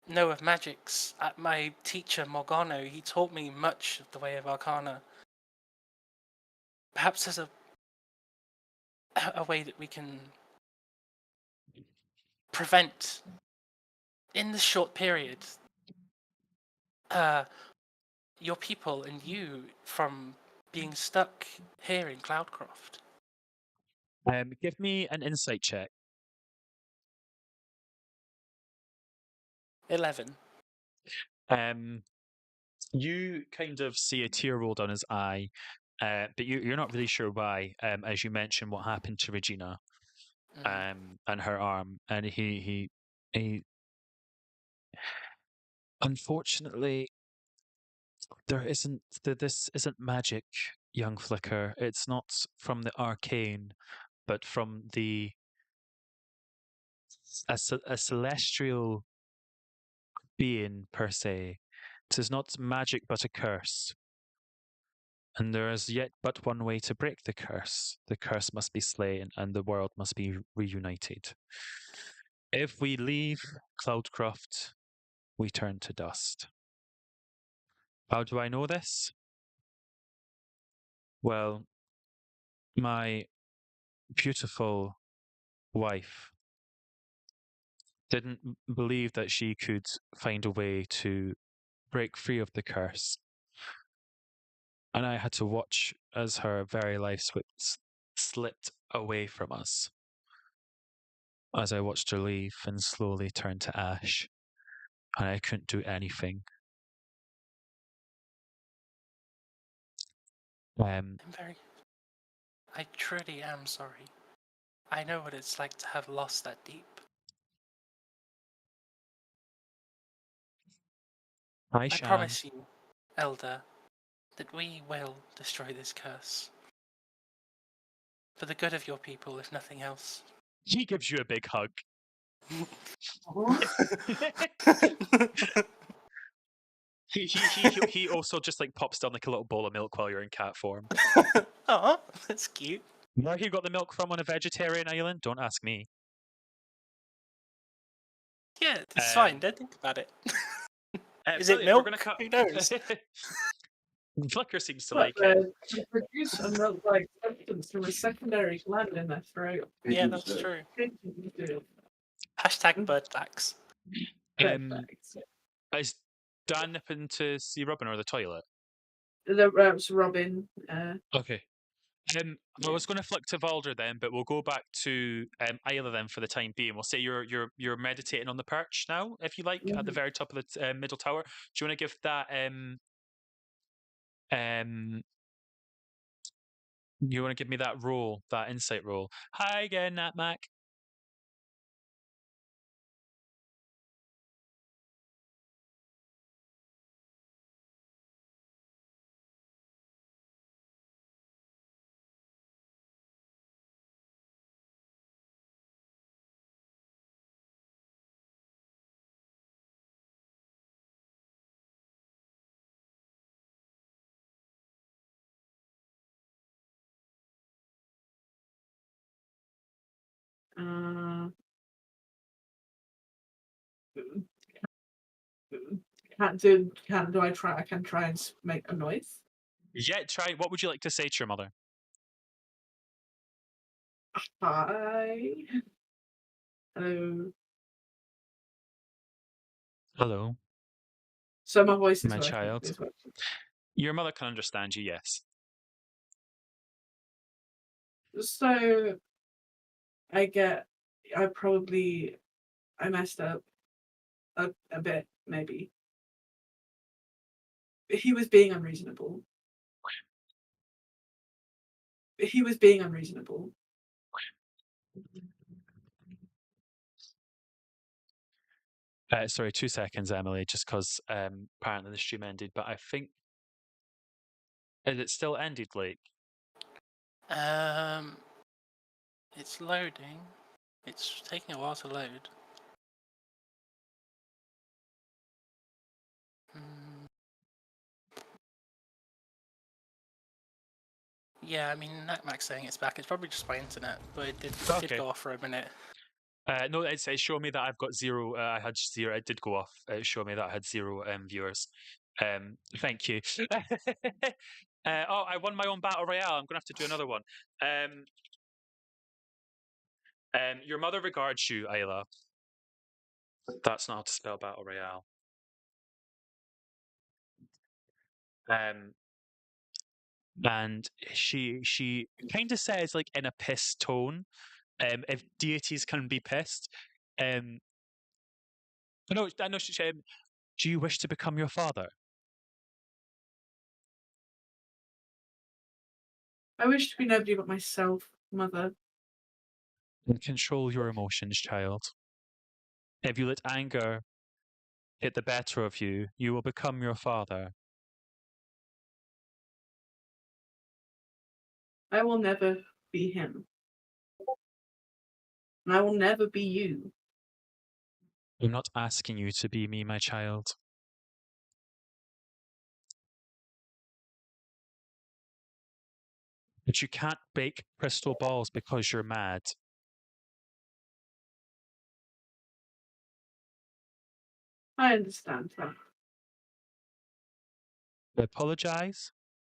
C: know of magics. My teacher Morgano, he taught me much of the way of Arcana. Perhaps there's a way that we can prevent, in this short period, your people and you from being stuck here in Cloudcroft.
A: Give me an insight check.
C: 11.
A: You kind of see a tear roll down his eye, but you're not really sure why. As you mentioned, what happened to Regina, and her arm, and he unfortunately, this isn't magic, young Flicker. It's not from the arcane, but from a celestial being per se. Tis not magic but a curse. And there is yet but one way to break the curse. The curse must be slain and the world must be reunited. If we leave Cloudcroft, we turn to dust. How do I know this? Well, my beautiful wife didn't believe that she could find a way to break free of the curse. And I had to watch as her very life slipped away from us. As I watched her leave and slowly turn to ash, and I couldn't do anything.
C: I truly am sorry. I know what it's like to have lost that deep.
A: Hi,
C: I
A: Shan.
C: promise you, Elder, that we will destroy this curse. For the good of your people, if nothing else.
A: He gives you a big hug. He also just like pops down like a little bowl of milk while you're in cat form.
C: Oh, that's cute.
A: Where he got the milk from on a vegetarian island? Don't ask me.
C: Yeah, it's fine. Don't think about it. Is it
A: brilliant,
C: milk?
A: We're gonna cut.
C: Who knows?
A: Flicker seems to
B: But
A: like it.
B: they produce a milk-like substance from a secondary gland in their throat.
C: Yeah, that's true.
B: Perfect.
C: Hashtag bird facts.
A: Is Dan nipping to see Robin or the toilet?
B: It's Robin.
A: Okay. I was going to flick to Valder then, but we'll go back to Isla then for the time being. We'll say you're meditating on the perch now, if you like, at the very top of the middle tower. Do you want to give that you want to give me that roll, that insight roll? Hi again, Nat Mac.
B: Do I try? I can try and make a noise.
A: Yeah, try. What would you like to say to your mother?
B: Hi. Hello.
A: Hello,
B: So my voice is
A: my
B: working.
A: child.
B: Is working.
A: Your mother can understand you, yes.
B: So I messed up a bit, maybe. He was being unreasonable.
A: Sorry, 2 seconds, Emily, just because apparently the stream ended, but I think... Is it still ended, Blake?
C: It's loading. It's taking a while to load. Yeah, I mean, NatMac's saying it's back. It's probably just my internet, but it did go off for a minute.
A: No, it's showing me that I've got 0. I had 0. It did go off. It showed me that I had 0 viewers. Thank you. I won my own battle royale. I'm gonna have to do another one. Your mother regards you, Isla. That's not how to spell battle royale. And she kind of says, like, in a pissed tone, if deities can be pissed. I know. She said, "Do you wish to become your father?"
B: I wish to be nobody but myself, Mother.
A: And control your emotions, child. If you let anger get the better of you, you will become your father.
B: I will never be him. And I will never be you.
A: I'm not asking you to be me, my child. But you can't bake crystal balls because you're mad.
B: I understand that.
A: I apologize.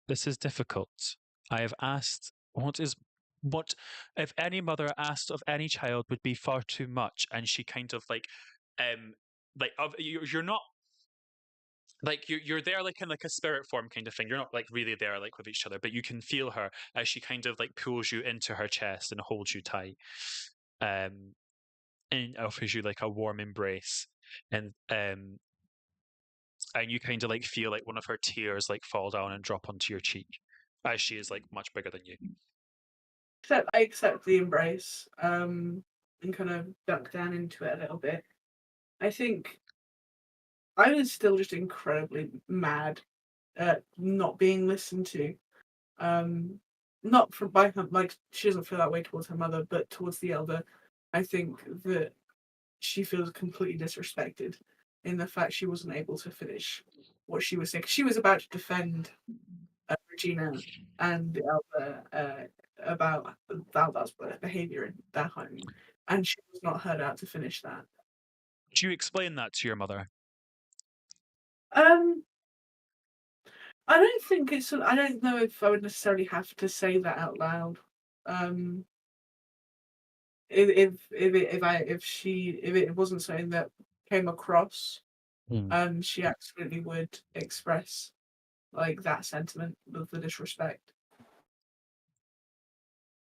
A: This is difficult. I have asked what if any mother asked of any child would be far too much, and she kind of you're not like you're there like in like a spirit form kind of thing. You're not like really there like with each other, but you can feel her as she kind of like pulls you into her chest and holds you tight, and offers you like a warm embrace, and you kind of like feel like one of her tears like fall down and drop onto your cheek. as she is like much bigger than you.
B: I accept the embrace, and kind of duck down into it a little bit. I think I was still just incredibly mad at not being listened to. Not from by her, like she doesn't feel that way towards her mother, but towards the elder. I think that she feels completely disrespected in the fact she wasn't able to finish what she was saying. 'Cause she was about to defend Regina and the elder about Valdar's behavior in their home, and she was not heard out to finish that.
A: Do you explain that to your mother?
B: Um, I don't think it's. I don't know if I would necessarily have to say that out loud. Um, if it wasn't something that came across, she absolutely would express like that sentiment of the disrespect.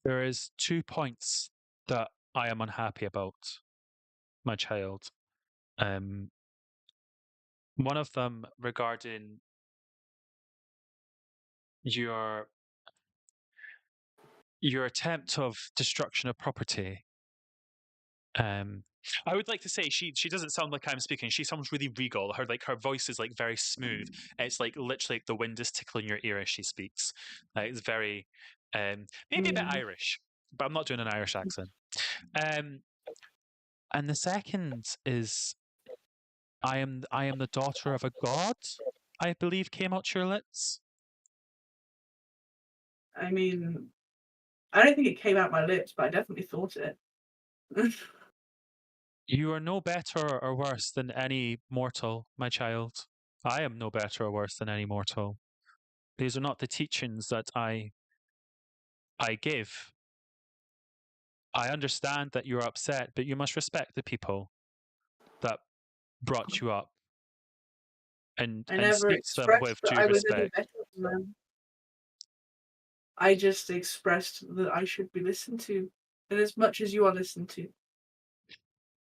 A: There is 2 points that I am unhappy about, my child. One of them regarding your attempt of destruction of property. I would like to say she doesn't sound like I'm speaking. She sounds really regal. Her voice is like very smooth. It's like literally like the wind is tickling your ear as she speaks. It's very maybe a bit Irish, but I'm not doing an Irish accent. And the second is I am the daughter of a god, I believe came out your lips.
B: I mean, I don't think it came out my lips, but I definitely thought it.
A: You are no better or worse than any mortal, my child. I am no better or worse than any mortal. These are not the teachings that I give. I understand that you're upset, but you must respect the people that brought you up and
B: I never
A: speak to them
B: expressed
A: with
B: that
A: due
B: I was any
A: respect.
B: better than them. I just expressed that I should be listened to, and as much as you are listened to.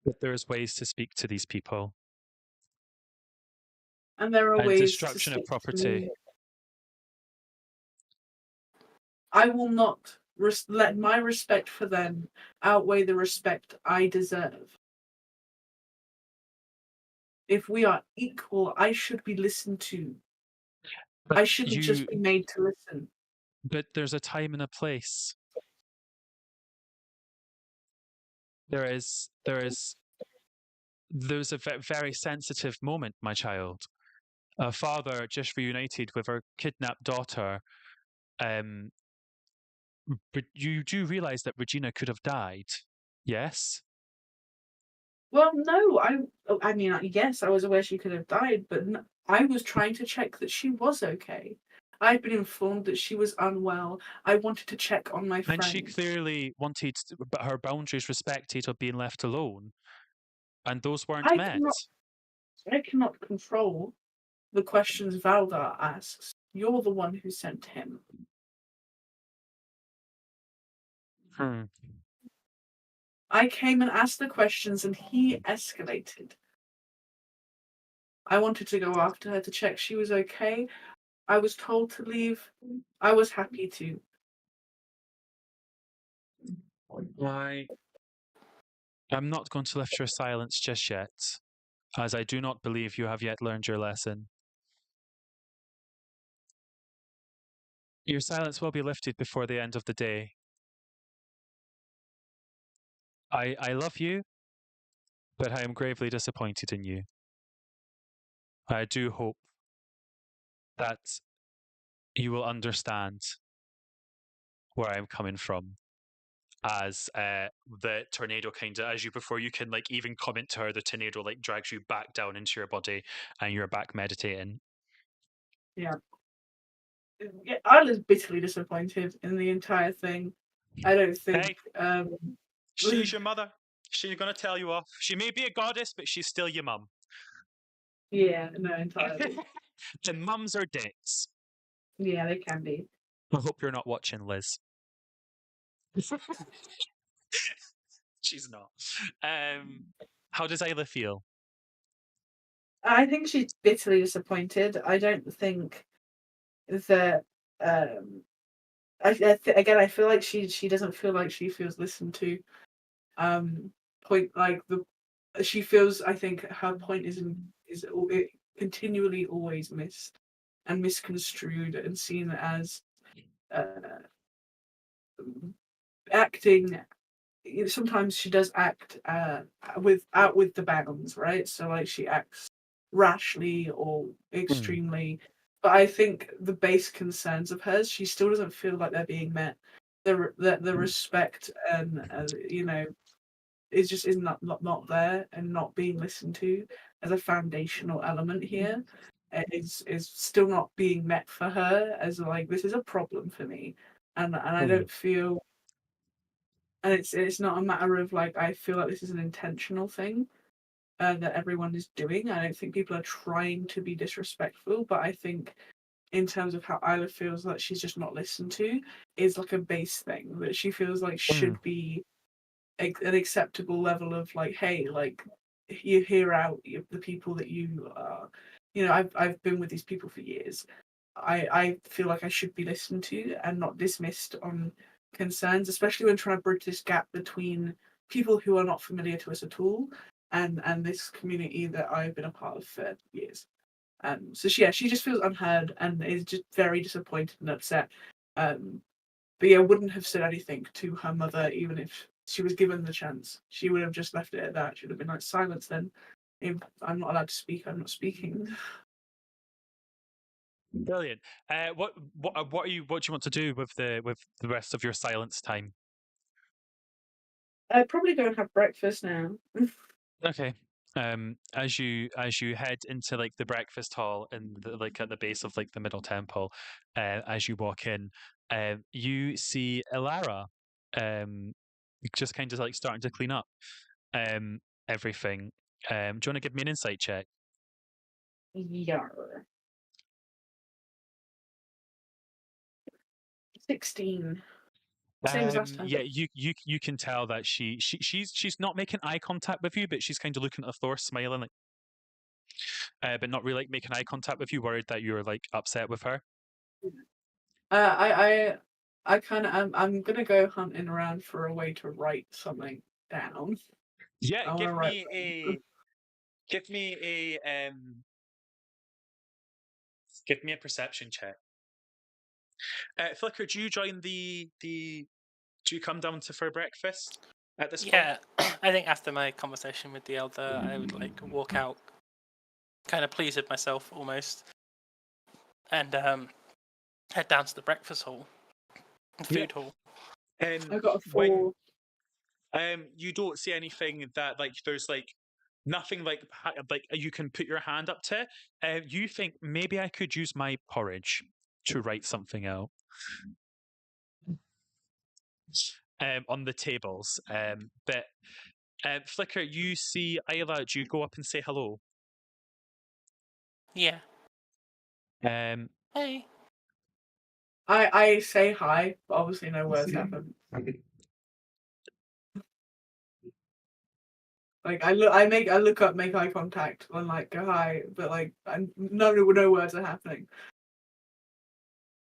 A: But there's ways to speak to these people.
B: And there are
A: And
B: ways
A: destruction
B: to
A: of
B: speak to
A: property.
B: me. I will not let my respect for them outweigh the respect I deserve. If we are equal, I should be listened to.
A: But
B: I shouldn't just be made to listen.
A: But there's a time and a place. There's a very sensitive moment, my child. A father just reunited with her kidnapped daughter. But you do realize that Regina could have died, yes?
B: Well, no, I mean, yes, I was aware she could have died, but I was trying to check that she was okay. I'd been informed that she was unwell. I wanted to check on my friend.
A: And she clearly wanted her boundaries respected of being left alone. And those weren't met.
B: I cannot control the questions Valdar asks. You're the one who sent him. I came and asked the questions and he escalated. I wanted to go after her to check she was okay. I was told to leave. I was happy to.
A: Why? I'm not going to lift your silence just yet, as I do not believe you have yet learned your lesson. Your silence will be lifted before the end of the day. I love you, but I am gravely disappointed in you. I do hope that you will understand where I'm coming from. As the tornado kind of, as you before you can like even comment to her, the tornado like drags you back down into your body and you're back meditating.
B: Yeah. I was bitterly disappointed in the entire thing. I don't think.
A: Hey, she's your mother. She's going to tell you off. She may be a goddess, but she's still your mum.
B: Yeah, no, entirely.
A: The mums are dicks.
B: Yeah, they can be.
A: I hope you're not watching, Liz. She's not. How does Isla feel?
B: I think she's bitterly disappointed. I don't think that again, I feel like she doesn't feel like she feels listened to. She feels, I think her point is continually always missed and misconstrued and seen as acting. Sometimes she does act with the bounds, right? So like she acts rashly or extremely. But I think the base concerns of hers, she still doesn't feel like they're being met. The respect and is not there and not being listened to as a foundational element here. Is still not being met for her as like, this is a problem for me, and I don't feel. And it's not a matter of like, I feel like this is an intentional thing that everyone is doing. I don't think people are trying to be disrespectful, but I think in terms of how Isla feels like she's just not listened to is like a base thing that she feels like should be an acceptable level of like, hey, like you hear out the people that you are. I've been with these people for years. I feel like I should be listened to and not dismissed on concerns, especially when trying to bridge this gap between people who are not familiar to us at all and this community that I've been a part of for years. So she just feels unheard and is just very disappointed and upset. But yeah, wouldn't have said anything to her mother even if she was given the chance. She would have just left it at that. She would have been like, silence then. If I'm not allowed to speak, I'm not speaking.
A: Brilliant. What do you want to do with the rest of your silence time?
B: I'd probably go and have breakfast now.
A: Okay. As you head into like the breakfast hall and like at the base of like the middle temple, as you walk in, you see Ilara, just kind of like starting to clean up, everything. Do you want to give me an insight check?
B: Yar. 16. Same as last time.
A: Yeah, you can tell that she's not making eye contact with you, but she's kind of looking at the floor, smiling, like, but not really like making eye contact with you, worried that you're like upset with her.
B: I kind of I'm gonna go hunting around for a way to write something down.
A: Yeah,
B: I
A: give
B: wanna write.
A: me a perception check. Flicker, do you join do you come down to for breakfast at this point?
C: Yeah, I think after my conversation with the elder, I would like walk out, kind of pleased with myself almost, and head down to the breakfast hall, food hall.
B: I got a 4.
A: You don't see anything that like there's like nothing like you can put your hand up to. You think maybe I could use my porridge to write something out. On the tables. But Flicker, you see Isla, do you go up and say hello?
C: Yeah. Hey.
B: I say hi, but obviously no words happen. Like I look up, make eye contact, and like go hi, but like no words are happening.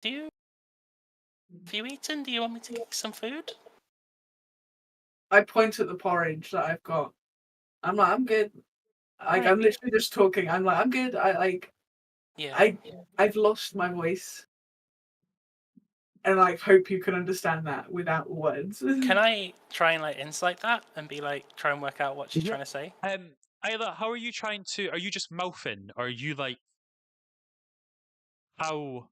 C: Have you eaten? Do you want me to get some food?
B: I point at the porridge that I've got. I'm like, I'm good. Like,
C: Right.
B: I'm literally just talking. I'm like, I'm good. I've lost my voice, and like hope you can understand that without words.
C: Can I try and like insight that and be like try and work out what she's trying to say?
A: Isla, how are you trying to? Are you just mouthing, or are you like how?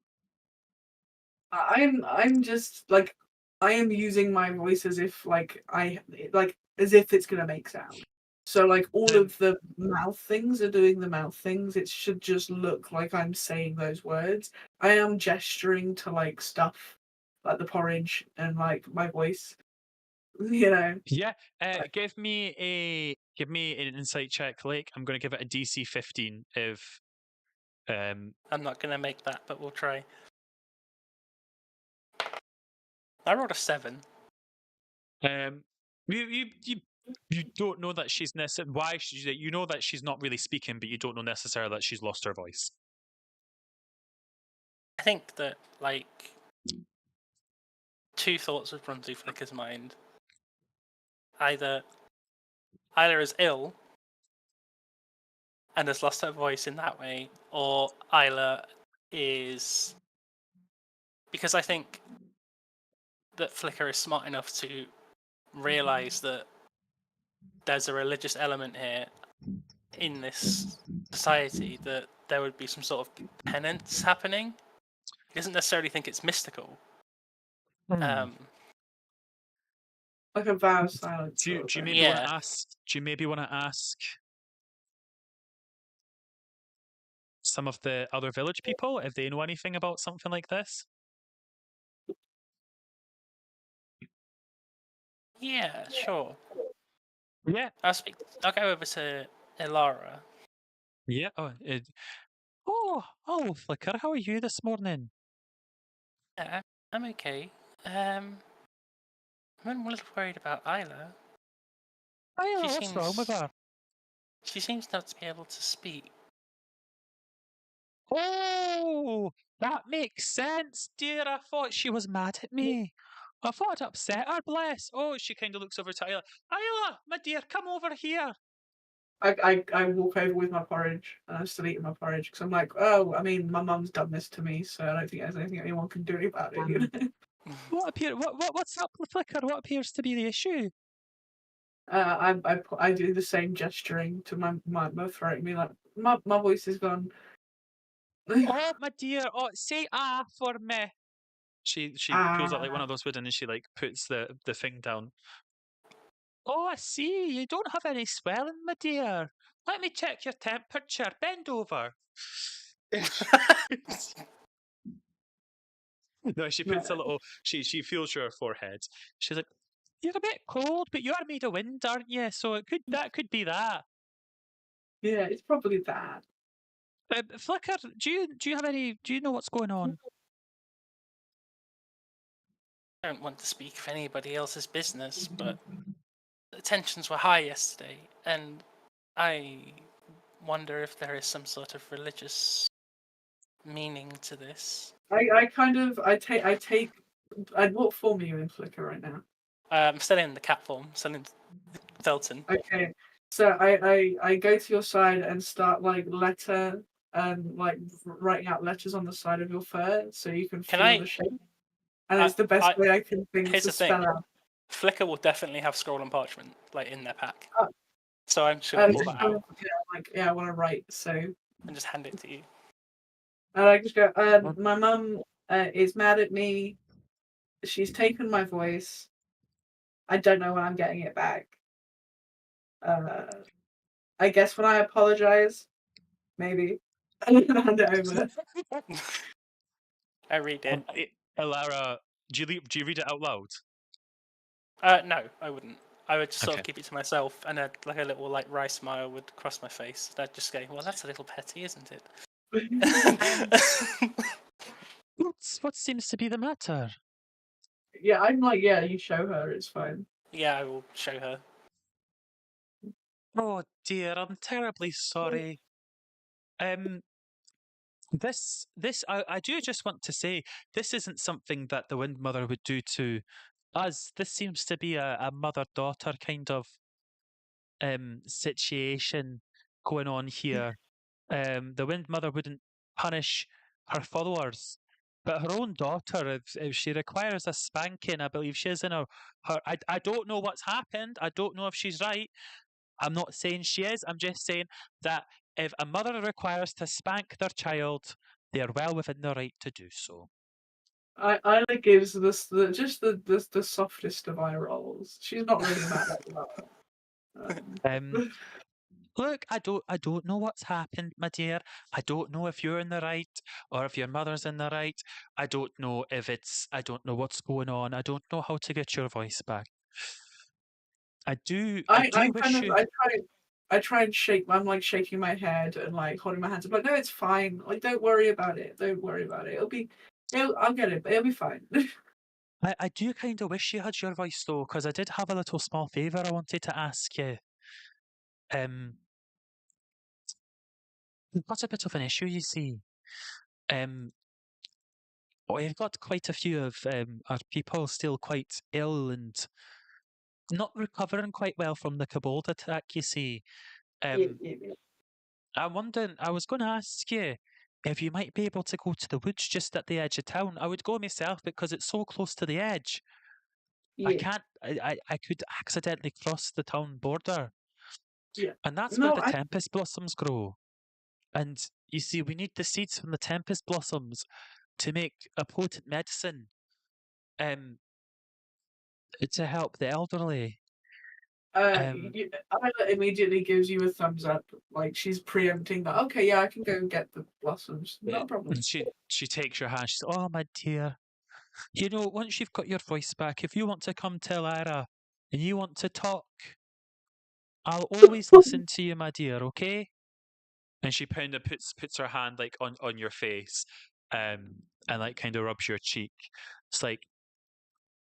B: I'm just like, I am using my voice as if as if it's gonna make sound. So like all of the mouth things are doing the mouth things. It should just look like I'm saying those words. I am gesturing to like stuff like the porridge and like my voice.
A: Yeah. Give me an insight check, Lake. I'm going to give it a DC 15 if.
C: I'm not going to make that, but we'll try. I rolled a 7.
A: You don't know that she's you know that she's not really speaking, but you don't know necessarily that she's lost her voice.
C: I think that like two thoughts would run through Flicker's mind. Either Isla is ill and has lost her voice in that way, or Isla is... Because I think that Flicker is smart enough to realise that there's a religious element here in this society, that there would be some sort of penance happening. He doesn't necessarily think it's mystical.
A: Hmm.
B: Like a vow of silence.
A: Do
B: sort of
A: you
B: thing.
A: maybe want
C: Yeah.
A: to ask? Do you maybe want to ask some of the other village people if they know anything about something like this?
C: Yeah, sure.
A: Yeah.
C: I'll go over to Ilara.
A: Yeah. Oh, Flicker, how are you this morning?
C: Yeah, I'm okay. I'm a little worried about Isla.
A: Oh,
C: She
A: what's wrong with
C: seems
A: her?
C: she seems not to be able to speak.
A: Oh, that makes sense, dear. I thought she was mad at me. I thought I'd upset her, bless. Oh, she kind of looks over to Isla. Isla, my dear, come over here.
B: I walk over with my porridge, and I'm still eating my porridge because I'm like, oh, I mean, my mum's done this to me, so I don't think there's anything anyone can do about it. You know?
A: What's up with Flicker? What appears to be the issue?
B: I do the same gesturing to my throat. I mean, like my voice is gone.
A: Oh, my dear. Oh, say for me. She pulls out like one of those wooden and she like puts the thing down. Oh, I see. You don't have any swelling, my dear. Let me check your temperature. Bend over. No, she puts a little. She feels your forehead. She's like, "You're a bit cold, but you are made of wind, aren't you? So that could be that."
B: Yeah, it's probably that.
A: Flicker, do you have any? Do you know what's going on?
C: I don't want to speak of anybody else's business, but the tensions were high yesterday, and I wonder if there is some sort of religious meaning to this.
B: What form are you in, Flicker, right now?
C: I'm still in the cat form, still in Felton.
B: Okay, so I go to your side and start like writing out letters on the side of your fur so you can feel the shape. And it's the best way I can think
C: Here's
B: to
C: the thing.
B: spell out.
C: Flicker will definitely have scroll and parchment like in their pack.
B: Oh.
C: So I'm just gonna pull that out
B: I want to write, so
C: and just hand it to you.
B: and I just go, my mum is mad at me. She's taken my voice. I don't know when I'm getting it back. I guess when I apologize, maybe. And then hand it over.
C: I read it.
A: Ilara, do you read it out loud?
C: No, I wouldn't. I would just sort
A: Okay.
C: of keep it to myself, and a little like wry smile would cross my face. And I'd just go, "Well, that's a little petty, isn't it?"
A: What seems to be the matter?
B: Yeah, I'm like, yeah, you show her, it's fine.
C: Yeah, I will show her.
A: Oh dear, I'm terribly sorry. I do just want to say this isn't something that the Wind Mother would do to us. This seems to be a mother-daughter kind of situation going on here. The Wind Mother wouldn't punish her followers, but her own daughter, if she requires a spanking, I believe she is in her. I don't know what's happened. I don't know if she's right. I'm not saying she is. I'm just saying that if a mother requires to spank their child, they are well within their right to do so.
B: Isla gives this the softest of eye rolls. She's not really mad at that.
A: Look, I don't know what's happened, my dear. I don't know if you're in the right or if your mother's in the right. I don't know what's going on. I don't know how to get your voice back. I do wish you.
B: I try and shake. I'm like shaking my head and like holding my hands up. Like, no, it's fine. Like, don't worry about it. Don't worry about it. I'll get it. It'll be fine.
A: I do kind of wish you had your voice though, because I did have a little small favor I wanted to ask you. We've got a bit of an issue, you see. we've got quite a few of our people still quite ill and not recovering quite well from the Kobold attack, you see.
B: Yeah.
A: I was going to ask you if you might be able to go to the woods just at the edge of town. I would go myself because it's so close to the edge. I
B: Yeah.
A: can't, I could accidentally cross the town border.
B: Yeah.
A: And that's
B: No,
A: where the Tempest Blossoms grow. And you see, we need the seeds from the Tempest Blossoms to make a potent medicine to help the elderly.
B: Isla immediately gives you a thumbs up, like she's preempting that. Okay, yeah, I can go and get the blossoms. Not a problem.
A: And she takes your hand. She says, "Oh, my dear, you know, once you've got your voice back, if you want to come to Lara and you want to talk, I'll always listen to you, my dear. Okay?" And she kind of puts her hand like on your face, and like kind of rubs your cheek. It's like,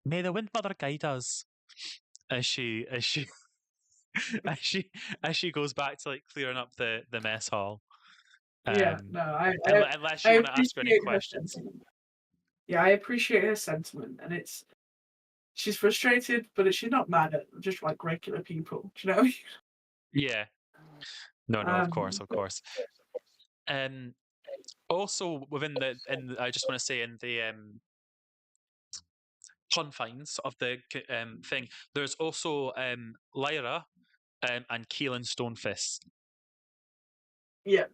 A: may the Wind Mother guide us as she as she goes back to like clearing up the mess hall.
B: Yeah, no,
A: Unless you want to ask her any
B: appreciate her
A: questions.
B: sentiment. Yeah, I appreciate her sentiment, and she's frustrated, but she's not mad at just like regular people. Do you know?
A: Yeah. No, of course.
B: But-
A: Also within I just want to say in the confines of the thing, there's also Lyra and Keelan Stonefist
B: Yeah.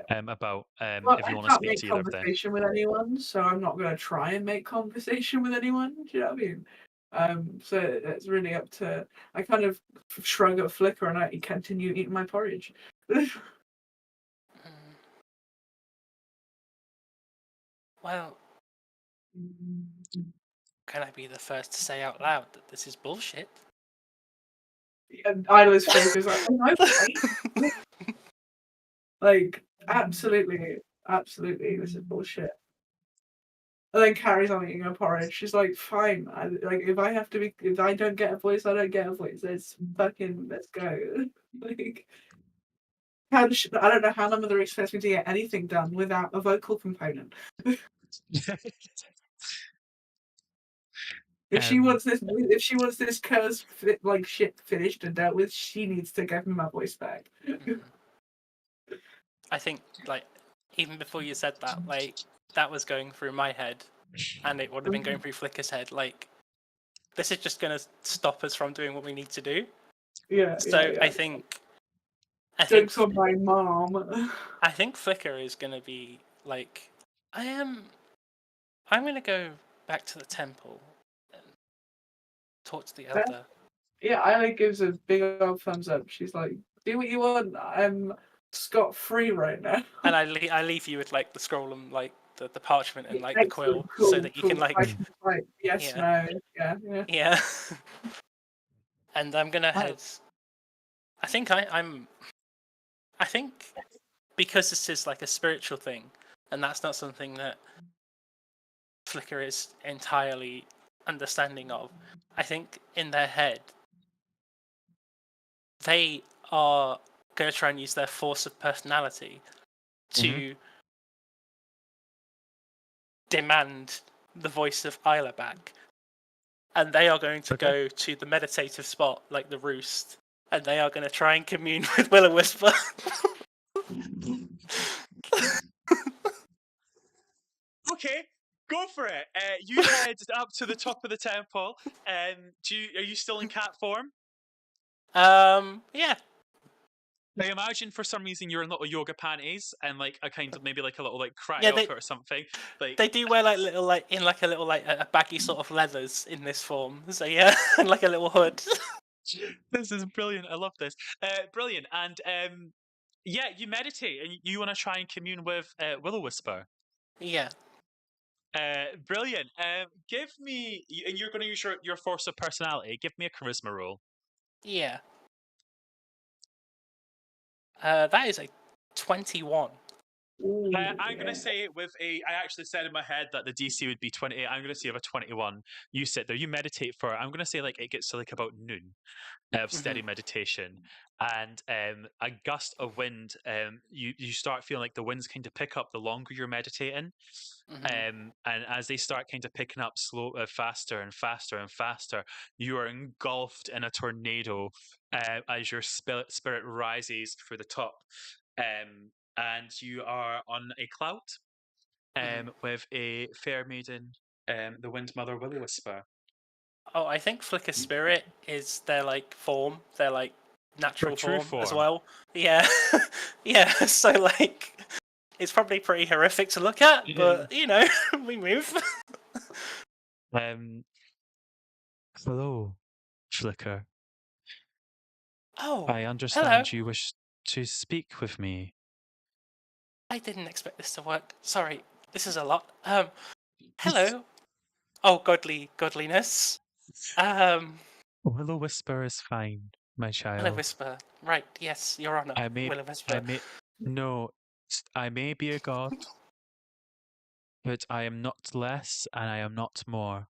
A: about
B: Well,
A: if
B: I
A: you want to
B: can't
A: speak
B: make
A: to either of them.
B: conversation with anyone, so I'm not going to try and make conversation with anyone. Do you know what I mean? So it's really up to. I kind of shrug at Flicker and I continue eating my porridge.
C: Well, can I be the first to say out loud that this is bullshit?
B: And Isla's face is like, "Oh, no, right?" Like, absolutely, this is bullshit. And then carries on eating her porridge. She's like, fine. If I don't get a voice, I don't get a voice. Let's go. Like, I don't know how my mother expects me to get anything done without a vocal component. If she wants this curse shit finished and dealt with, she needs to give me my voice back.
C: I think, like, even before you said that, like, that was going through my head, and it would have been going through Flicker's head. Like, this is just going to stop us from doing what we need to do.
B: Yeah.
C: So
B: yeah.
C: I think
B: Jokes on my mom.
C: I think Flicker is going to be like, I'm going to go back to the temple and talk to the elder.
B: Yeah, Isla gives a big old thumbs up. She's like, do what you want. I'm scot-free right now.
C: And I leave you with like the scroll and like the parchment and like the quill,
B: Cool,
C: so that you can like
B: I can fight. Yes,
C: Yeah.
B: no, yeah.
C: yeah. And I'm gonna head. I think I think because this is like a spiritual thing, and that's not something that Flicker is entirely understanding of. I think in their head, they are going to try and use their force of personality to demand the voice of Isla back. And they are going to go to the meditative spot, like the roost, and they are going to try and commune with Will-O-Wisper.
A: Okay, go for it. You head up to the top of the temple. Are you still in cat form?
C: Yeah.
A: I imagine for some reason you're in little yoga panties and like a kind of maybe like a little like cry
C: Yeah,
A: outfit or something. Like
C: they do wear like little like in like a little like a baggy sort of leathers in this form. So yeah, and like a little hood.
A: This is brilliant. I love this. Brilliant. And yeah, you meditate and you want to try and commune with Will-O-Wisper.
C: Yeah.
A: Brilliant. Give me, and you're going to use your force of personality. Give me a charisma roll.
C: Yeah. That is a 21.
A: I'm going to say I actually said in my head that the DC would be 28. I'm going to say of a 21. You sit there, you meditate for, I'm going to say like it gets to like about noon of steady meditation. And a gust of wind, you start feeling like the winds kind of pick up the longer you're meditating. And as they start kind of picking up faster and faster and faster, you are engulfed in a tornado as your spirit rises through the top. And you are on a cloud with a fair maiden, the Wind Mother Willy Whisper.
C: Oh, I think Flicker Spirit is their like form, their like natural
A: true
C: form as
A: form.
C: well. Yeah, yeah. So like, it's probably pretty horrific to look at, but you know, we move.
A: Hello, Flicker.
C: Oh,
A: I understand you wish to speak with me.
C: I didn't expect this to work. Sorry, this is a lot. Hello. Oh, godliness.
A: Willow Whisper is fine, my child.
C: Willow Whisper. Right, yes, Your Honor. Willow Whisper.
A: No, I may be a god, but I am not less and I am not more.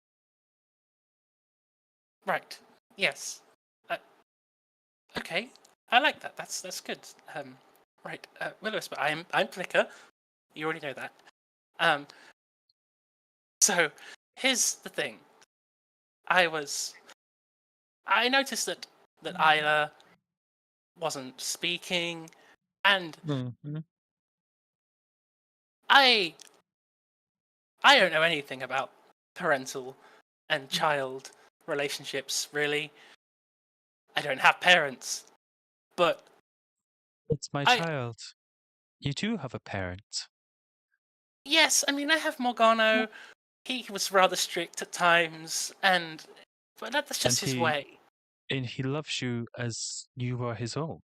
C: Right. Yes. Okay. I like that. That's good. Right. Willow Whisper. I'm Flicker. You already know that. So here's the thing. I noticed that Isla wasn't speaking, and I don't know anything about parental and child relationships, really. I don't have parents, but
A: it's my child. You do have a parent.
C: Yes, I mean I have Morgano. He was rather strict at times, but that's just his way.
A: And he loves you as you are his own.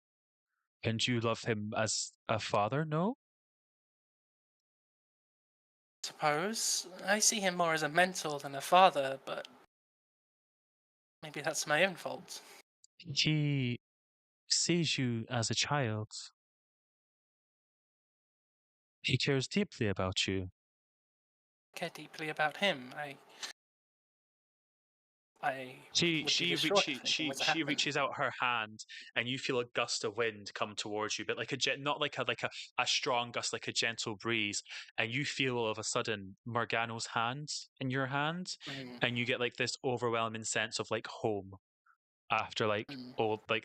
A: And you love him as a father, no?
C: Suppose. I see him more as a mentor than a father, but maybe that's my own fault.
A: He sees you as a child. He cares deeply about you.
C: I care deeply about him.
A: She reaches out her hand, and you feel a gust of wind come towards you, but like not like a strong gust, like a gentle breeze, and you feel all of a sudden Morgano's hand in your hand, and you get like this overwhelming sense of like home after like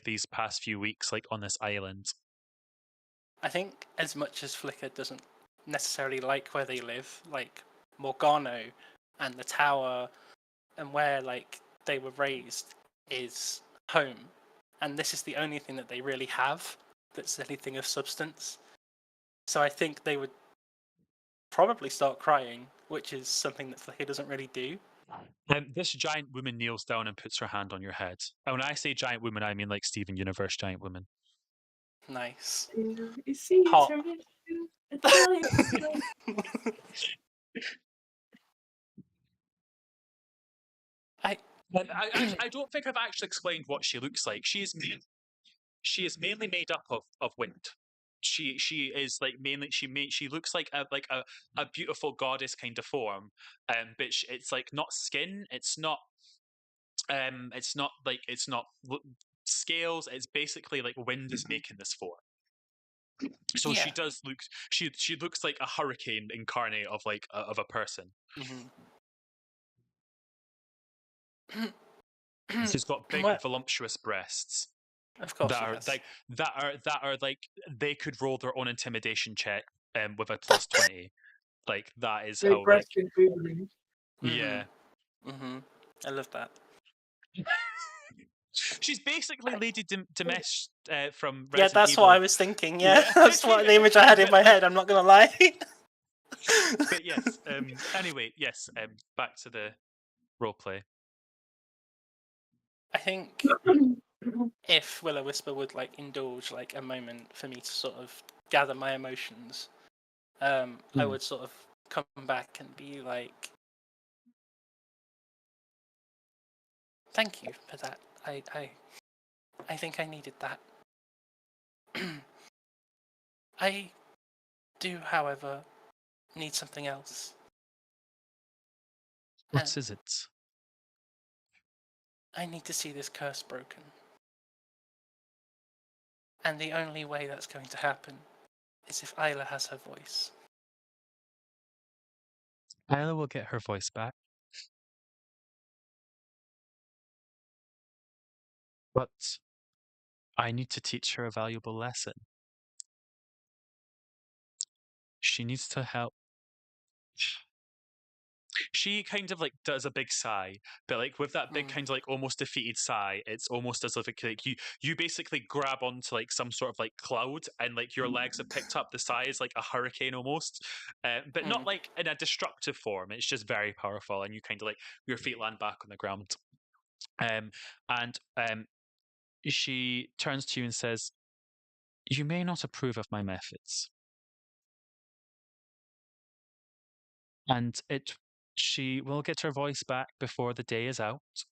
A: these past few weeks like on this island.
C: I think as much as Flicker doesn't necessarily like where they live, like Morgano and the tower and where like they were raised is home, and this is the only thing that they really have that's anything of substance. So I think they would probably start crying, which is something that Flicker doesn't really do.
A: This giant woman kneels down and puts her hand on your head. And when I say giant woman, I mean like Steven Universe giant woman.
C: Nice.
B: You see,
C: Hot.
A: I don't think I've actually explained what she looks like. She is mainly made up of wind. She is like mainly she looks like a beautiful goddess kind of form, but it's like not skin. It's not scales. It's basically like wind is making this form. So she does look. She looks like a hurricane incarnate of like of a person. She's got big, voluptuous breasts.
C: Of course,
A: that are like they could roll their own intimidation check with a +20. Like that is how. Like, yeah.
C: I love that.
A: She's basically Lady Dinesh from Resident
C: Yeah, that's
A: Evil.
C: what I was thinking. Yeah, that's what the image I had in my head. I'm not gonna lie.
A: But yes. Anyway, yes. Back to the roleplay.
C: I think if Willow Whisper would like indulge like a moment for me to sort of gather my emotions, I would sort of come back and be like, "Thank you for that. I think I needed that. I do, however, need something else.
A: What is it?
C: I need to see this curse broken. And the only way that's going to happen is if Isla has her voice.
A: Isla will get her voice back. But I need to teach her a valuable lesson. She needs to help. She kind of like does a big sigh, but like with that big kind of like almost defeated sigh, it's almost as if it, like you basically grab onto like some sort of like cloud, and like your legs have picked up the sigh as like a hurricane almost, but not like in a destructive form. It's just very powerful, and you kind of like your feet land back on the ground. She turns to you and says, "You may not approve of my methods." And she will get her voice back before the day is out.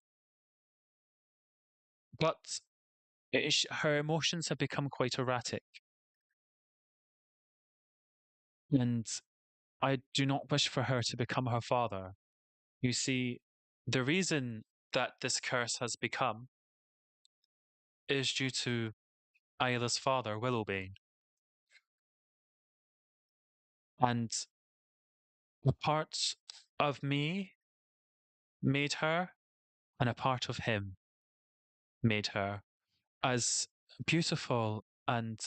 A: But her emotions have become quite erratic. And I do not wish for her to become her father. You see, the reason that this curse has become is due to Isla's father, Willowbane. And a part of me made her, and a part of him made her. As beautiful and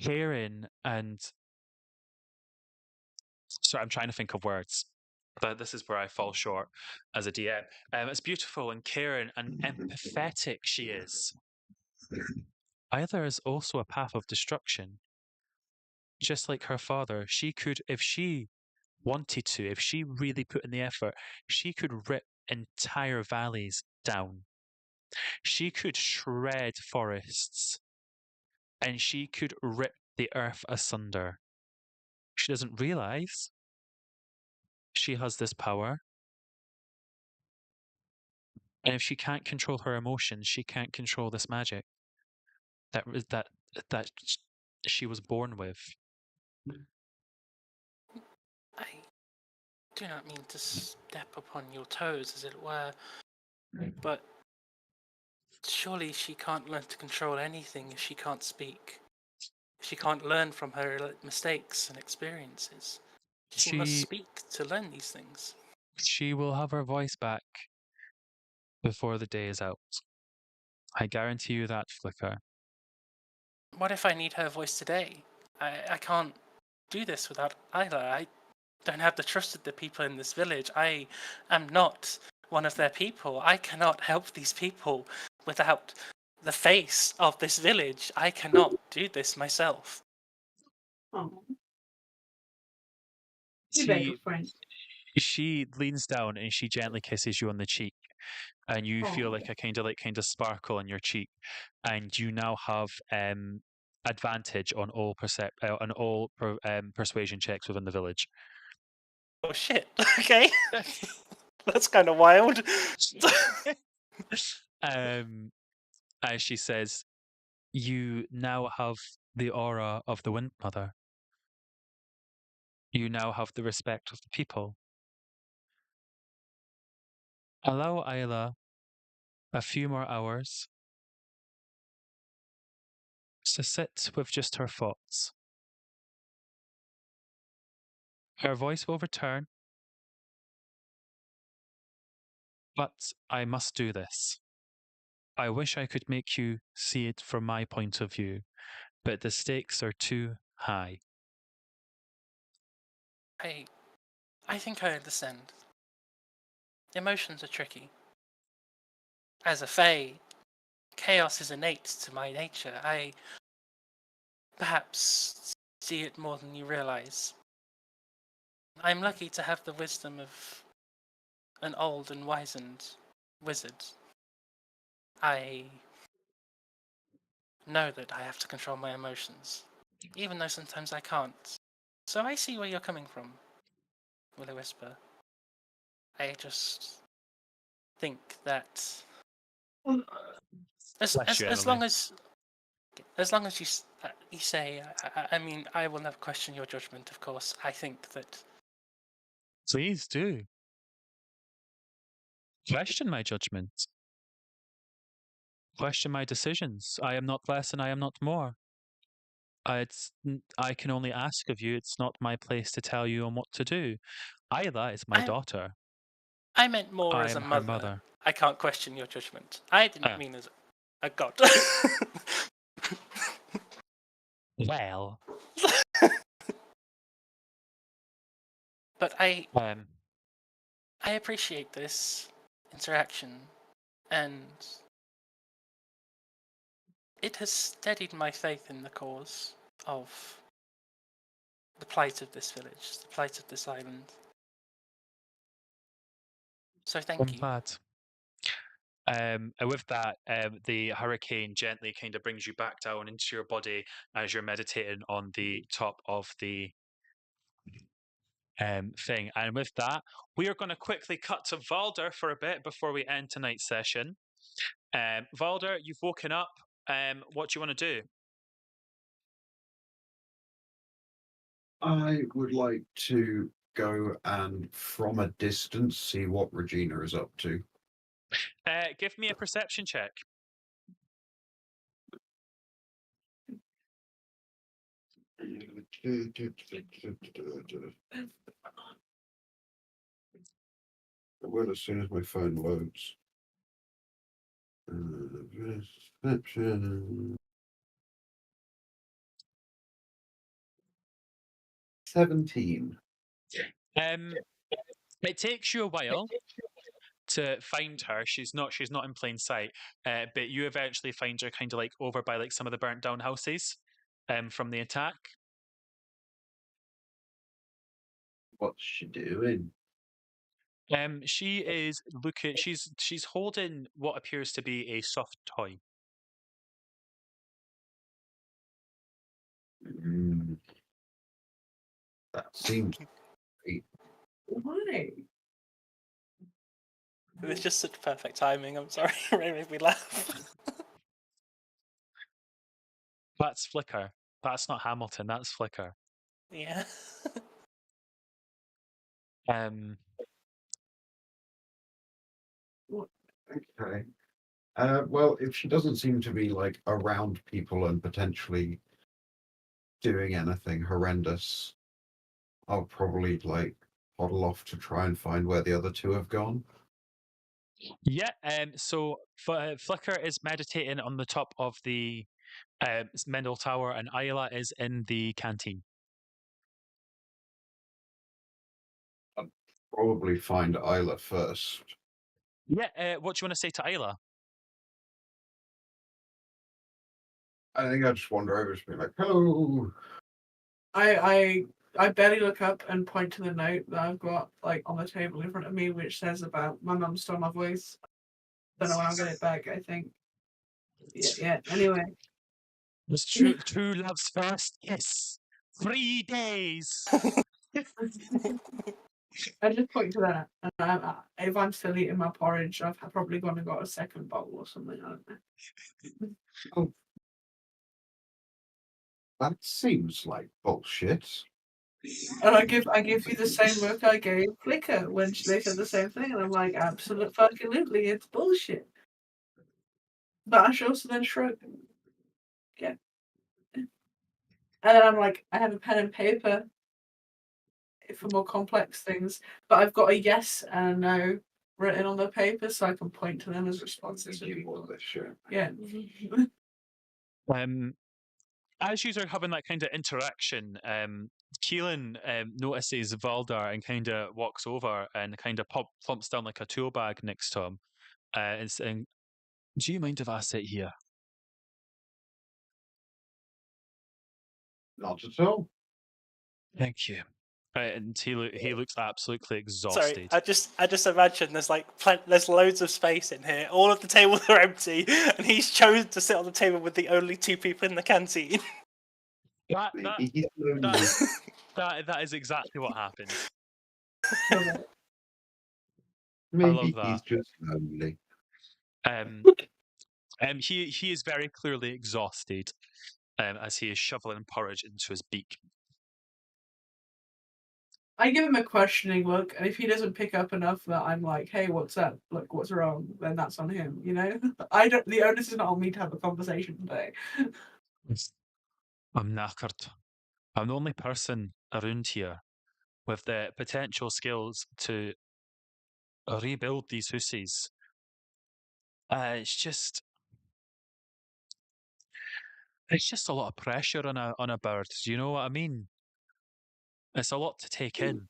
A: caring and... Sorry, I'm trying to think of words. But this is where I fall short as a DM. As beautiful and caring and empathetic she is, Isla is also a path of destruction. Just like her father, she could, if she wanted to, if she really put in the effort, she could rip entire valleys down. She could shred forests, and she could rip the earth asunder. She doesn't realize she has this power. And if she can't control her emotions, she can't control this magic that she was born with.
C: I do not mean to step upon your toes, as it were, but surely she can't learn to control anything if she can't speak. If she can't learn from her mistakes and experiences. She must speak to learn these things.
A: She will have her voice back before the day is out. I guarantee you that, Flicker.
C: What if I need her voice today? I can't do this without Isla. I don't have the trust of the people in this village. I am not one of their people. I cannot help these people without the face of this village. I cannot do this myself.
B: Oh,
A: She leans down and she gently kisses you on the cheek, and you feel like a kind of sparkle on your cheek, and you now have advantage on all persuasion checks within the village.
C: Oh shit! Okay, that's kind of wild.
A: As she says, you now have the aura of the Wind Mother. You now have the respect of the people. Allow Isla a few more hours to sit with just her thoughts. Her voice will return, but I must do this. I wish I could make you see it from my point of view, but the stakes are too high.
C: I think I understand. Emotions are tricky. As a Fae, chaos is innate to my nature. I perhaps see it more than you realize. I'm lucky to have the wisdom of an old and wizened wizard. I know that I have to control my emotions, even though sometimes I can't. So I see where you're coming from, Will-O-Wisper. I just think that as long as As long as you say, I mean, I will never question your judgment, of course. I think that
A: Please do. Question my judgment. Question my decisions. I am not less and I am not more. I can only ask of you. It's not my place to tell you on what to do. Isla is my daughter.
C: I meant more
A: I
C: as a
A: am her
C: mother.
A: mother.
C: I can't question your judgment. I didn't mean as a god.
A: Well,
C: But I
A: um,
C: appreciate this interaction, and it has steadied my faith in the cause of the plight of this village, the plight of this island. So
A: I'm
C: thank you.
A: glad. And with that, the hurricane gently kind of brings you back down into your body as you're meditating on the top of the thing. And with that, we are going to quickly cut to Valder for a bit before we end tonight's session. Valder, you've woken up. What do you want to do?
D: I would like to go and, from a distance, see what Regina is up to.
A: Give me a perception check.
D: I will as soon as my phone loads. Perception. 17.
A: It takes you a while to find her. She's not in plain sight, but you eventually find her kind of like over by like some of the burnt down houses from the attack.
D: What's she doing?
A: She is looking. She's holding what appears to be a soft toy.
D: That seems great.
B: Why?
C: It was just such perfect timing. I'm sorry, it made me laugh.
A: That's Flicker. That's not Hamilton. That's Flicker.
C: Yeah.
D: Okay. Well, if she doesn't seem to be like around people and potentially doing anything horrendous, I'll probably like toddle off to try and find where the other two have gone.
A: Yeah. So Flicker is meditating on the top of the Mendel Tower, and Isla is in the canteen.
D: I'll probably find Isla first.
A: Yeah. What do you want to say to Isla?
D: I think I'll just wander over to be like, hello.
B: I barely look up and point to the note that I've got like on the table in front of me, which says about my mum stole my voice. Don't know when I'll get it back. I think. Yeah. Anyway.
A: Was true love's first kiss. 3 days.
B: I just point to that, and if I'm still eating my porridge, I've probably gone and got a second bowl or something. I don't know.
D: Oh, that seems like bullshit.
B: And I give you the same look I gave Flicker when they said the same thing, and I'm like, absolutely, it's bullshit. But I should also then shrug. Yeah. And then I'm like, I have a pen and paper for more complex things, but I've got a yes and a no written on the paper, so I can point to them as responses. Yeah.
A: As you are having that kind of interaction, Keelan notices Valdar and kind of walks over and kind of plumps down like a tool bag next to him and saying, "Do you mind if I sit here?"
D: Not at all.
A: Thank you. And he looks absolutely exhausted.
C: Sorry, I just imagine there's like there's loads of space in here. All of the tables are empty, and he's chosen to sit on the table with the only two people in the canteen.
A: That is exactly what happened.
D: Maybe
A: I love that.
D: he's just lonely.
A: He is very clearly exhausted as he is shoveling porridge into his beak.
B: I give him a questioning look, and if he doesn't pick up enough that I'm like, "Hey, what's up? Like, what's wrong?" Then that's on him, you know. I don't. The onus is not on me to have a conversation today.
A: I'm knackered. I'm the only person around here with the potential skills to rebuild these houses. It's just a lot of pressure on a bird. Do you know what I mean? It's a lot to take in.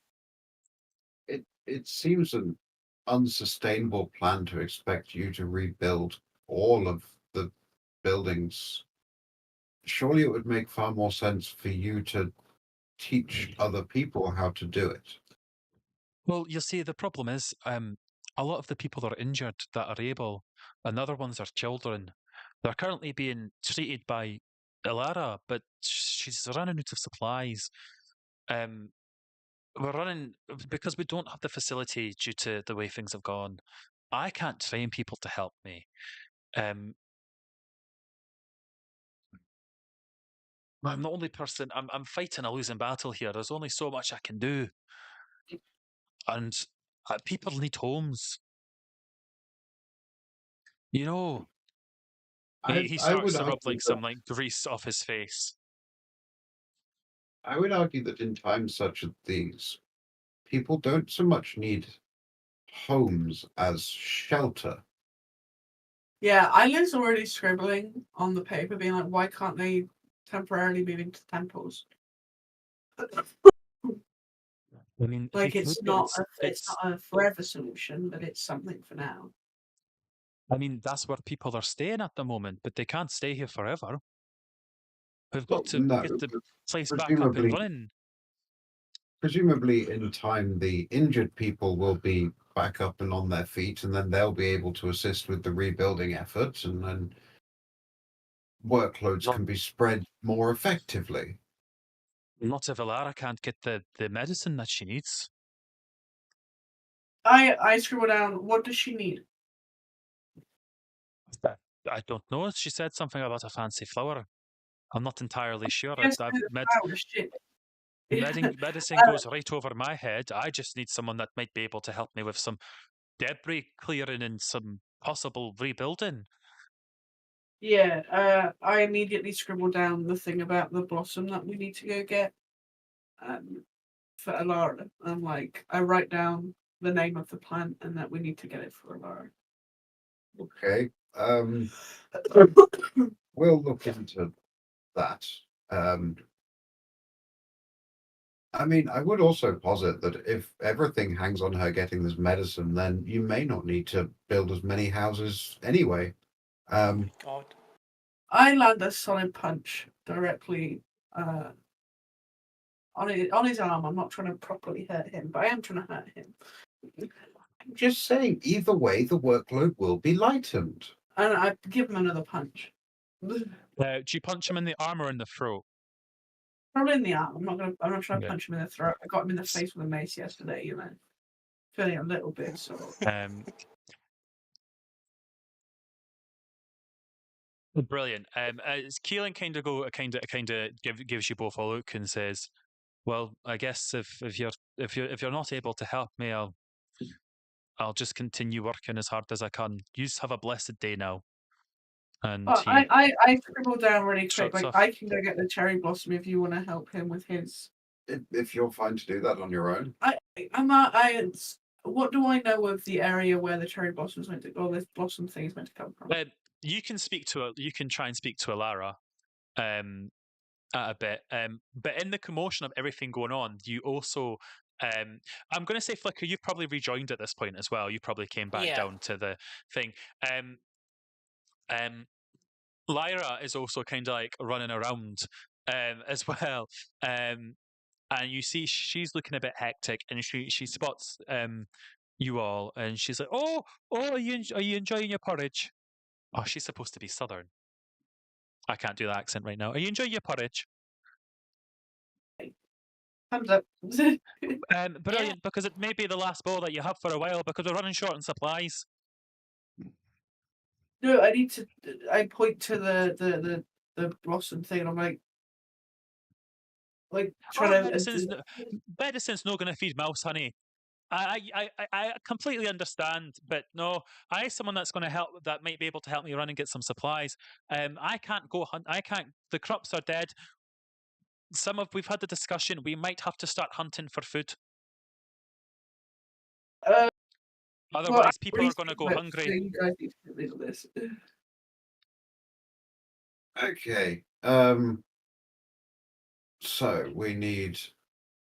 D: It seems an unsustainable plan to expect you to rebuild all of the buildings. Surely it would make far more sense for you to teach other people how to do it.
A: Well, you see, the problem is, a lot of the people that are injured that are able, and the other ones are children. They're currently being treated by Ilara, but she's running out of supplies. We're running because we don't have the facility due to the way things have gone. I can't train people to help me. I'm the only person. I'm fighting a losing battle here. There's only so much I can do, and people need homes. You know, he
D: I
A: starts
D: would
A: to rub
D: argue
A: some grease off his face.
D: I would argue that in times such as these, people don't so much need homes as shelter.
B: Yeah, Isla's already scribbling on the paper, being like, "Why can't they temporarily move into temples?"
A: I mean,
B: Like,
A: it's
B: it's not a forever solution, but it's something for now.
A: I mean, that's where people are staying at the moment, but they can't stay here forever. We've got to
D: No,
A: get the
D: but
A: place back up and
D: presumably,
A: running.
D: presumably in time the injured people will be back up and on their feet, and then they'll be able to assist with the rebuilding efforts, and then workloads
A: Not,
D: can be spread more effectively.
A: not if Ilara can't get the medicine that she needs.
B: I scribble down, what does she need?
A: I don't know. She said something about a fancy flower. I'm not entirely sure.
B: Yes, shit.
A: Medicine goes right over my head. I just need someone that might be able to help me with some debris clearing and some possible rebuilding.
B: Yeah, I immediately scribble down the thing about the blossom that we need to go get for Alara. I'm like, I write down the name of the plant and that we need to get it for Alara.
D: Okay. We'll look into that. I mean, I would also posit that if everything hangs on her getting this medicine, then you may not need to build as many houses anyway.
C: God.
B: I land a solid punch directly on his arm. I'm not trying to properly hurt him, but I am trying to hurt him.
D: I'm just saying, either way, the workload will be lightened.
B: And I give him another punch.
A: Do you punch him in the arm or in the throat?
B: Probably in the arm. I'm not trying to
A: Yeah.
B: punch him in the throat. I got him in the face with a mace yesterday, you know. Feeling a little bit sort of.
A: Brilliant. Keelan kind of gives you both a look and says, "Well, I guess if you're not able to help me, I'll just continue working as hard as I can. You just have a blessed day now." And
B: I scribble down really quick. Like,
A: off.
B: I can go get the cherry blossom if you want to help him with his.
D: If you're fine to do that on your own.
B: What do I know of the area where the cherry blossom is meant to, or this blossom thing is meant to come from?
A: You can try and speak to Alara, a bit. But in the commotion of everything going on, you also. I'm going to say, Flicker, you've probably rejoined at this point as well. You probably came back down to the thing. Lyra is also kind of like running around as well. And you see she's looking a bit hectic, and she spots you all, and she's like, "Oh, are you enjoying your porridge?" Oh, she's supposed to be Southern. I can't do the accent right now. Are you enjoying your porridge?
B: Thumbs up.
A: Brilliant, because it may be the last bowl that you have for a while because we're running short on supplies.
B: No, I need to. I point to the blossom thing, and I'm like trying to.
A: Medicine's not going to feed mouse honey. I completely understand, but no, I someone that's going to help, that might be able to help me run and get some supplies. I can't go hunt. I can't. The crops are dead. We've had the discussion. We might have to start hunting for food. Otherwise, people are going to go hungry.
B: You guys need to get this.
D: Okay. So we need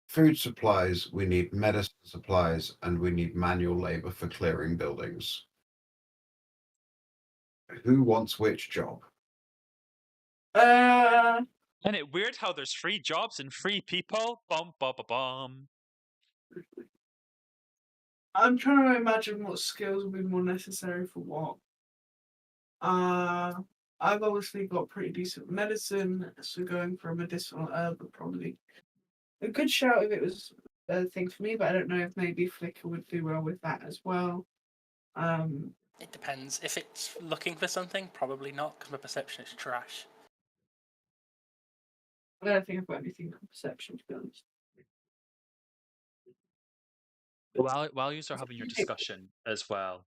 D: food supplies, we need medicine supplies, and we need manual labor for clearing buildings. Who wants which job?
A: Isn't it weird how there's free jobs and free people? Bum, bum, bum, bum.
B: I'm trying to imagine what skills would be more necessary for what. I've obviously got pretty decent medicine, so going for a medicinal herb would probably a good shout if it was a thing for me, but I don't know if maybe Flicker would do well with that as well.
C: It depends. If it's looking for something, probably not, because my perception is trash.
B: I don't think I've got anything on perception, to be honest.
A: While you are having your discussion as well,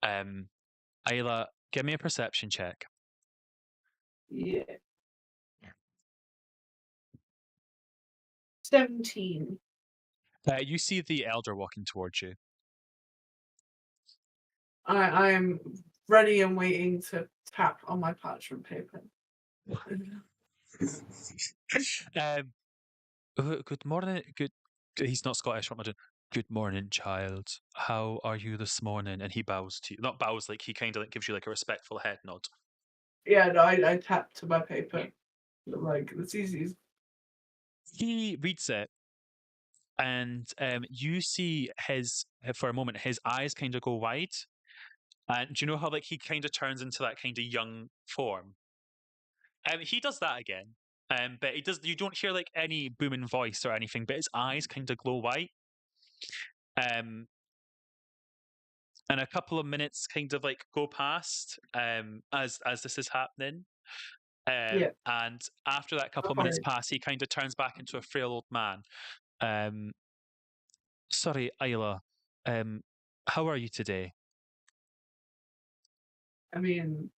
A: Ayla, give me a perception check.
B: Yeah. 17.
A: You see the elder walking towards you.
B: I am ready and waiting to tap on my parchment paper.
A: Good morning. He's not Scottish. What am I doing? Good morning, child. How are you this morning? And he bows to you. Not bows, like he kind of like gives you like a respectful head nod.
B: Yeah, no, I tap to my paper. Like, it's easy.
A: He reads it, and you see for a moment, his eyes kind of go wide. And do you know how like he kind of turns into that kind of young form? He does that again. But he does. You don't hear like any booming voice or anything, but his eyes kind of glow white. And a couple of minutes kind of like go past as this is happening.
B: Yeah.
A: And after that couple of minutes pass, he kind of turns back into a frail old man. Sorry, Ayla. How are you today?
B: I mean,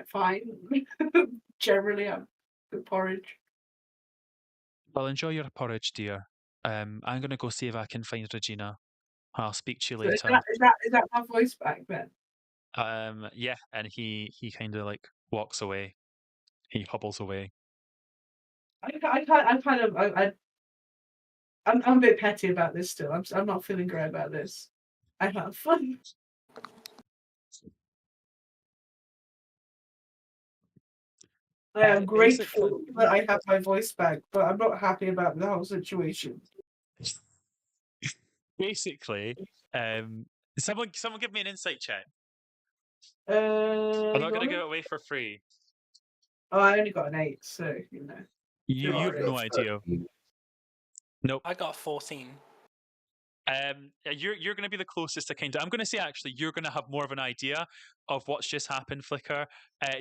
B: fine. Generally, I'm good porridge.
A: Well, enjoy your porridge, dear. I'm going to go see if I can find Regina. I'll speak to you
B: So
A: later.
B: is that my voice back then?
A: Yeah, and he kind of like walks away. He hobbles away.
B: I'm a bit petty about this still. I'm not feeling great about this. I have fun. I am grateful that I have my voice back, but I'm not happy about the whole situation.
A: Basically, someone give me an insight check.
B: I'm
A: I'm not going to give it away for free.
B: Oh, I only got an 8, so you know.
A: You have no idea. Nope.
C: I got 14.
A: You're going to be the closest to kind of. I'm going to say actually, you're going to have more of an idea of what's just happened, Flicker,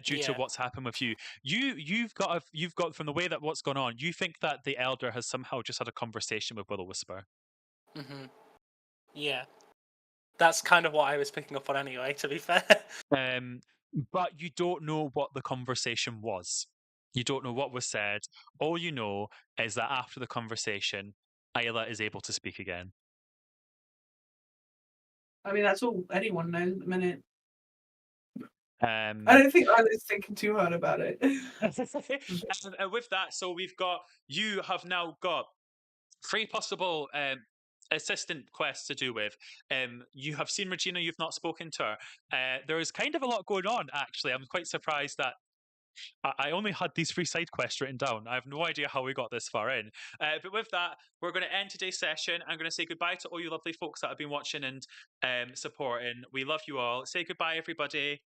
A: due to what's happened with you. You've got from the way that what's gone on. You think that the elder has somehow just had a conversation with Will-O-Wisper.
C: Mm-hmm. Yeah, that's kind of what I was picking up on anyway. To be fair.
A: But you don't know what the conversation was. You don't know what was said. All you know is that after the conversation, Ayla is able to speak again.
B: I mean, that's all anyone knows at the minute.
A: I
B: don't think Ayla's thinking too hard about it.
A: With that, so you have now got 3 possible assistant quests to do with. You have seen Regina, you've not spoken to her. There is kind of a lot going on, actually. I'm quite surprised that I only had these 3 side quests written down. I have no idea how we got this far in. But with that, we're going to end today's session. I'm going to say goodbye to all you lovely folks that have been watching and supporting. We love you all. Say goodbye, everybody.